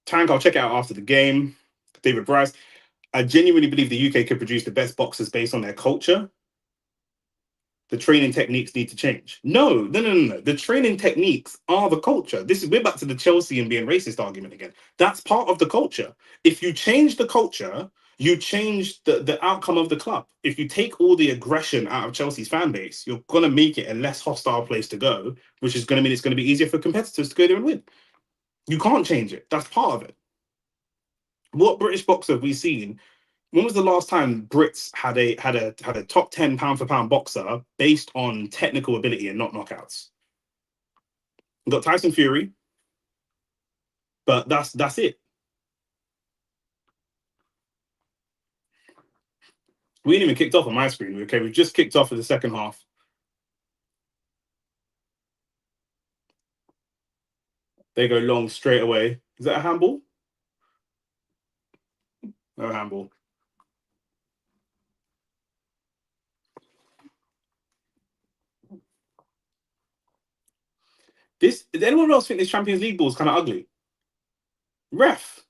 Tank. I'll check it out after the game. David Bryce. I genuinely believe the UK could produce the best boxers based on their culture. the training techniques need to change. No. The training techniques are the culture. We're back to the Chelsea and being racist argument again. That's part of the culture. If you change the culture, you change the outcome of the club. If you take all the aggression out of Chelsea's fan base, you're gonna make it a less hostile place to go, which is gonna mean it's gonna be easier for competitors to go there and win. You can't change it. That's part of it. What British boxer have we seen? When was the last time Brits had a top 10 pound for pound boxer based on technical ability and not knockouts? We've got Tyson Fury, but that's it. We ain't even kicked off on my screen. Okay, we've just kicked off for the second half. They go long straight away. Is that a handball? No handball. Does anyone else think this Champions League ball is kind of ugly? Ref,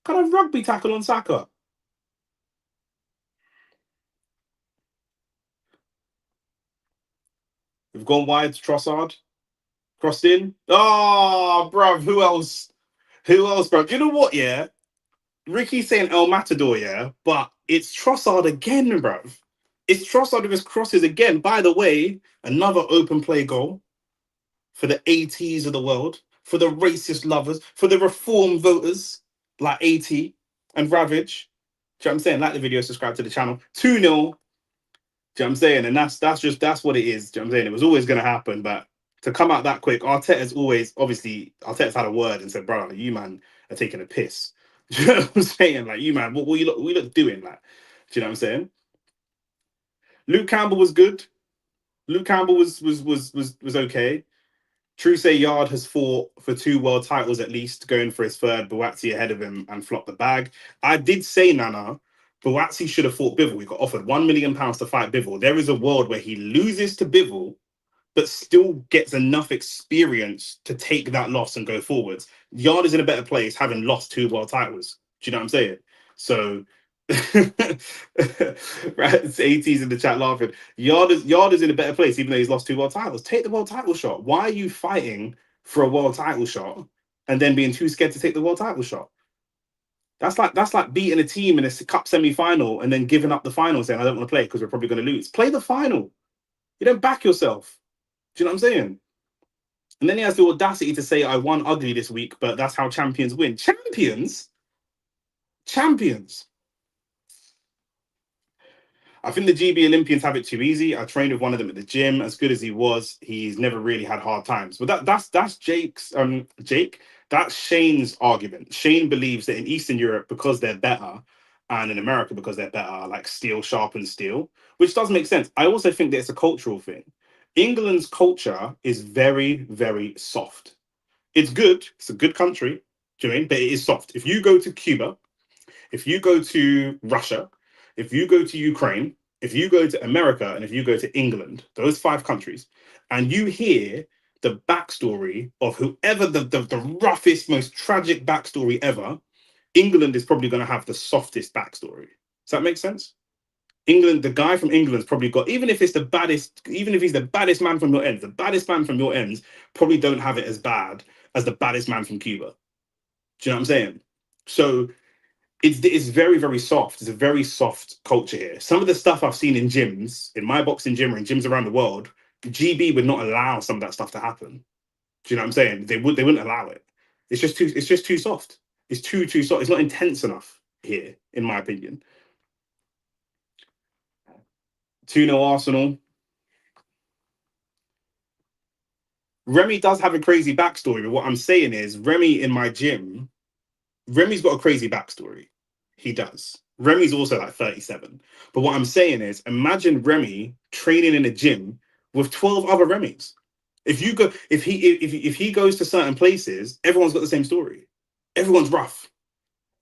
kind of rugby tackle on Saka. We've gone wide to Trossard. Crossed in. Oh, bruv, who else? Who else, bruv? Do you know what, yeah? Ricky's saying El Matador, yeah? But it's Trossard again, bruv. It's Trossard with his crosses again. By the way, another open play goal for the ATs of the world, for the racist lovers, for the reform voters like AT and Ravage. Do you know what I'm saying? Like the video, subscribe to the channel. 2-0. Do you know what I'm saying? And that's what it is. Do you know what I'm saying? It was always going to happen, but to come out that quick, Arteta's Arteta's had a word and said, bro, like, you man are taking a piss. Do you know what I'm saying? Like, you man, what you look doing? Like, do you know what I'm saying? Luke Campbell was good. Luke Campbell was okay. Truce Yard has fought for 2 world titles at least, going for his third. Buatsi ahead of him and flopped the bag. I did say, Nana, Buatsi should have fought Bivol. He got offered £1 million to fight Bivol. There is a world where he loses to Bivol, but still gets enough experience to take that loss and go forwards. Yard is in a better place having lost 2 world titles. Do you know what I'm saying? So, right, it's 80s in the chat laughing. Yard is in a better place, even though he's lost 2 world titles. Take the world title shot. Why are you fighting for a world title shot and then being too scared to take the world title shot? That's like beating a team in a cup semi-final and then giving up the final, saying I don't want to play because we're probably going to lose. Play the final. You don't back yourself. Do you know what I'm saying? And then he has the audacity to say, I won ugly this week, but that's how champions win. Champions? Champions. I think the GB Olympians have it too easy. I trained with one of them at the gym. As good as he was, he's never really had hard times. But that's Jake. That's Shane's argument. Shane believes that in Eastern Europe, because they're better, and in America, because they're better, like steel sharpens steel, which does make sense. I also think that it's a cultural thing. England's culture is very, very soft. It's good. It's a good country, do you know what I mean? But it is soft. If you go to Cuba, if you go to Russia, if you go to Ukraine, if you go to America, and if you go to England, those 5 countries, and you hear the backstory of whoever the roughest, most tragic backstory ever, England is probably going to have the softest backstory. Does that make sense? England, the guy from England's probably got, even if he's the baddest man from your ends, the baddest man from your ends probably don't have it as bad as the baddest man from Cuba. Do you know what I'm saying? So it's very, very soft. It's a very soft culture here. Some of the stuff I've seen in gyms, in my boxing gym or in gyms around the world, GB would not allow some of that stuff to happen. Do you know what I'm saying? They wouldn't allow it. It's just too soft. It's too soft. It's not intense enough here, in my opinion. 2-0 Arsenal. Remy does have a crazy backstory, but what I'm saying is Remy in my gym, Remy's got a crazy backstory. He does. Remy's also like 37. But what I'm saying is, imagine Remy training in a gym with 12 other Remys. If he goes to certain places, everyone's got the same story. Everyone's rough.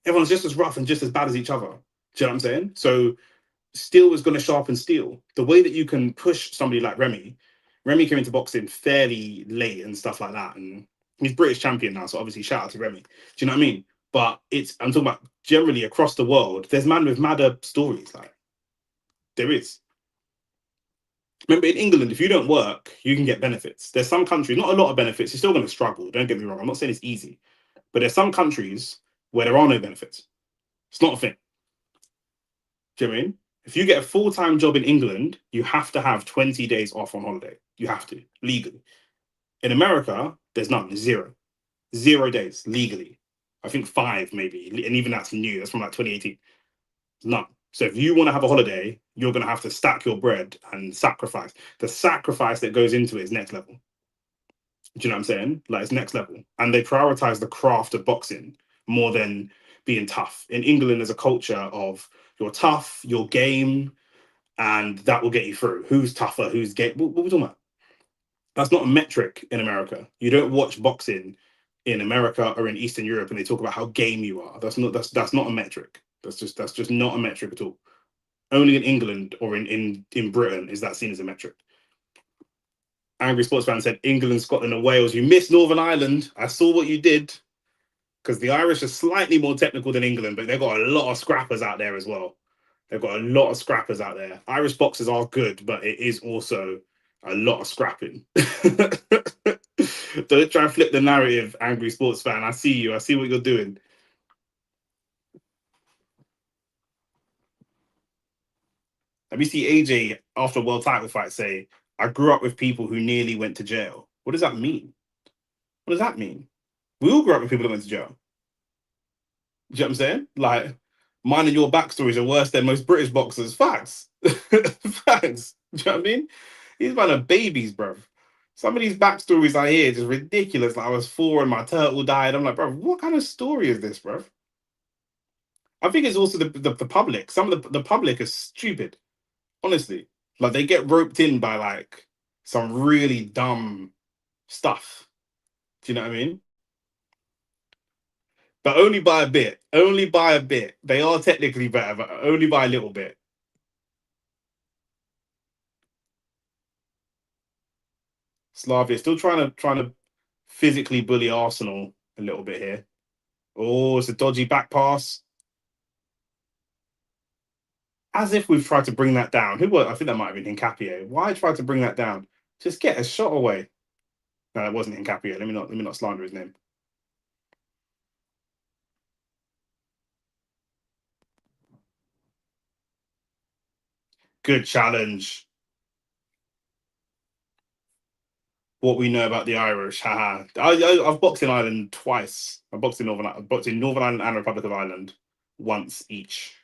Everyone's just as rough and just as bad as each other. Do you know what I'm saying? So steel is going to sharpen steel. The way that you can push somebody like Remy came into boxing fairly late and stuff like that, and he's British champion now, so obviously shout out to Remy. Do you know what I mean? But I'm talking about generally across the world. There's man with madder stories, like there is. Remember, in England, if you don't work, you can get benefits. There's some countries, not a lot of benefits. You're still going to struggle. Don't get me wrong. I'm not saying it's easy, but there's some countries where there are no benefits. It's not a thing. Do you know what I mean? If you get a full-time job in England, you have to have 20 days off on holiday. You have to, legally. In America, there's none. Zero. 0 days legally. I think 5 maybe. And even that's new. That's from like 2018. None. So if you want to have a holiday, you're going to have to stack your bread and sacrifice. The sacrifice that goes into it is next level. Do you know what I'm saying? Like, it's next level. And they prioritize the craft of boxing more than being tough. In England, there's a culture of you're tough, you're game, and that will get you through. Who's tougher? Who's game? What are we talking about? That's not a metric in America. You don't watch boxing in America or in Eastern Europe and they talk about how game you are. That's not a metric. That's just not a metric at all. Only in England or in Britain is that seen as a metric. Angry Sports Fan said England, Scotland, and Wales. You missed Northern Ireland. I saw what you did. Because the Irish are slightly more technical than England, but they've got a lot of scrappers out there as well. They've got a lot of scrappers out there. Irish boxers are good, but it is also a lot of scrapping. Don't try and flip the narrative, Angry Sports Fan. I see you. I see what you're doing. Let me see AJ after a world title fight say, I grew up with people who nearly went to jail. What does that mean? What does that mean? We all grew up with people that went to jail. Do you know what I'm saying? Like, mine and your backstories are worse than most British boxers. Facts. Facts. Do you know what I mean? These men are babies, bro. Some of these backstories I hear is just ridiculous. Like, I was 4 and my turtle died. I'm like, bro, what kind of story is this, bro? I think it's also the public. Some of the public is stupid, honestly. Like, they get roped in by like some really dumb stuff. Do you know what I mean? But only by a bit. Only by a bit. They are technically better, but only by a little bit. Slavia still trying to physically bully Arsenal a little bit here. Oh, it's a dodgy back pass. As if we've tried to bring that down. Who was? I think that might have been Hincapie. Why try to bring that down? Just get a shot away. No, it wasn't Hincapie. Let me not slander his name. Good challenge. What we know about the Irish. Haha. I've boxed in Ireland twice. I've boxed in Northern Ireland and Republic of Ireland once each.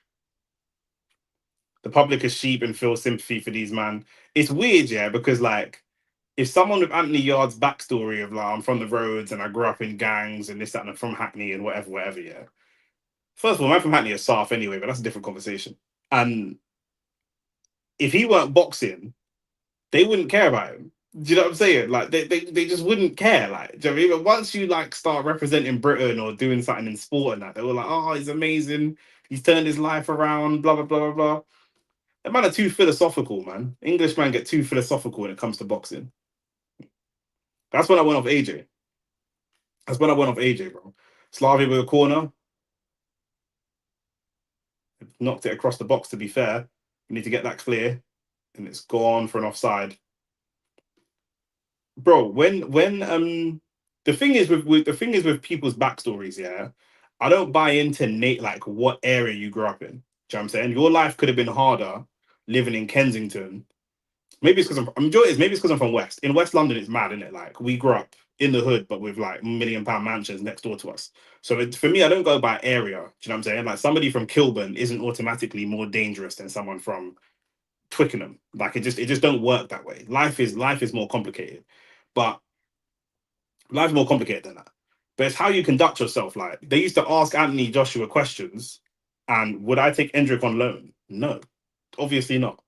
The public is sheep and feel sympathy for these man. It's weird, yeah, because like if someone with Anthony Yard's backstory of like I'm from the roads and I grew up in gangs and this, that, and I'm from Hackney and whatever, whatever, yeah. First of all, man from Hackney is soft anyway, but that's a different conversation. And if he weren't boxing, they wouldn't care about him. Do you know what I'm saying? Like they just wouldn't care. Like, do you know what I mean? But once you like start representing Britain or doing something in sport and that, they were like, oh, he's amazing. He's turned his life around, blah, blah, blah, blah, blah. The man are too philosophical, man. English man get too philosophical when it comes to boxing. That's when I went off AJ. That's when I went off AJ, bro. Slavia with a corner, knocked it across the box. To be fair, we need to get that clear, and it's gone for an offside, bro. When the thing is with people's backstories, yeah, I don't buy into Nate like what area you grew up in. Do you know what I'm saying? Your life could have been harder living in Kensington. Maybe it's because maybe it's because I'm from West. In West London, it's mad, isn't it? Like we grew up in the hood, but with like £1 million mansions next door to us. So for me, I don't go by area. Do you know what I'm saying? Like somebody from Kilburn isn't automatically more dangerous than someone from Twickenham. Like it just don't work that way. Life is more complicated, but life's more complicated than that. But it's how you conduct yourself. Like they used to ask Anthony Joshua questions, and would I take Endrick on loan? No, obviously not.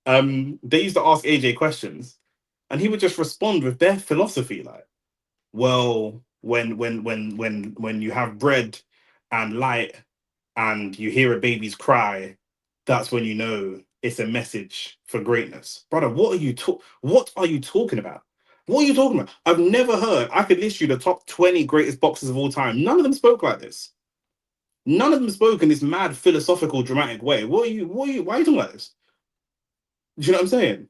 They used to ask AJ questions, and he would just respond with their philosophy, like, "Well, when you have bread and light, and you hear a baby's cry, that's when you know it's a message for greatness, brother. What are you talking about? What are you talking about? I've never heard. I could list you the top 20 greatest boxers of all time. None of them spoke like this. None of them spoke in this mad philosophical, dramatic way. Why are you talking like this? Do you know what I'm saying?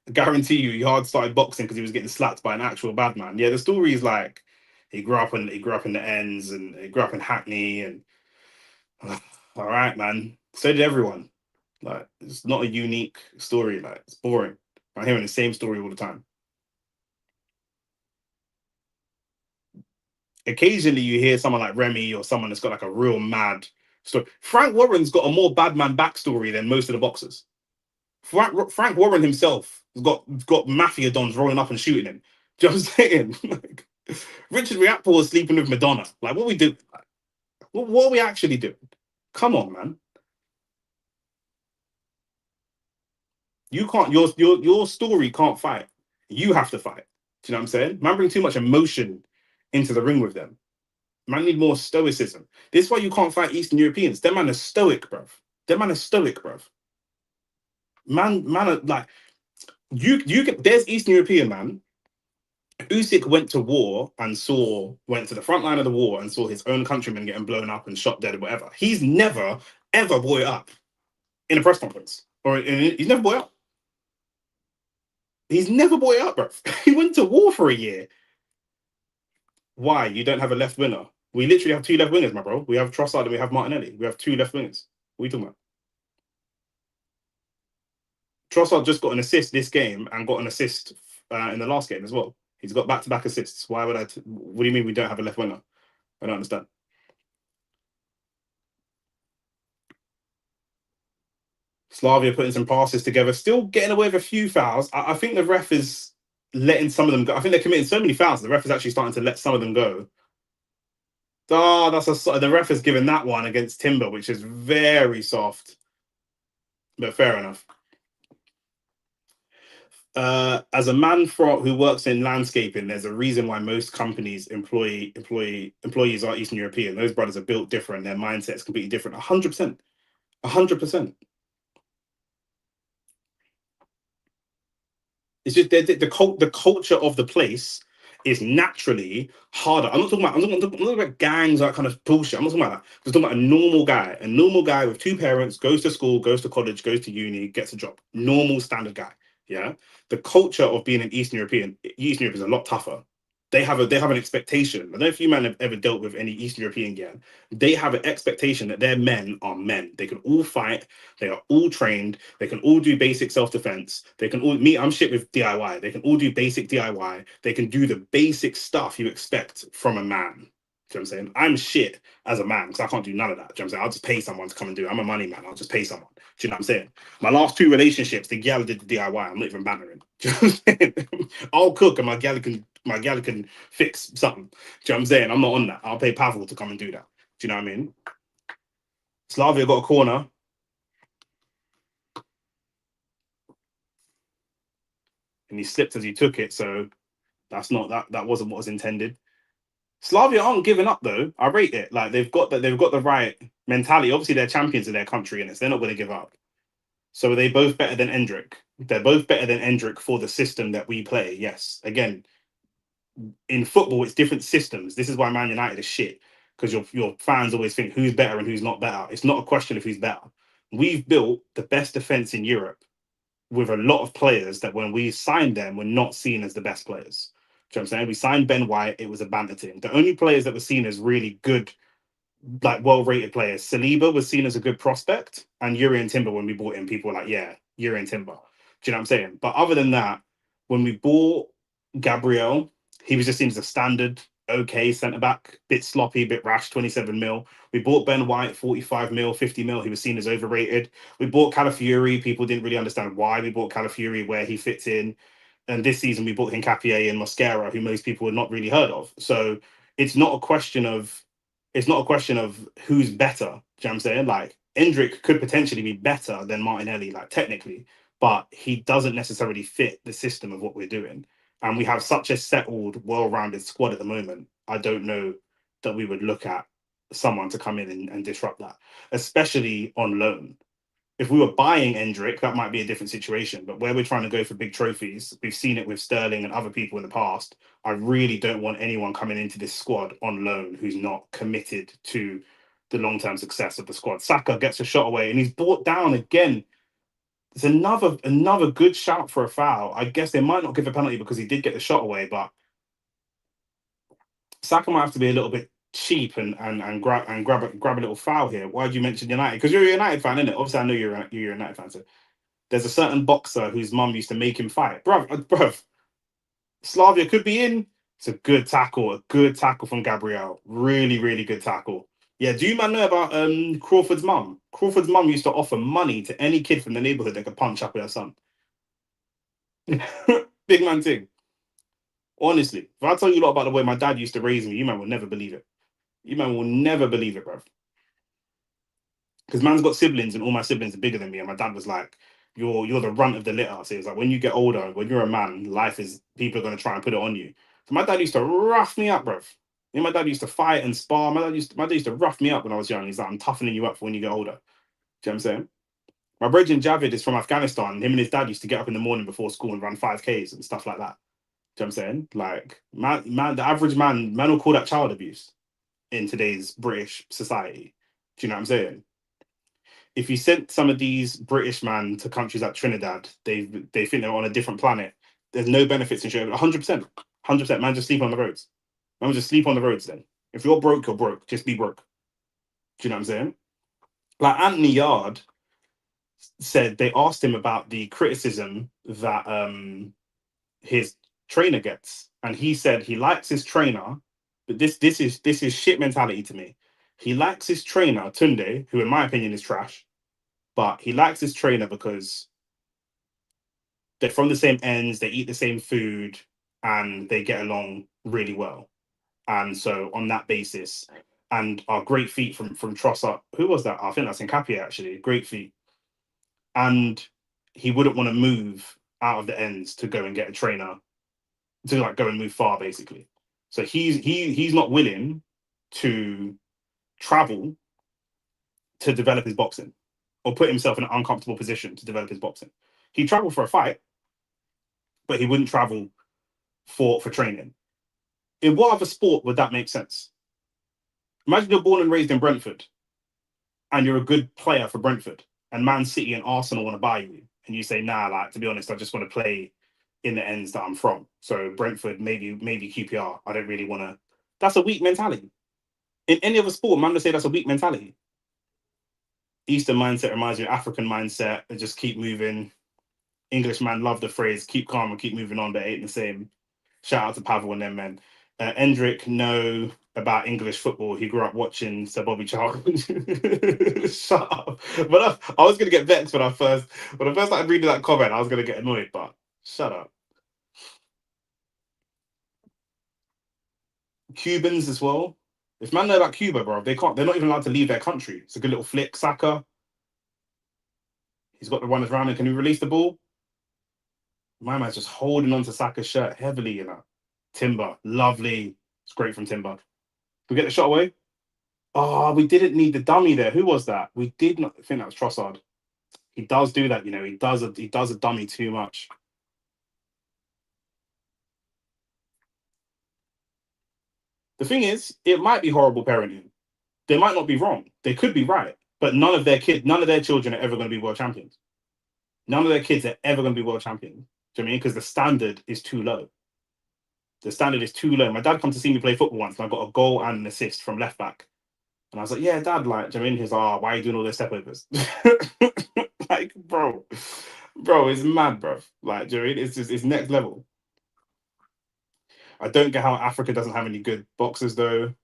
I guarantee you, he hard started boxing because he was getting slapped by an actual bad man. Yeah, the story is like he grew up in the ends and he grew up in Hackney and all right, man. So did everyone. Like it's not a unique story. Like it's boring. I'm hearing the same story all the time. Occasionally, you hear someone like Remy or someone that's got like a real mad story. Frank Warren's got a more bad man backstory than most of the boxers. Frank Warren himself has got mafia dons rolling up and shooting him. Do you know what I'm saying? Like, Richard Riakporhe was sleeping with Madonna. Like, what we do? Like, what are we actually doing? Come on, man. You can't. Your story can't fight. You have to fight. Do you know what I'm saying? Man, bring too much emotion into the ring with them. Man, need more stoicism. This is why you can't fight Eastern Europeans. Them man are stoic, bruv. Them man are stoic, bruv. Man are like you. Can, there's Eastern European man. Usyk went to war and went to the front line of the war and saw his own countrymen getting blown up and shot dead or whatever. He's never ever brought it up in a press conference he's never brought it up. He's never brought it up, bro. He went to war for a year. Why? You don't have a left winger? We literally have two left wingers, my bro. We have Trossard and we have Martinelli. We have two left wingers. What are you talking about? Trossard just got an assist this game and got an assist in the last game as well. He's got back-to-back assists. Why would what do you mean we don't have a left winger? I don't understand. Slavia putting some passes together, still getting away with a few fouls. I think the ref is letting some of them go. I think they're committing so many fouls. The ref is actually starting to let some of them go. Oh, the ref has given that one against Timber, which is very soft, but fair enough. As a man who works in landscaping, there's a reason why most companies employees are Eastern European. Those brothers are built different. Their mindset's completely different. 100%. 100%. It's just the culture of the place is naturally harder. I'm not talking about gangs, that kind of bullshit. I'm not talking about that. I'm talking about a normal guy with two parents, goes to school, goes to college, goes to uni, gets a job. Normal standard guy. Yeah. The culture of being an Eastern Europe is a lot tougher. They have an expectation. I don't know if you men have ever dealt with any Eastern European gang. They have an expectation that their men are men. They can all fight. They are all trained. They can all do basic self-defense. They can all I'm shit with DIY. They can all do basic DIY. They can do the basic stuff you expect from a man. Do you know what I'm saying? I'm shit as a man because I can't do none of that. Do you know what I'm saying? I'll just pay someone to come and do it. I'm a money man. I'll just pay someone. Do you know what I'm saying? My last two relationships, the gal did the DIY. I'm not even bantering. Do you know what I'm saying? I'll cook and my gal can fix something. Do you know what I'm saying? I'm not on that. I'll pay Pavel to come and do that. Do you know what I mean? Slavia got a corner and he slipped as he took it. So that wasn't what was intended. Slavia aren't giving up though. I rate it. Like they've got the right mentality. Obviously, they're champions of their country, and they're not going to give up. So are they both better than Endrick? They're both better than Endrick for the system that we play. Yes. Again, in football, it's different systems. This is why Man United is shit because your fans always think who's better and who's not better. It's not a question of who's better. We've built the best defense in Europe with a lot of players that when we signed them were not seen as the best players. Do you know what I'm saying? We signed Ben White, it was a banter team. The only players that were seen as really good, like well-rated players, Saliba was seen as a good prospect, and Yuri and Timber, when we bought him, people were like, yeah, Yuri and Timber. Do you know what I'm saying? But other than that, when we bought Gabriel, he was just seen as a standard, okay centre back, bit sloppy, bit rash, 27 mil. We bought Ben White, 45 mil, 50 mil. He was seen as overrated. We bought Calafiori. People didn't really understand why we bought Calafiori, where he fits in. And this season we bought Hincapié and Mosquera, who most people had not really heard of. So it's not a question of who's better. Do you know what I'm saying? Like Endrick could potentially be better than Martinelli, like technically, but he doesn't necessarily fit the system of what we're doing. And we have such a settled, well-rounded squad at the moment. I don't know that we would look at someone to come in and disrupt that, especially on loan. If we were buying Endrick, that might be a different situation. But where we're trying to go for big trophies, we've seen it with Sterling and other people in the past. I really don't want anyone coming into this squad on loan who's not committed to the long-term success of the squad. Saka gets a shot away and he's brought down again. It's another good shout for a foul. I guess they might not give a penalty because he did get the shot away, but Saka might have to be a little bit cheap and grab a little foul here. Why did you mention United? Because you're a United fan, isn't it? Obviously, I know you're a United fan. So there's a certain boxer whose mum used to make him fight, bruv. Slavia could be in. It's a good tackle from Gabriel. Really, really good tackle. Yeah, do you man know about Crawford's mum? Crawford's mum used to offer money to any kid from the neighborhood that could punch up with her son. Big man thing. Honestly, if I tell you a lot about the way my dad used to raise me, you man will never believe it. You man will never believe it, bruv. Because man's got siblings and all my siblings are bigger than me. And my dad was like, you're the runt of the litter. So it's like when you get older, when you're a man, life is people are gonna try and put it on you. So my dad used to rough me up, bruv. Me and my dad used to fight and spar. My dad used to rough me up when I was young. He's like, I'm toughening you up for when you get older. Do you know what I'm saying? My brother Javid is from Afghanistan. Him and his dad used to get up in the morning before school and run 5Ks and stuff like that. Do you know what I'm saying? Like, man, the average man will call that child abuse in today's British society. Do you know what I'm saying? If you sent some of these British man to countries like Trinidad, they think they're on a different planet. There's no benefits in showing 100%. 100%. Man, just sleep on the roads. Man, just sleep on the roads then. If you're broke, you're broke. Just be broke. Do you know what I'm saying? Like Anthony Yard said, they asked him about the criticism that his trainer gets, and he said he likes his trainer, but this is shit mentality to me. He likes his trainer Tunde, who in my opinion is trash, but he likes his trainer because they're from the same ends, they eat the same food, and they get along really well. And so on that basis, and our great feat from Trossard, who was that? I think that's Nkapia actually. Great feat, and he wouldn't want to move out of the ends to go and get a trainer to like go and move far, basically. So he's not willing to travel to develop his boxing or put himself in an uncomfortable position to develop his boxing. He'd travel for a fight, but he wouldn't travel for training. In what other sport would that make sense? Imagine you're born and raised in Brentford and you're a good player for Brentford and Man City and Arsenal want to buy you. And you say, nah, like, to be honest, I just want to play in the ends that I'm from. So Brentford, maybe QPR. I don't really want to. That's a weak mentality. In any other sport, man would say that's a weak mentality. Eastern mindset reminds me of African mindset. They just keep moving. English man love the phrase keep calm and keep moving on, but it ain't the same. Shout out to Pavel and them, man. Endrick know about English football. He grew up watching Sir Bobby Charlton. Shut up. But I was gonna get vexed when I first started reading that comment. I was gonna get annoyed, but shut up. Cubans as well. If man know about Cuba, bro, they can't. They're not even allowed to leave their country. It's a good little flick. Saka. He's got the runners round and can he release the ball? My man's just holding on to Saka's shirt heavily, you know. Timber, lovely. It's great from Timber. We get the shot away. Oh, we didn't need the dummy there. Who was that? We did not think that was Trossard. He does do that, you know. He does a dummy too much. The thing is, it might be horrible parenting. They might not be wrong. They could be right, but none of their children are ever going to be world champions. None of their kids are ever going to be world champions. Do you know what I mean? Because the standard is too low. The standard is too low. My dad come to see me play football once, and I got a goal and an assist from left back. And I was like, "Yeah, dad, like, do you know what I mean?" He's like, "Oh, why are you doing all those stepovers?" Like, bro, it's mad, bro. Like, do you know what I mean? It's just it's next level. I don't get how Africa doesn't have any good boxers though.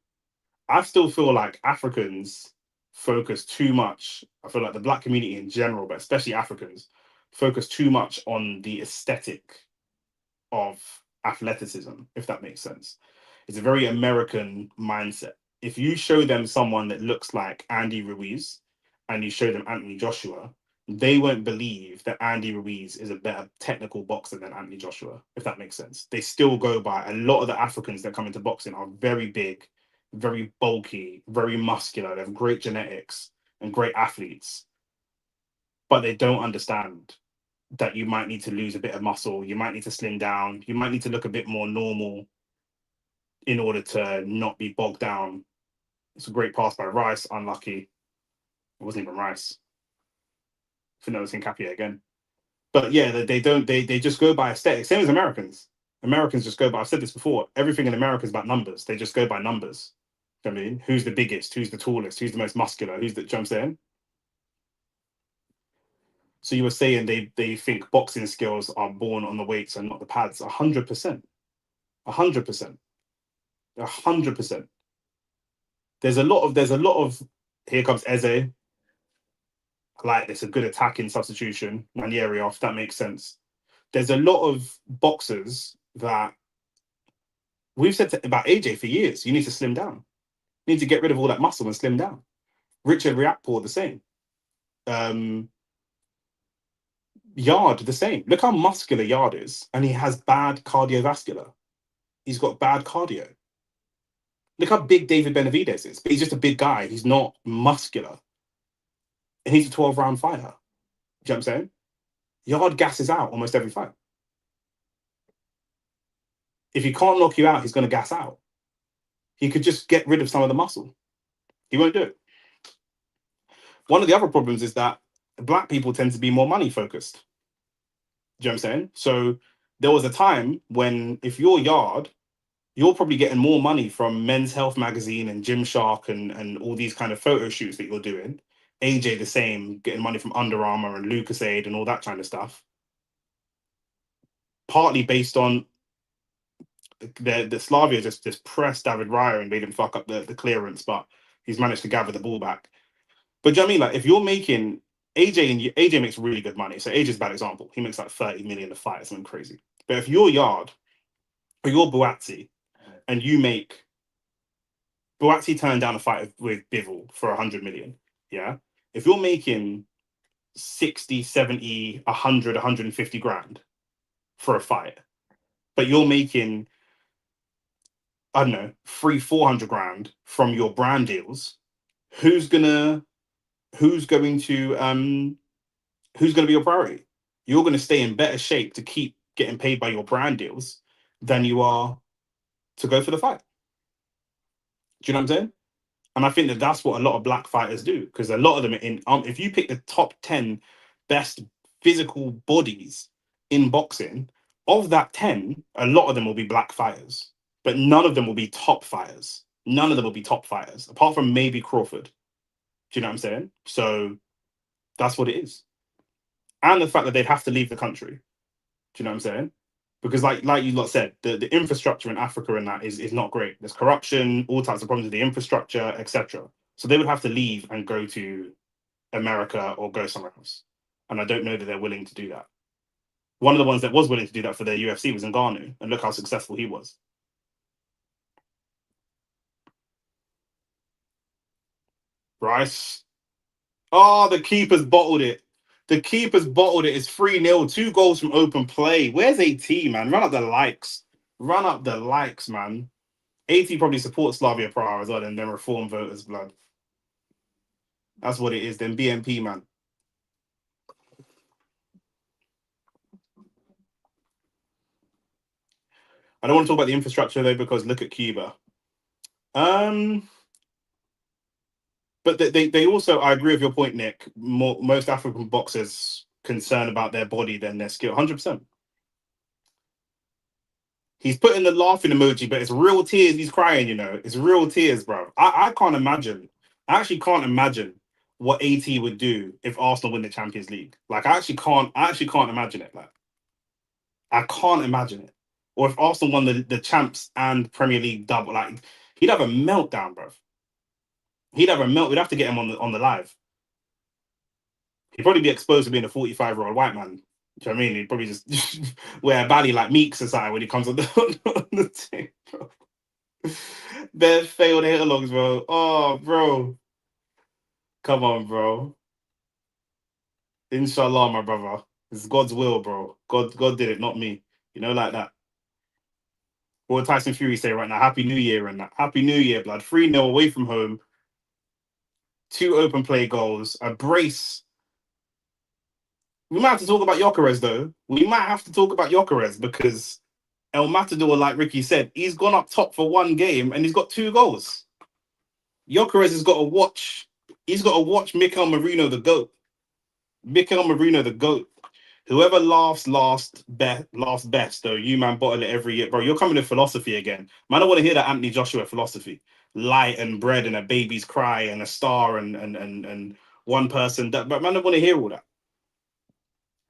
I still feel like Africans focus too much. I feel like the black community in general, but especially Africans, focus too much on the aesthetic of athleticism, if that makes sense. It's a very American mindset. If you show them someone that looks like Andy Ruiz and you show them Anthony Joshua, they won't believe that Andy Ruiz is a better technical boxer than Anthony Joshua, if that makes sense. They still go by a lot of the Africans that come into boxing are very big, very bulky, very muscular. They have great genetics and great athletes, but they don't understand that you might need to lose a bit of muscle, you might need to slim down, you might need to look a bit more normal in order to not be bogged down. It's a great pass by Rice, unlucky. It wasn't even Rice. I think that was Hincapie again. But yeah, they don't. They just go by aesthetics. Same as Americans. Americans just go by. I've said this before. Everything in America is about numbers. They just go by numbers. I mean, who's the biggest? Who's the tallest? Who's the most muscular? Who's the? Do you know what I'm saying? So you were saying they think boxing skills are born on the weights and not the pads. 100%. 100%. 100%. There's a lot of. Here comes Eze. Like it's a good attacking substitution. Ranieri off. That makes sense. There's a lot of boxers that we've said about AJ for years. You need to slim down. You need to get rid of all that muscle and slim down. Richard Riakporhe the same. Yard the same. Look how muscular Yard is, and he has bad cardiovascular. He's got bad cardio. Look how big David Benavidez is, but he's just a big guy. He's not muscular, and he's a 12-round fighter. Do you know what I'm saying? Yard gasses out almost every fight. If he can't knock you out, he's going to gas out. He could just get rid of some of the muscle. He won't do it. One of the other problems is that black people tend to be more money focused. Do you know what I'm saying? So there was a time when if you're Yard, you're probably getting more money from Men's Health magazine and Gymshark and all these kind of photo shoots that you're doing. AJ the same, getting money from Under Armour and Lucasade and all that kind of stuff. Partly based on the Slavia just pressed David Raya and made him fuck up the clearance, but he's managed to gather the ball back. But do you know what I mean? Like if you're making AJ makes really good money. So AJ's a bad example. He makes like 30 million a fight, something crazy. But if you're Yard or you're Buatsi and you make Buatsi turned down a fight with Bivol for 100 million. Yeah. If you're making 60, 70, 100, 150 grand for a fight, but you're making, I don't know, 300, 400 grand from your brand deals, who's going to be your priority? You're going to stay in better shape to keep getting paid by your brand deals than you are to go for the fight. Do you know what I'm saying? And I think that that's what a lot of black fighters do, because a lot of them are in. If you pick the top 10 best physical bodies in boxing, of that 10, a lot of them will be black fighters, but none of them will be top fighters. None of them will be top fighters, apart from maybe Crawford. Do you know what I'm saying? So that's what it is. And the fact that they'd have to leave the country. Do you know what I'm saying? Because like you lot said, the infrastructure in Africa and that is not great. There's corruption, all types of problems with the infrastructure, etc. So they would have to leave and go to America or go somewhere else. And I don't know that they're willing to do that. One of the ones that was willing to do that for their UFC was Ngannou, and look how successful he was. Bryce. Oh, the keeper's bottled it. The keeper's bottled it. It's 3-0, 2 goals from open play. Where's AT, man? Run up the likes. Run up the likes, man. AT probably supports Slavia Praha as well, and then reform voters, blood. That's what it is. Then BNP, man. I don't want to talk about the infrastructure though, because look at Cuba. But they also, I agree with your point, Nick. Most African boxers concerned about their body than their skill. 100%. He's putting the laughing emoji, but it's real tears. He's crying, you know. It's real tears, bro. I can't imagine. I actually can't imagine what AT would do if Arsenal win the Champions League. Like I actually can't imagine it. Like I can't imagine it. Or if Arsenal won the champs and Premier League double, like he'd have a meltdown, bro. He'd have a melt. We'd have to get him on the live. He'd probably be exposed to being a 45-year-old white man. Do you know what I mean? He'd probably just wear a baddie like Meeks or something when he comes on the team, bro. Bare failed hit-alongs, bro. Oh, bro. Come on, bro. Inshallah, my brother. It's God's will, bro. God did it, not me. You know, like that. What would Tyson Fury say right now? Happy New Year and that. Happy New Year, blood. 3-0 away from home. 2 open play goals. A brace. We might have to talk about Gyökeres, though. We might have to talk about Gyökeres because El Matador, like Ricky said, he's gone up top for 1 game and he's got 2 goals. Gyökeres has got to watch. He's got to watch Mikel Merino, the GOAT. Mikel Merino, the GOAT. Whoever laughs last best, though, you man bottle it every year, bro. You're coming with philosophy again. Man, I don't want to hear that Anthony Joshua philosophy. Light and bread and a baby's cry and a star and one person. But man, I don't want to hear all that.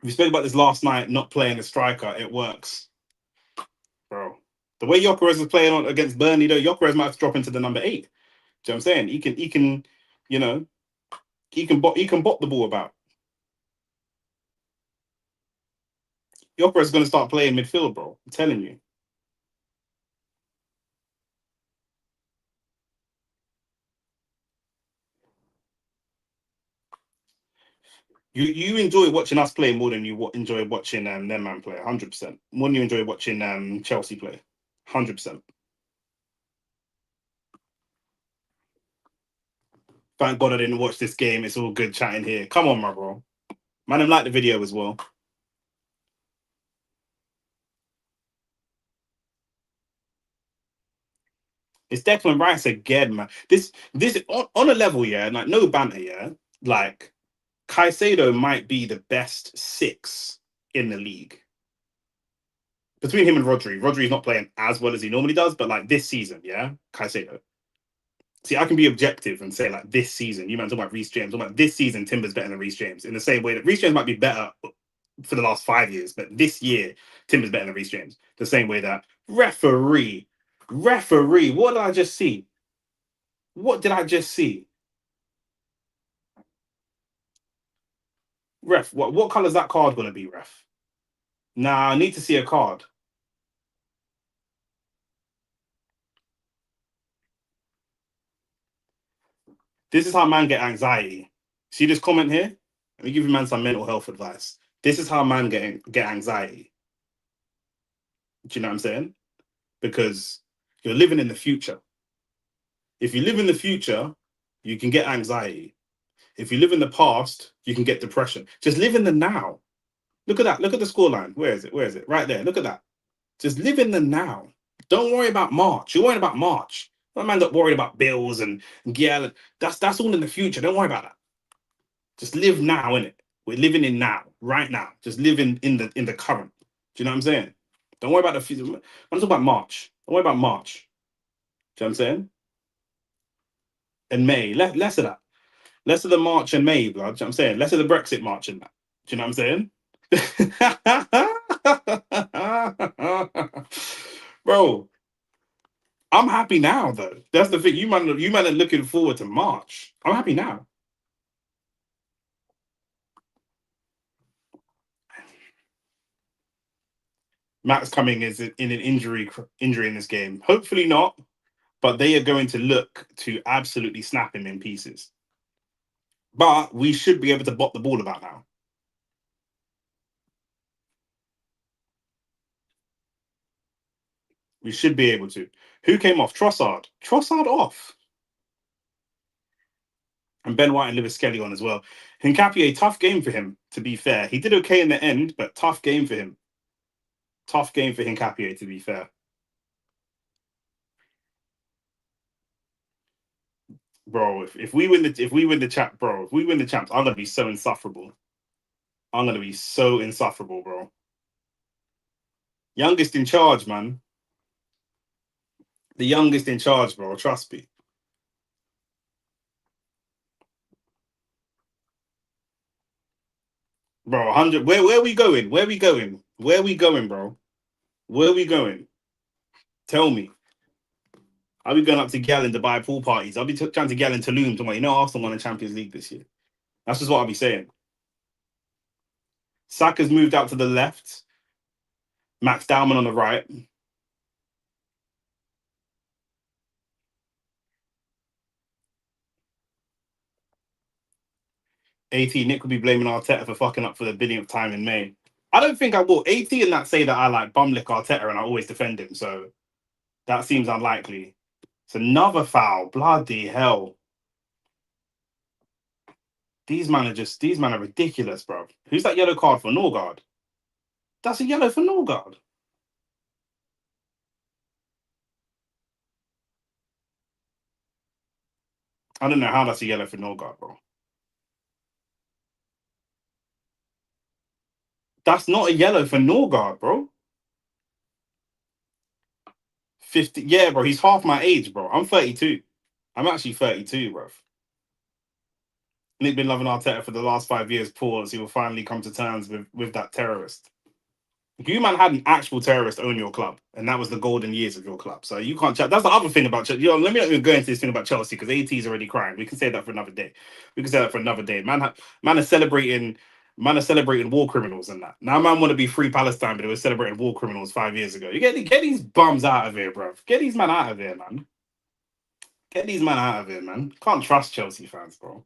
We spoke about this last night, not playing a striker. It works, bro. The way Gyökeres is playing on against Burnley, though, Gyökeres might have to drop into the number 8. Do you know what I'm saying? He can, you know, he can bot the ball about. Gyökeres is going to start playing midfield, bro. I'm telling you. You enjoy watching us play more than you enjoy watching them man play. 100%. More than you enjoy watching Chelsea play. 100%. Thank God I didn't watch this game. It's all good chatting here. Come on, my bro. Man, I like the video as well. It's Declan Rice again, man. This on a level, yeah, like no banter, yeah. Like Caicedo might be the best 6 in the league. Between him and Rodri. Rodri's not playing as well as he normally does, but like this season, yeah, Caicedo. See, I can be objective and say like this season, you man talking about Reece James, talking about this season, Timber's better than Reece James. In the same way that Reece James might be better for the last 5 years, but this year, Timber's better than Reece James. The same way that referee, what did I just see? What did I just see? Ref, what color is that card gonna be, ref? Nah, I need to see a card. This is how man get anxiety. See this comment here? Let me give you man some mental health advice. This is how man get anxiety. Do you know what I'm saying? Because you're living in the future. If you live in the future, you can get anxiety. If you live in the past, you can get depression. Just live in the now. Look at that. Look at the scoreline. Where is it? Where is it? Right there. Look at that. Just live in the now. Don't worry about March. You're worrying about March. My man got worried about bills and yeah, that's all in the future. Don't worry about that. Just live now, innit? We're living in now, right now. Just live in the current. Do you know what I'm saying? Don't worry about the future. I'm talking about March. Don't worry about March. Do you know what I'm saying? And May. Less of that. Less of the March and May, blood. Do you know what I'm saying? Less of the Brexit March and that. Do you know what I'm saying? Bro, I'm happy now though. That's the thing. You man are looking forward to March. I'm happy now. Max coming is in an injury in this game. Hopefully not, but they are going to look to absolutely snap him in pieces. But we should be able to bot the ball about now. We should be able to. Who came off? Trossard. Trossard off. And Ben White and Lewis Skelly on as well. Hincapié, tough game for him, to be fair. He did okay in the end, but tough game for him. Tough game for Hincapié, to be fair. Bro, if we win the champ, bro, if we win the champs, I'm gonna be so insufferable. I'm gonna be so insufferable, bro. Youngest in charge, man. The youngest in charge, bro. Trust me. Bro, 100. Where are we going? Where are we going? Where are we going, bro? Where are we going? Tell me. I'll be going up to Gal in Dubai pool parties. I'll be trying to Gal in Tulum talking about, Arsenal won the Champions League this year. That's just what I'll be saying. Saka's moved out to the left. Max Dowman on the right. AT Nick will be blaming Arteta for fucking up for the billionth time in May. I don't think I will. AT and that say that I like bumlick Arteta and I always defend him, so that seems unlikely. It's another foul. Bloody hell. These men are ridiculous, bro. Who's that yellow card for? Norgard. That's a yellow for Norgard. I don't know how that's a yellow for Norgard, bro. That's not a yellow for Norgard, bro. 50. Yeah, bro. He's half my age, bro. I'm 32. I'm actually 32, bro. Nick been loving Arteta for the last 5 years. Pause. He will finally come to terms with that terrorist. You man had an actual terrorist own your club, and that was the golden years of your club. So you can't chat. That's the other thing about Chelsea. Let me not even go into this thing about Chelsea because AT is already crying. We can say that for another day. We can say that for another day. Man is celebrating. Man are celebrating war criminals and that. Now man want to be free Palestine, but they were celebrating war criminals 5 years ago. You get these bums out of here, bro. Get these man out of here, man. Get these man out of here, man. Can't trust Chelsea fans, bro.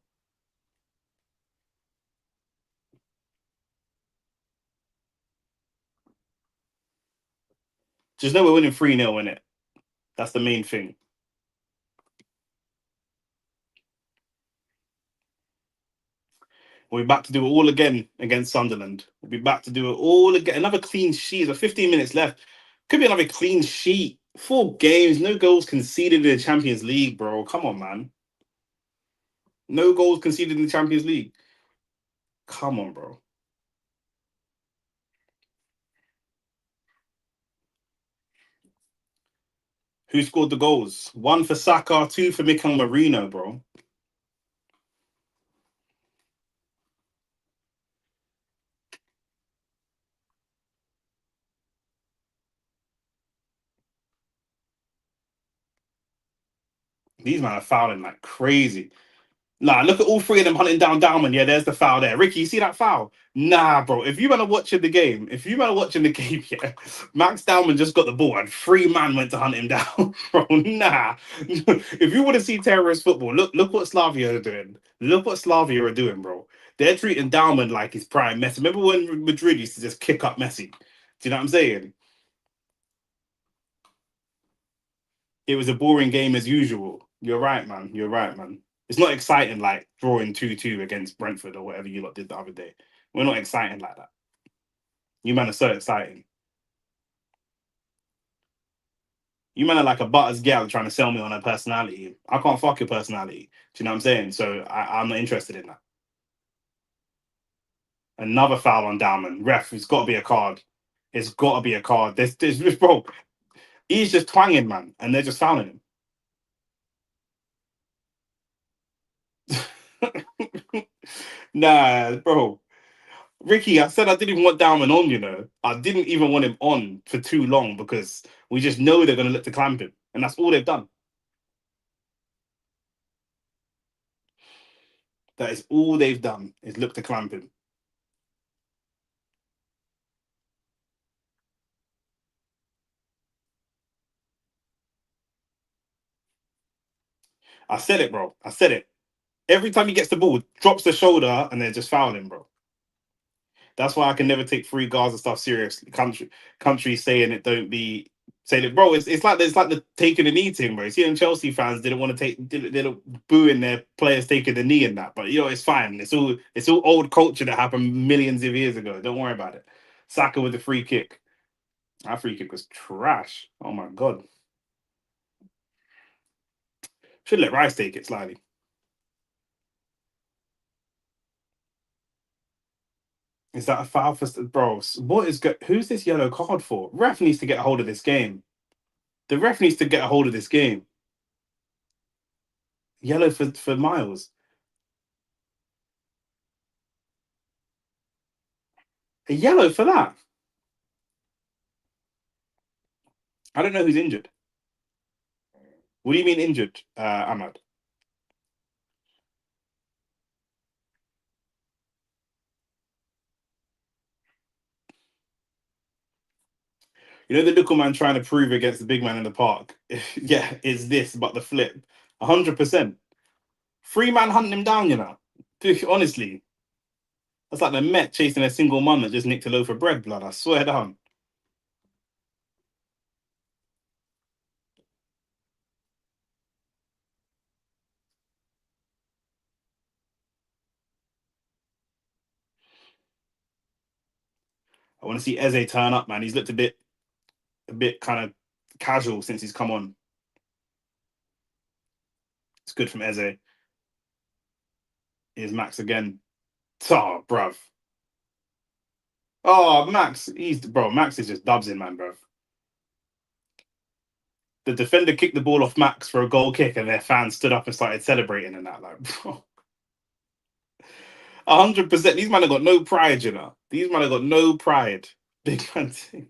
Just know we're winning 3-0 in it. That's the main thing. We'll be back to do it all again against Sunderland. We'll be back to do it all again. Another clean sheet. There's 15 minutes left. Could be another clean sheet. 4 games, no goals conceded in the Champions League, bro. Come on, man. No goals conceded in the Champions League. Come on, bro. Who scored the goals? One for Saka, two for Mikel Marino, bro. These men are fouling like crazy. Nah, look at all three of them hunting down Dowman. Yeah, there's the foul there. Ricky, you see that foul? Nah, bro. If you man are watching the game, yeah, Max Dowman just got the ball and three man went to hunt him down, bro. Nah. If you want to see terrorist football, look what Slavia are doing. Look what Slavia are doing, bro. They're treating Dowman like his prime Messi. Remember when Madrid used to just kick up Messi? Do you know what I'm saying? It was a boring game as usual. You're right, man. You're right, man. It's not exciting like drawing 2-2 against Brentford or whatever you lot did the other day. We're not exciting like that. You man are so exciting. You man are like a butters gal trying to sell me on her personality. I can't fuck your personality. Do you know what I'm saying? So I'm not interested in that. Another foul on Dowman. Ref, it's got to be a card. It's got to be a card. This bro, he's just twanging, man, and they're just fouling him. Nah, bro. Ricky, I said I didn't even want Dowman on, I didn't even want him on for too long because we just know they're going to look to clamp him. And that's all they've done. That is all they've done is look to clamp him. I said it, bro. I said it. Every time he gets the ball, drops the shoulder and they're just fouling, bro. That's why I can never take free Gaza stuff seriously. Countries saying it don't be saying it, bro. It's like the taking a knee thing, bro. You see, them Chelsea fans didn't want to didn't booing their players taking the knee and that, but it's fine. It's all old culture that happened millions of years ago. Don't worry about it. Saka with the free kick. That free kick was trash. Oh my god. Should let Rice take it slightly. Is that a foul for bro? Who's this yellow card for? Ref needs to get a hold of this game. The ref needs to get a hold of this game. Yellow for Miles. A yellow for that. I don't know who's injured. What do you mean injured, Ahmad? You know the little man trying to prove against the big man in the park. Yeah, it's this, but the flip. 100%. Three man hunting him down, Dude, honestly, that's like the Met chasing a single mum that just nicked a loaf of bread, blood. I swear down. I want to see Eze turn up, man. He's looked a bit kind of casual since he's come on. It's good from Eze. Here's Max again. Oh, bruv. Oh, Max, Max is just dubs in, man, bro. The defender kicked the ball off Max for a goal kick, and their fans stood up and started celebrating and that. Like, bro, 100%. These men have got no pride, you know. These men have got no pride. Big man thing.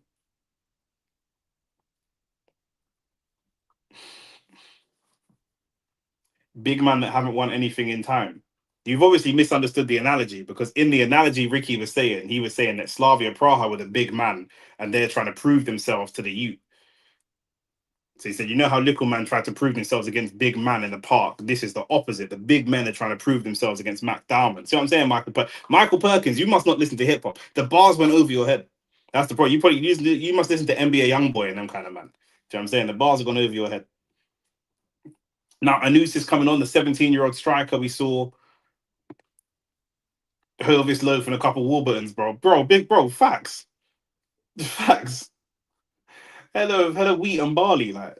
Big man that haven't won anything in time. You've obviously misunderstood the analogy because in the analogy Ricky was saying, he was saying that Slavia Praha were the big man and they're trying to prove themselves to the youth. So he said, you know how little man tried to prove themselves against big man in the park. This is the opposite. The big men are trying to prove themselves against Mac Darman. See what I'm saying, Michael? But Michael Perkins, you must not listen to hip hop. The bars went over your head. That's the problem. You must listen to NBA YoungBoy and them kind of man. See what I'm saying? The bars have gone over your head. Now Anus is coming on, the 17-year-old striker we saw. Hovis Loaf and a couple Warburtons, bro. Bro, big bro, facts. Facts. Hello, wheat and barley. Like,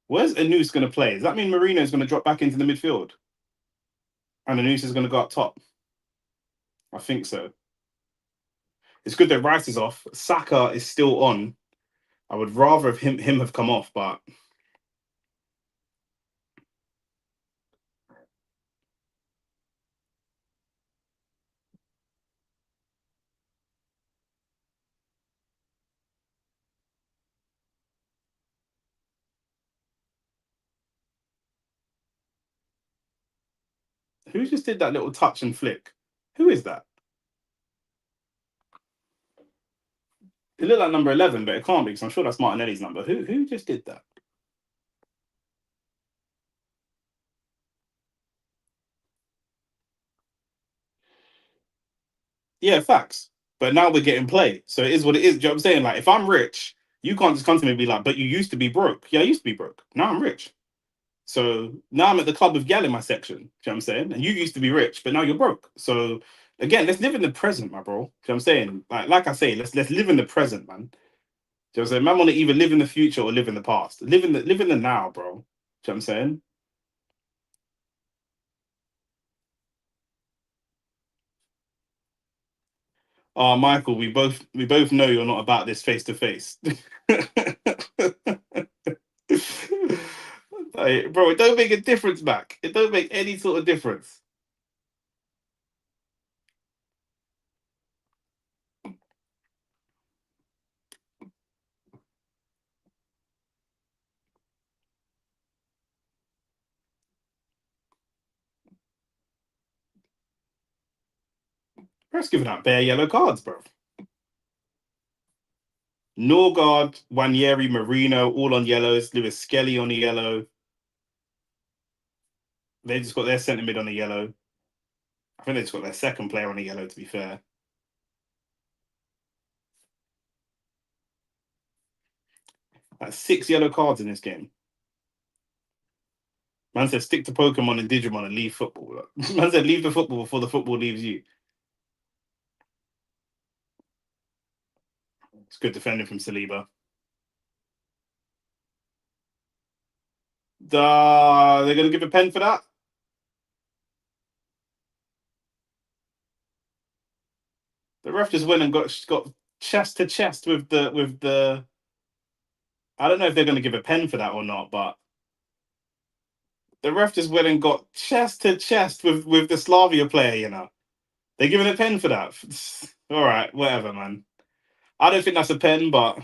where's Anus gonna play? Does that mean Marino's gonna drop back into the midfield? And Anus is gonna go up top? I think so. It's good that Rice is off. Saka is still on. I would rather have him have come off, but who just did that little touch and flick? Who is that? It looked like number 11, but it can't be because I'm sure that's Martinelli's number. Who just did that? Yeah, facts. But now we're getting play. So it is what it is. Do you know what I'm saying? Like, if I'm rich, you can't just come to me and be like, but you used to be broke. Yeah, I used to be broke. Now I'm rich. So now I'm at the club of gal in my section. Do you know what I'm saying? And you used to be rich, but now you're broke. So again, let's live in the present, my bro. Do you know what I'm saying? Like I say, let's live in the present, man. Do you know what I'm saying? Man want to either live in the future or live in the past. Live in the now, bro. Do you know what I'm saying? Oh, Michael, we both know you're not about this face to face. Like, bro, it don't make a difference, Mac. It don't make any sort of difference. Ref's giving out bare yellow cards, bro. Norgard, Wanyeri, Marino, all on yellows. Lewis Skelly on the yellow. They just got their centre mid on the yellow. I think they just got their second player on the yellow, to be fair. That's 6 yellow cards in this game. Man said stick to Pokemon and Digimon and leave football. Man said leave the football before the football leaves you. It's good defending from Saliba. They're going to give a pen for that? The ref just went and got chest to chest with the. I don't know if they're going to give a pen for that or not, but the ref just went and got chest to chest with the Slavia player. You know, they're giving a pen for that. All right, whatever, man. I don't think that's a pen, but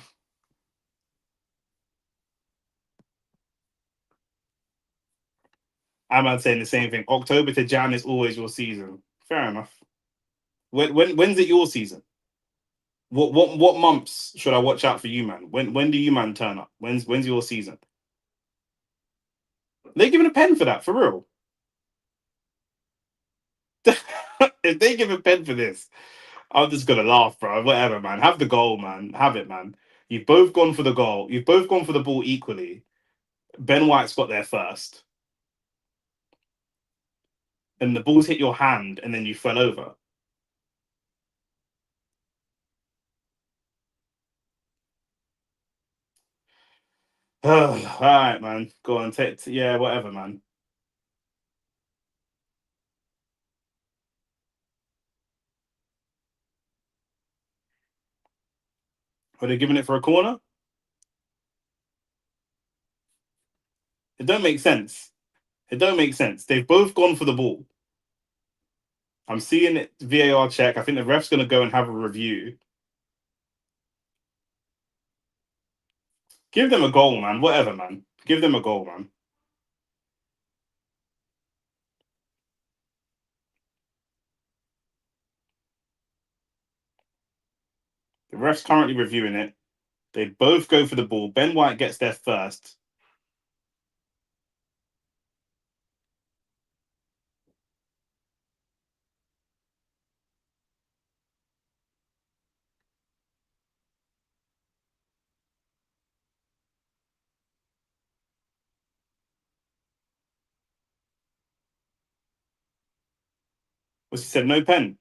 I'm saying the same thing. October to Jan is always your season. Fair enough. When's it your season? What months should I watch out for you, man? When do you man turn up? When's your season? They're giving a pen for that, for real. If they give a pen for this, I'm just gonna laugh, bro. Whatever, man. Have the goal, man. Have it, man. You've both gone for the goal. You've both gone for the ball equally. Ben White's got there first, and the ball's hit your hand, and then you fell over. All right, man. Go on, take. Yeah, whatever, man. Are they giving it for a corner? It don't make sense. It don't make sense. They've both gone for the ball. I'm seeing it VAR check. I think the ref's going to go and have a review. Give them a goal, man. Whatever, man. Give them a goal, man. The ref's currently reviewing it. They both go for the ball. Ben White gets there first. What's he said? No pen.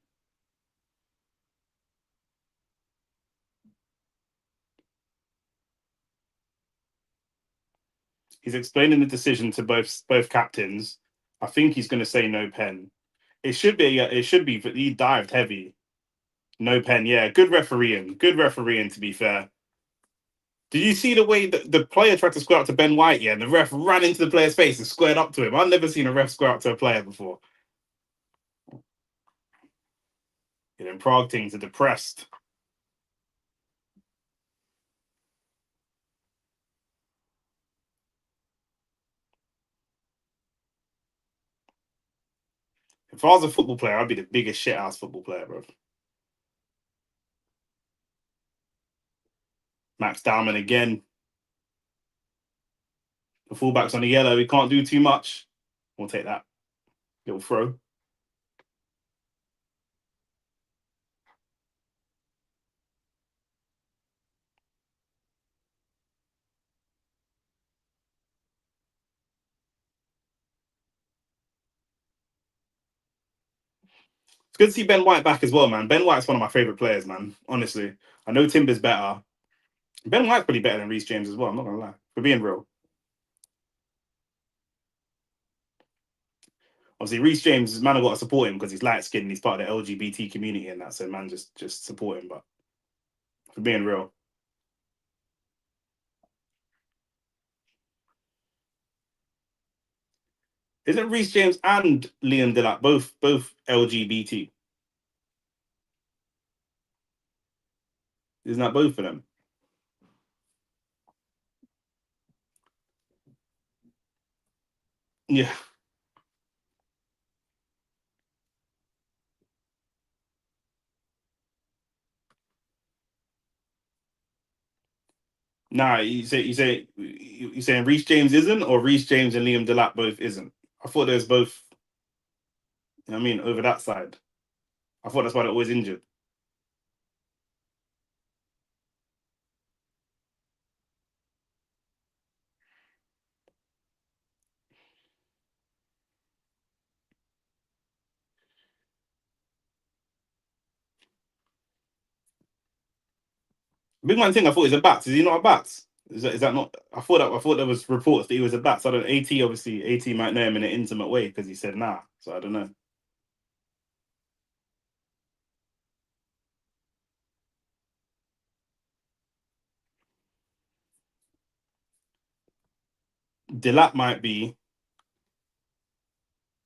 He's explaining the decision to both captains. I think he's going to say no pen. It should be. It should be. But he dived heavy. No pen. Yeah, good refereeing. Good refereeing. To be fair. Did you see the way that the player tried to square up to Ben White? Yeah, and the ref ran into the player's face and squared up to him. I've never seen a ref square up to a player before. You know, Prague teams are depressed. If I was a football player, I'd be the biggest shithouse football player, bro. Max Dowman again. The fullback's on the yellow. We can't do too much. We'll take that little throw. It's good to see Ben White back as well, man. Ben White's one of my favorite players, man. Honestly, I know Timber's better. Ben White's pretty better than Reece James as well. I'm not gonna lie. For being real, obviously Reece James, man, I got to support him because he's light skinned. He's part of the LGBT community and that. So man, just support him. But for being real, isn't Reece James and Liam Delap both LGBT? Isn't that both of them? Yeah. Nah, you saying Reece James isn't, or Reece James and Liam Delap both isn't. I thought there's both. You know what I mean, over that side. I thought that's why they're always injured. Big man thing. I thought he's a bats. Is he not a bats? Is that not? I thought there was reports that he was a bats. I don't. At obviously At might know him in an intimate way because he said nah. So I don't know. Delap might be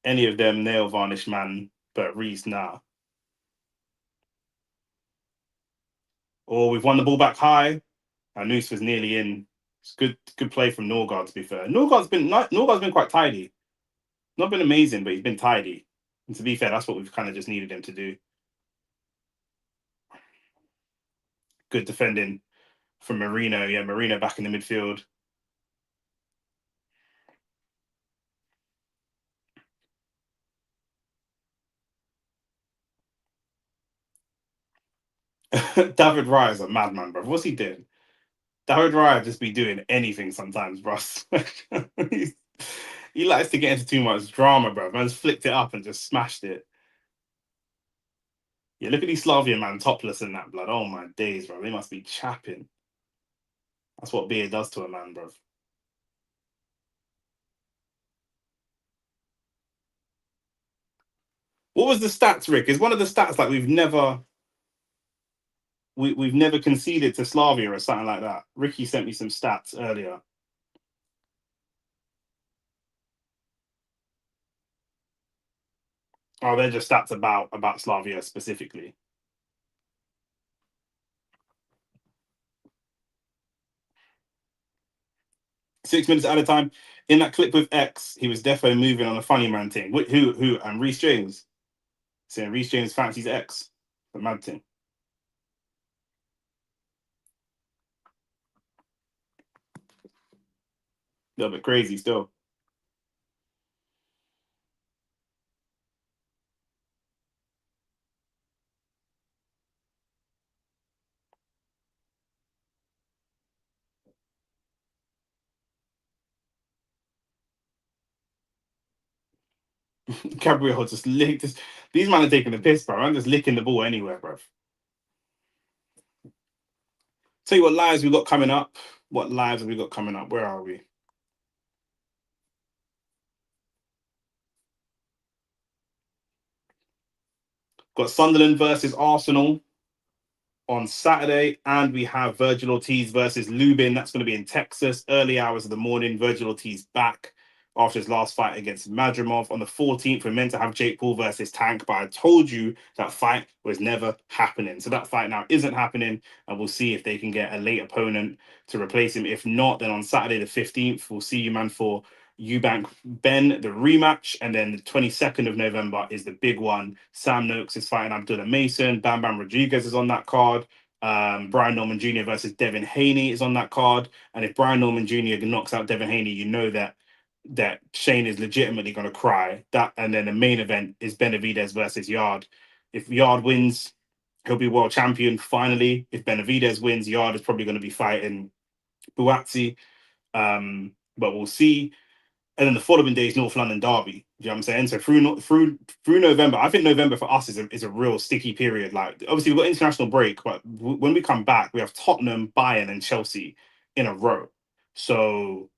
any of them nail varnish man, but Reese nah. Or we've won the ball back high. And Noose was nearly in. It's good play from Norgard. To be fair, Norgard's been quite tidy. Not been amazing, but he's been tidy. And to be fair, that's what we've kind of just needed him to do. Good defending from Marino. Yeah, Marino back in the midfield. David Raya is a madman, bro. What's he doing? David Raya just be doing anything sometimes, bro. He likes to get into too much drama, bro. Man's flicked it up and just smashed it. Yeah, look at these Slavia man topless in that blood. Oh my days, bro. They must be chapping. That's what beer does to a man, bro. What was the stats, Rick? Is one of the stats like we've never we've never conceded to Slavia or something like that. Ricky sent me some stats earlier. Oh, they're just stats about Slavia specifically. 6 minutes at a time. In that clip with X, he was defo moving on a funny man thing. Who? And Reece James saying Reece James fancies X. The mad thing. A little bit crazy still. Gabriel just licked. These men are taking the piss, bro. I'm just licking the ball anywhere, bro. Tell you what lives we got coming up. What lives have we got coming up? Where are we? Got Sunderland versus Arsenal on Saturday, and we have Virgil Ortiz versus Lubin. That's going to be in Texas, early hours of the morning. Virgil Ortiz back after his last fight against Madrimov. On the 14th, we're meant to have Jake Paul versus Tank, but I told you that fight was never happening. So that fight now isn't happening, and we'll see if they can get a late opponent to replace him. If not, then on Saturday the 15th, we'll see you, man, for Eubank Ben, the rematch, and then the 22nd of November is the big one. Sam Noakes is fighting Abdullah Mason. Bam Bam Rodriguez is on that card. Brian Norman Jr. versus Devin Haney is on that card. And if Brian Norman Jr. knocks out Devin Haney, you know that Shane is legitimately going to cry. That, and then the main event is Benavidez versus Yard. If Yard wins, he'll be world champion finally. If Benavidez wins, Yard is probably going to be fighting Buatsi. But we'll see. And then the following day is North London Derby. You know what I'm saying? So through November, I think November for us is a real sticky period. Like obviously we've got international break, but when we come back, we have Tottenham, Bayern, and Chelsea in a row. So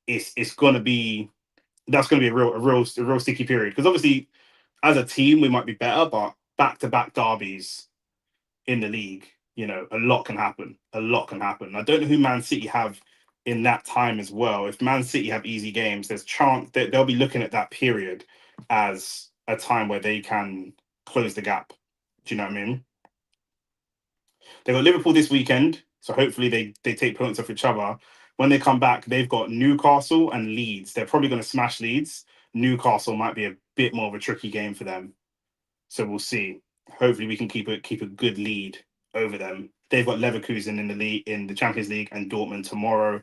it's gonna be that's gonna be a real sticky period. Because obviously as a team we might be better, but back to back derbies in the league, a lot can happen. A lot can happen. I don't know who Man City have in that time as well. If Man City have easy games, there's chance that they'll be looking at that period as a time where they can close the gap. Do you know what I mean? They got Liverpool this weekend, so hopefully they take points off each other. When they come back, they've got Newcastle and Leeds. They're probably going to smash Leeds. Newcastle might be a bit more of a tricky game for them. So we'll see. Hopefully, we can keep a good lead over them. They've got Leverkusen in the league in the Champions League and Dortmund tomorrow.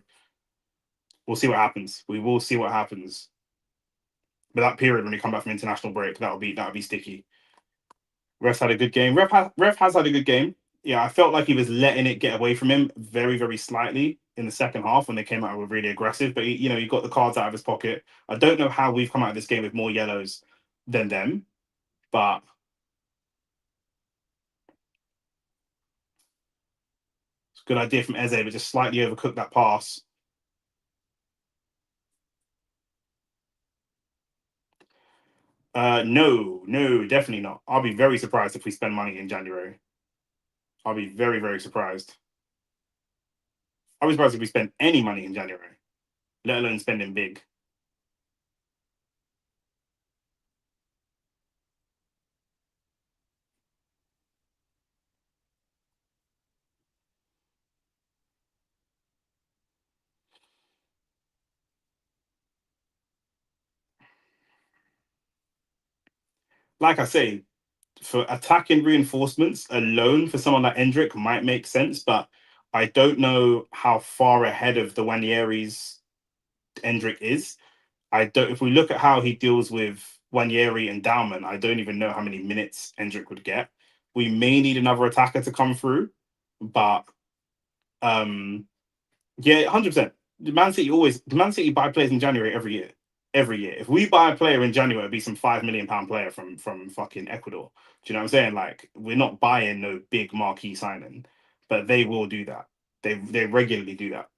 We'll see what happens. We will see what happens. But that period when we come back from international break, that'll be sticky. Ref had a good game. Ref has had a good game. Yeah, I felt like he was letting it get away from him very, very slightly in the second half when they came out with really aggressive. But he got the cards out of his pocket. I don't know how we've come out of this game with more yellows than them, but it's a good idea from Eze, but just slightly overcooked that pass. No, definitely not. I'll be very surprised if we spend money in January. I'll be very, very surprised. I'll be surprised if we spend any money in January, let alone spending big. Like I say, for attacking reinforcements alone, for someone like Endrick might make sense, but I don't know how far ahead of the Wanieri's Endrick is. I don't. If we look at how he deals with Wanieri and Dowman, I don't even know how many minutes Endrick would get. We may need another attacker to come through, but yeah, 100%. Man City buy players in January every year. Every year. If we buy a player in January, it'd be some £5 million player from fucking Ecuador. Do you know what I'm saying? Like we're not buying no big marquee signing, but they will do that. They regularly do that.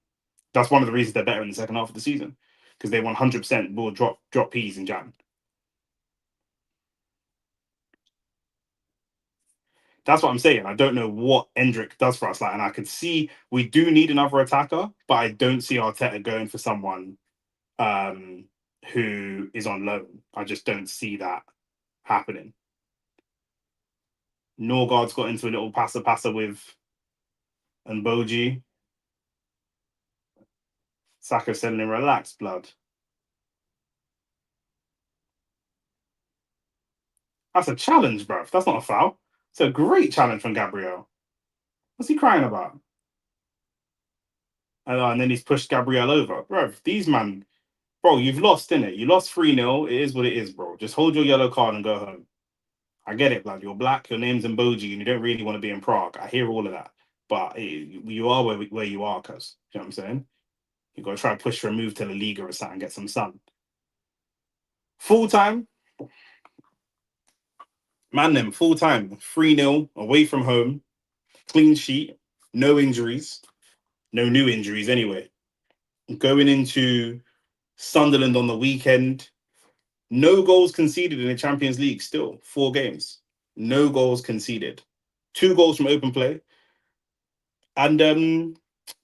That's one of the reasons they're better in the second half of the season because they 100% will drop peas in Jan. That's what I'm saying. I don't know what Endrick does for us. Like, and I could see we do need another attacker, but I don't see Arteta going for someone um, who is on loan. I just don't see that happening. Norgard's got into a little passer with Mboji. Saka sending him relax, blood. That's a challenge, bro. That's not a foul. It's a great challenge from Gabriel. What's he crying about? And then he's pushed Gabriel over. Bro, these man, bro, you've lost, innit? You lost 3-0. It is what it is, bro. Just hold your yellow card and go home. I get it, blood. You're black, your name's Mboji, and you don't really want to be in Prague. I hear all of that. But you are where you are, cuz. You know what I'm saying? You got to try to push for a move to the Liga or something, get some sun. Full time, man, them full time, 3-0 away from home, clean sheet, no injuries, no new injuries anyway. Going into Sunderland on the weekend, no goals conceded in the Champions League still, 4 games. No goals conceded. 2 goals from open play. And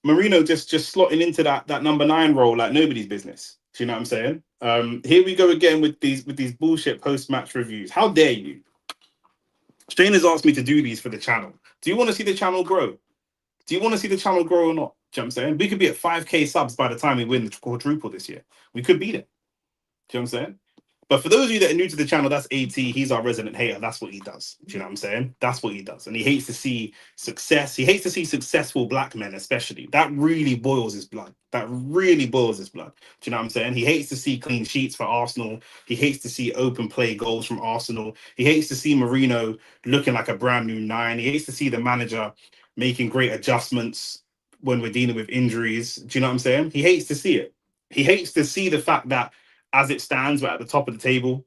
Marino just slotting into that number 9 role like nobody's business. Do you know what I'm saying? Here we go again with these bullshit post-match reviews. How dare you? Shane has asked me to do these for the channel. Do you want to see the channel grow? Do you want to see the channel grow or not? Do you know what I'm saying? We could be at 5K subs by the time we win the quadruple this year. We could beat it. Do you know what I'm saying? But for those of you that are new to the channel, that's AT. He's our resident hater. That's what he does. Do you know what I'm saying? That's what he does. And he hates to see success. He hates to see successful black men, especially. That really boils his blood. That really boils his blood. Do you know what I'm saying? He hates to see clean sheets for Arsenal. He hates to see open play goals from Arsenal. He hates to see Marino looking like a brand new 9. He hates to see the manager making great adjustments when we're dealing with injuries. Do you know what I'm saying? He hates to see it. He hates to see the fact that as it stands, we're at the top of the table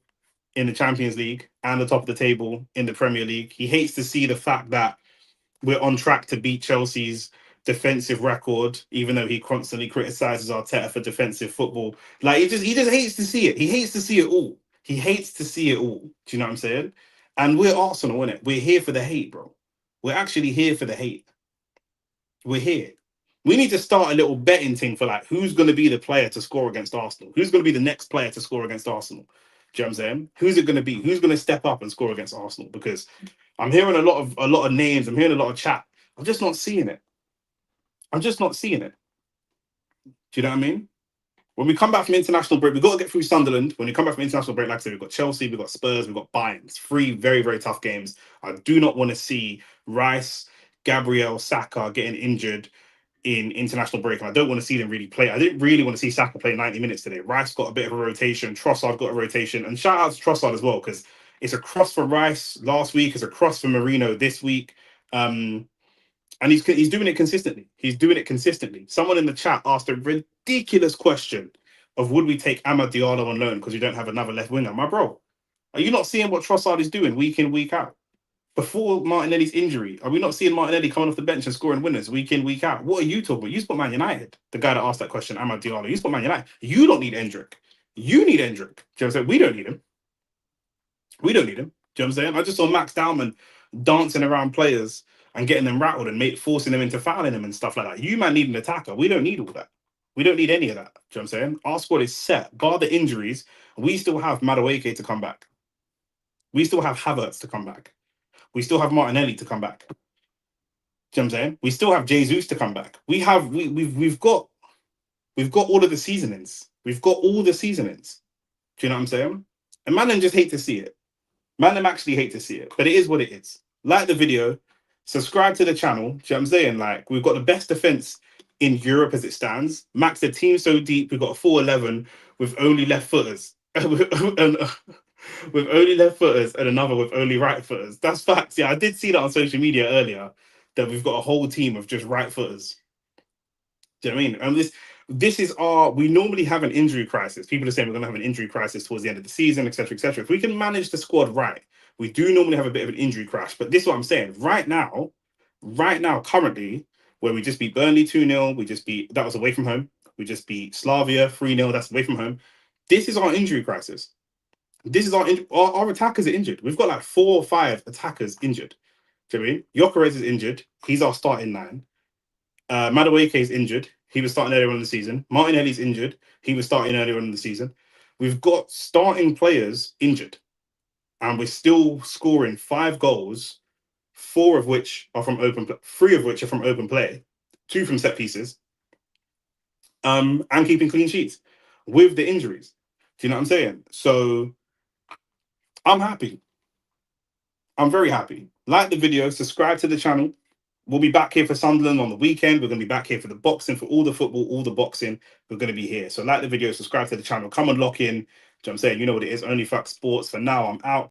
in the Champions League and the top of the table in the Premier League. He hates to see the fact that we're on track to beat Chelsea's defensive record, even though he constantly criticizes Arteta for defensive football. Like he just hates to see it. He hates to see it all. He hates to see it all. Do you know what I'm saying? And we're Arsenal, innit? We're here for the hate, bro. We're actually here for the hate. We're here. We need to start a little betting thing for like who's going to be the player to score against Arsenal. Who's going to be the next player to score against Arsenal? Do you know what I'm saying? Who's it going to be? Who's going to step up and score against Arsenal? Because I'm hearing a lot of names. I'm hearing a lot of chat. I'm just not seeing it. I'm just not seeing it. Do you know what I mean? When we come back from international break, we've got to get through Sunderland. When we come back from international break, like I said, we've got Chelsea, we've got Spurs, we've got Bayern. It's 3 very, very tough games. I do not want to see Rice, Gabriel, Saka getting injured in international break, and I don't want to see them really play. I didn't really want to see Saka play 90 minutes today. Rice got a bit of a rotation, Trossard got a rotation, and shout out to Trossard as well, because it's a cross for Rice last week, it's a cross for Marino this week. And he's doing it consistently. He's doing it consistently. Someone in the chat asked a ridiculous question of would we take Amad Diallo on loan because we don't have another left winger? My bro, are you not seeing what Trossard is doing week in, week out? Before Martinelli's injury, are we not seeing Martinelli coming off the bench and scoring winners week in, week out? What are you talking about? You spot Man United. The guy that asked that question, Amad Diallo. You spot Man United. You don't need Endrick. You need Endrick. Do you know what I'm saying? We don't need him. We don't need him. Do you know what I'm saying? I just saw Max Dowman dancing around players and getting them rattled and forcing them into fouling them and stuff like that. You man need an attacker. We don't need all that. We don't need any of that. Do you know what I'm saying? Our squad is set. Bar the injuries, we still have Madueke to come back. We still have Havertz to come back. We still have Martinelli to come back. Do you know what I'm saying? We still have Jesus to come back. We've got all of the seasonings. We've got all the seasonings. Do you know what I'm saying? And man, them just hate to see it. Man, them actually hate to see it. But it is what it is. Like the video, subscribe to the channel. Do you know what I'm saying? Like, we've got the best defense in Europe as it stands. Max, the team so deep, we've got a 4-11 with only left footers. with only left footers and another with only right footers. That's facts. Yeah, I did see that on social media earlier, that we've got a whole team of just right footers. Do you know what I mean? And this is we normally have an injury crisis. People are saying we're going to have an injury crisis towards the end of the season, etc., etc. If we can manage the squad right, we do normally have a bit of an injury crash. But this is what I'm saying. Right now, currently, where we just beat Burnley 2-0, that was away from home. We just beat Slavia 3-0, that's away from home. This is our injury crisis. This is our attackers are injured. We've got like 4 or 5 attackers injured. Do you know what I mean? Gyökeres is injured. He's our starting 9. Madueke is injured. He was starting earlier on in the season. Martinelli's injured. He was starting earlier on in the season. We've got starting players injured, and we're still scoring 5 goals, 4 of which are from open, 3 of which are from open play, 2 from set pieces, and keeping clean sheets with the injuries. Do you know what I'm saying? So I'm happy. I'm very happy. Like the video, subscribe to the channel. We'll be back here for Sunderland on the weekend. We're going to be back here for the boxing, for all the football, all the boxing. We're going to be here. So like the video, subscribe to the channel. Come and lock in. Do you know what I'm saying? You know what it is. Only Fuck Sports. For now, I'm out.